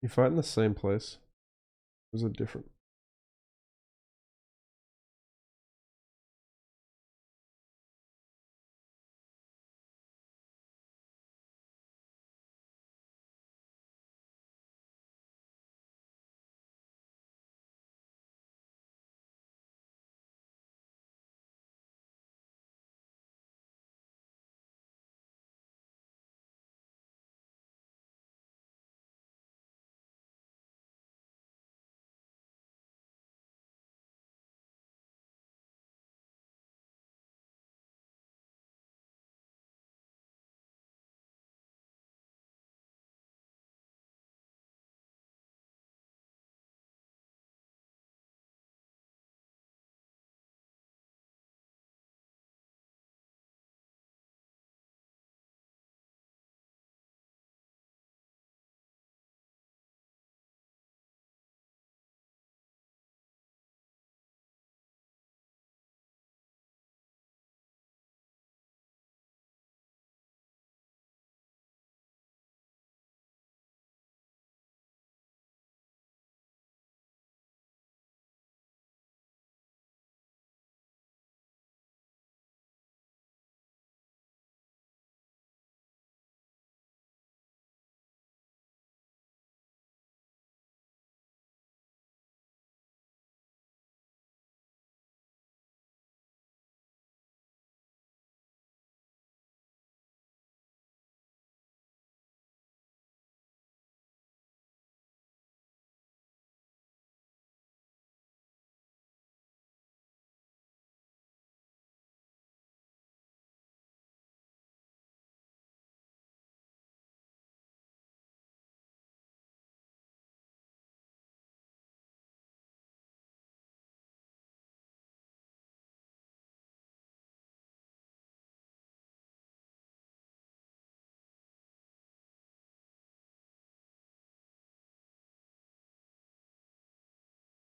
You fight in the same place. Or is it different?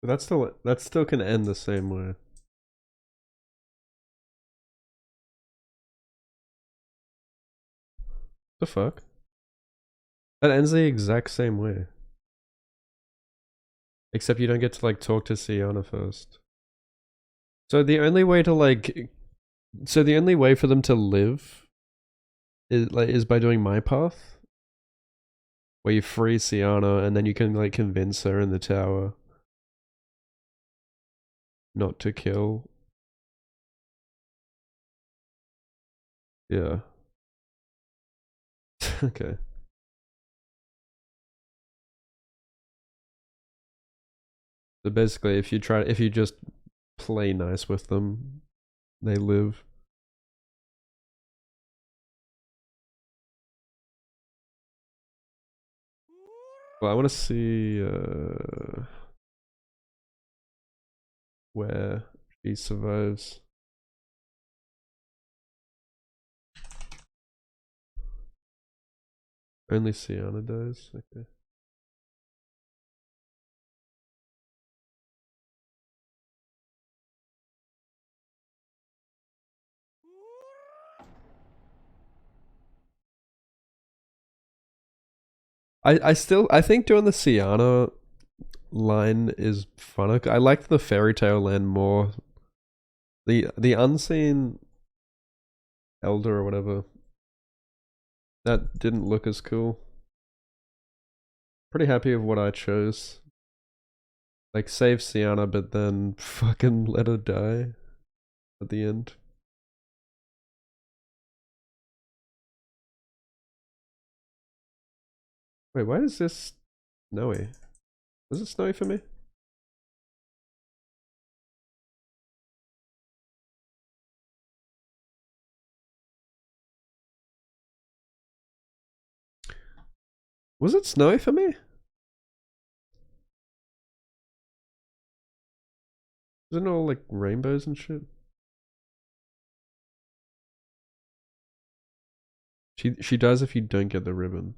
But that still can end the same way. The fuck? That ends the exact same way. Except you don't get to like talk to Sienna first. So the only way to like so the only way for them to live is by doing my path. Where you free Sienna and then you can like convince her in the tower not to kill. Yeah. Okay. So basically if you just play nice with them, they live. Well, I want to see where she survives. Only Sienna dies. Okay. I think doing the Sienna line is funner. I liked the fairy tale land more. The unseen elder or whatever, that didn't look as cool. Pretty happy with what I chose. Like save Sienna, but then fucking let her die at the end. Wait, why is this snowy? Is it snowy for me? Was it snowy for me? Isn't it all like rainbows and shit? She dies if you don't get the ribbon.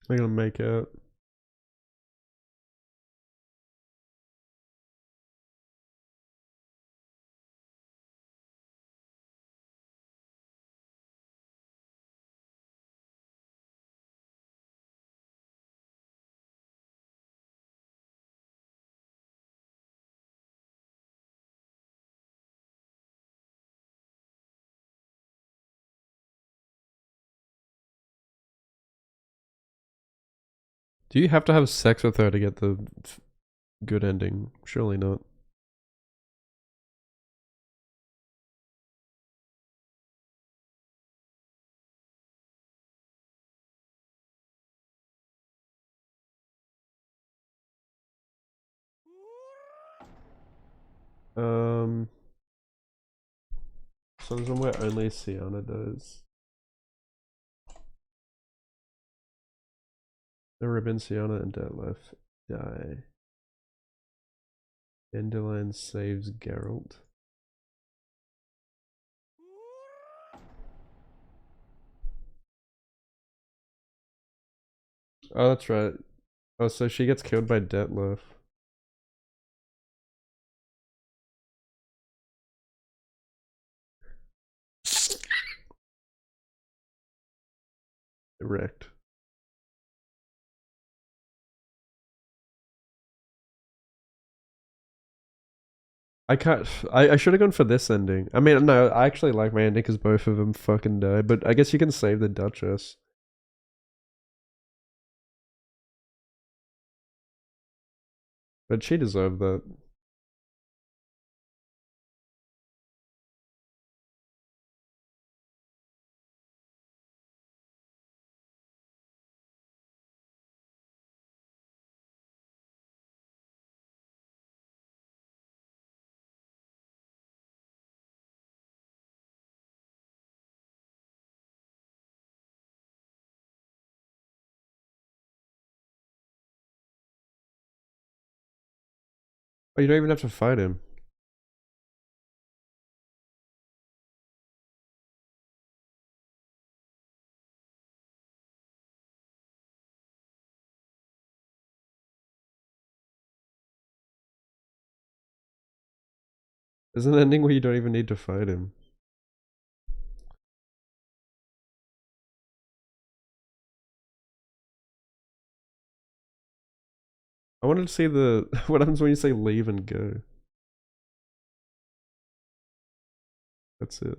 They're gonna make out. Do you have to have sex with her to get the good ending? Surely not. So there's one where only Sienna does. The ribbon, Sienna, and Detlef die. Dandelion saves Geralt. Oh, that's right. Oh, so she gets killed by Detlef. Wrecked. I can't. I should have gone for this ending. I mean, no, I actually like my ending because both of them fucking die. But I guess you can save the Duchess. But she deserved that. Oh, you don't even have to fight him. There's an ending where you don't even need to fight him. I wanted to see the what happens when you say leave and go. That's it.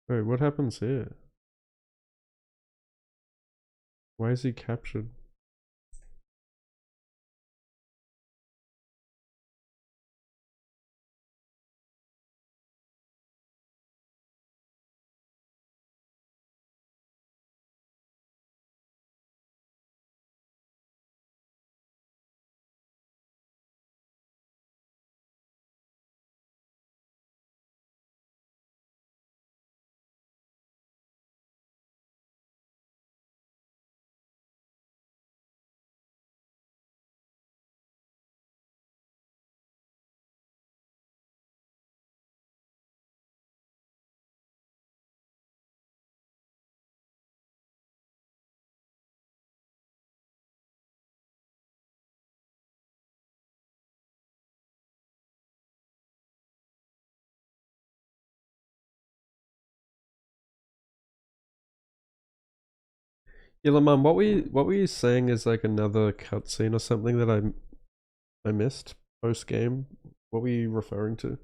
Wait, what happens here? Why is he captured? Mum, what were you saying is like another cutscene or something that I missed post game? What were you referring to?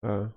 Uh,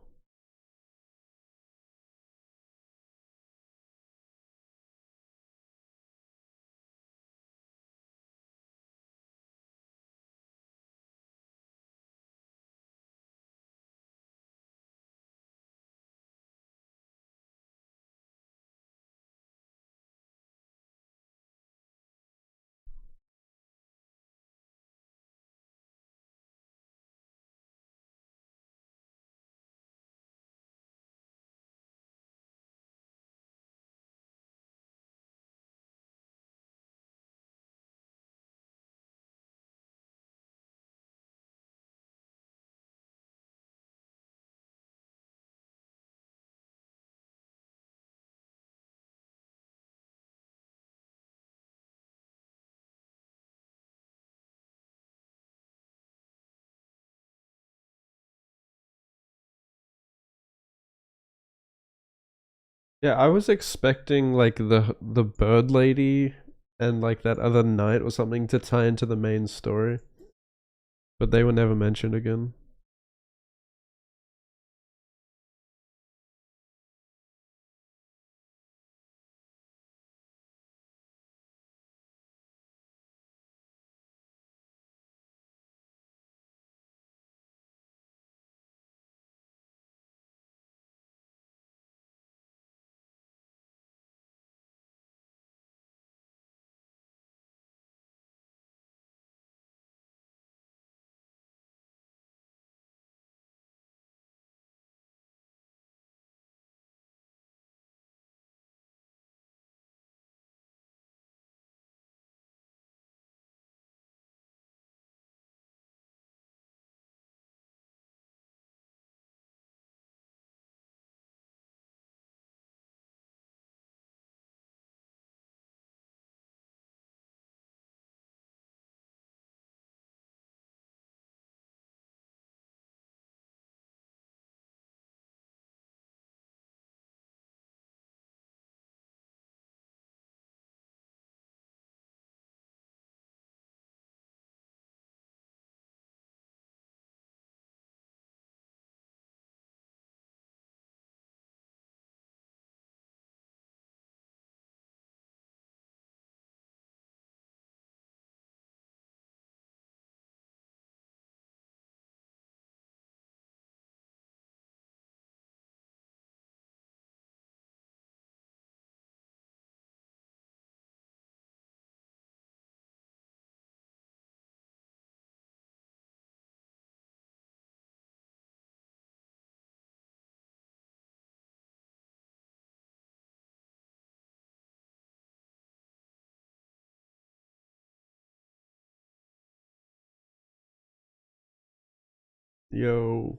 yeah, I was expecting like the bird lady and like that other knight or something to tie into the main story, but they were never mentioned again. Yo.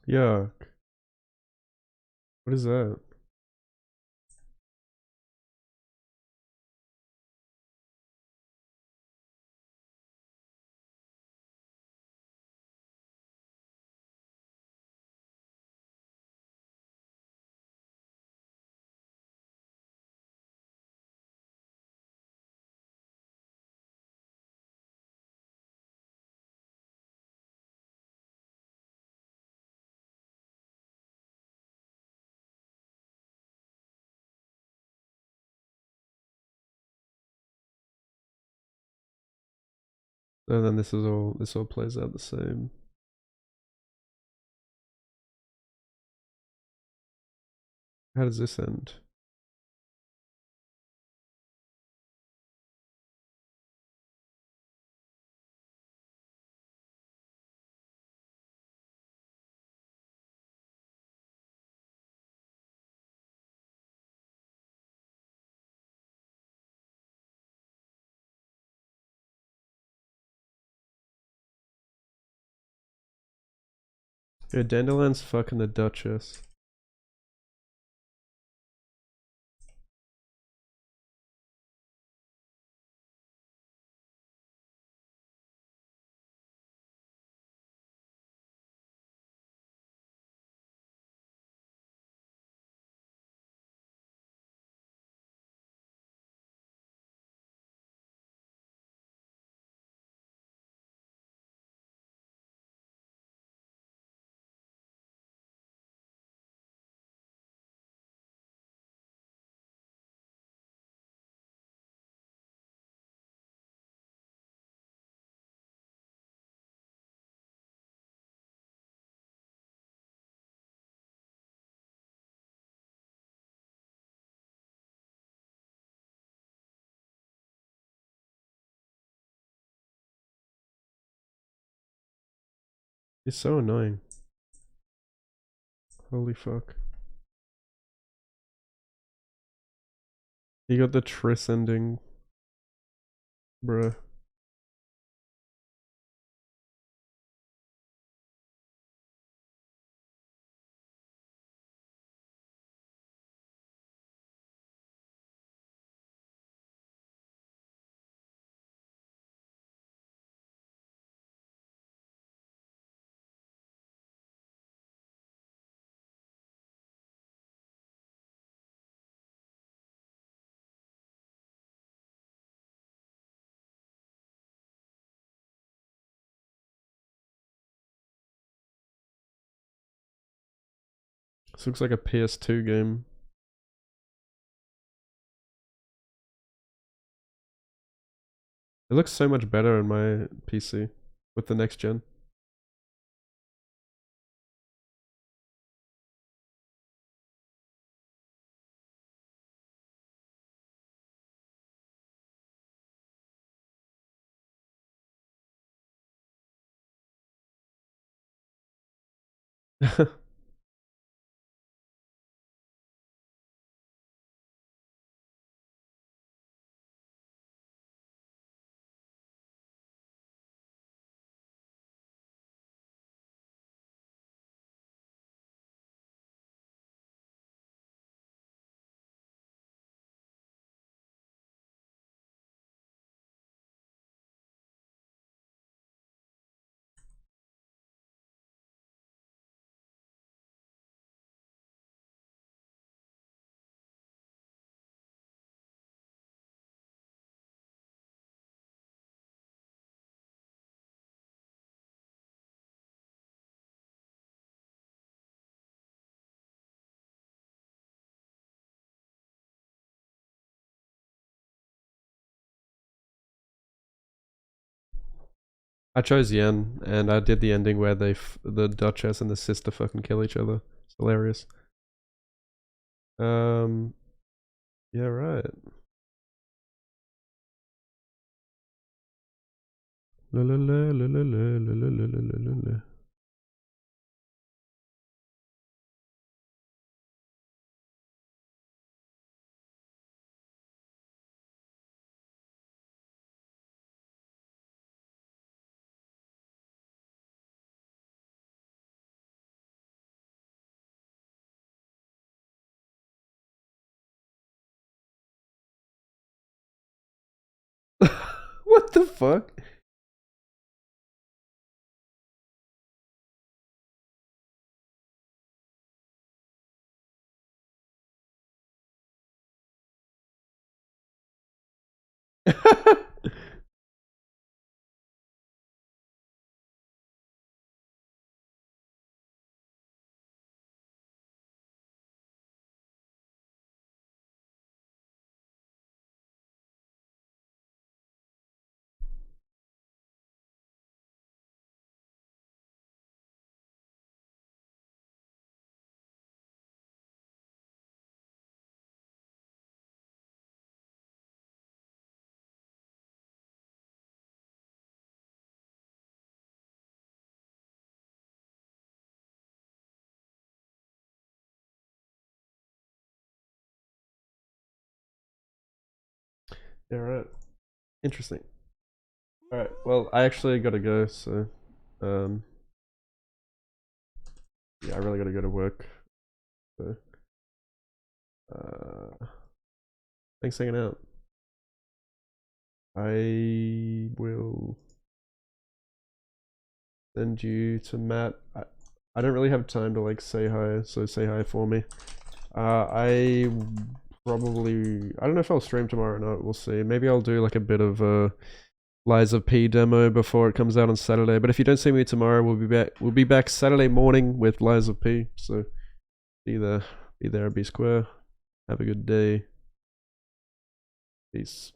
Yuck. What is that? And then this all plays out the same. How does this end? Yeah, Dandelion's fucking the Duchess. It's so annoying. Holy fuck. You got the Triss ending. Bruh. This looks like a PS2 game. It looks so much better on my PC with the next gen. I chose Yen, and I did the ending where the Duchess and the sister fucking kill each other. It's hilarious. Yeah, right. La la la la la la la la la la la. What the fuck? Yeah, right. Interesting. Alright, well, I actually gotta go, so, yeah, I really gotta go to work. So, thanks for hanging out. I will send you to Matt. I don't really have time to like say hi, so say hi for me. I probably, I don't know if I'll stream tomorrow or not, we'll see. Maybe I'll do like a bit of a Lies of P demo before it comes out on Saturday. But if you don't see me tomorrow, we'll be back Saturday morning with Lies of P. So be there, be square. Have a good day. Peace.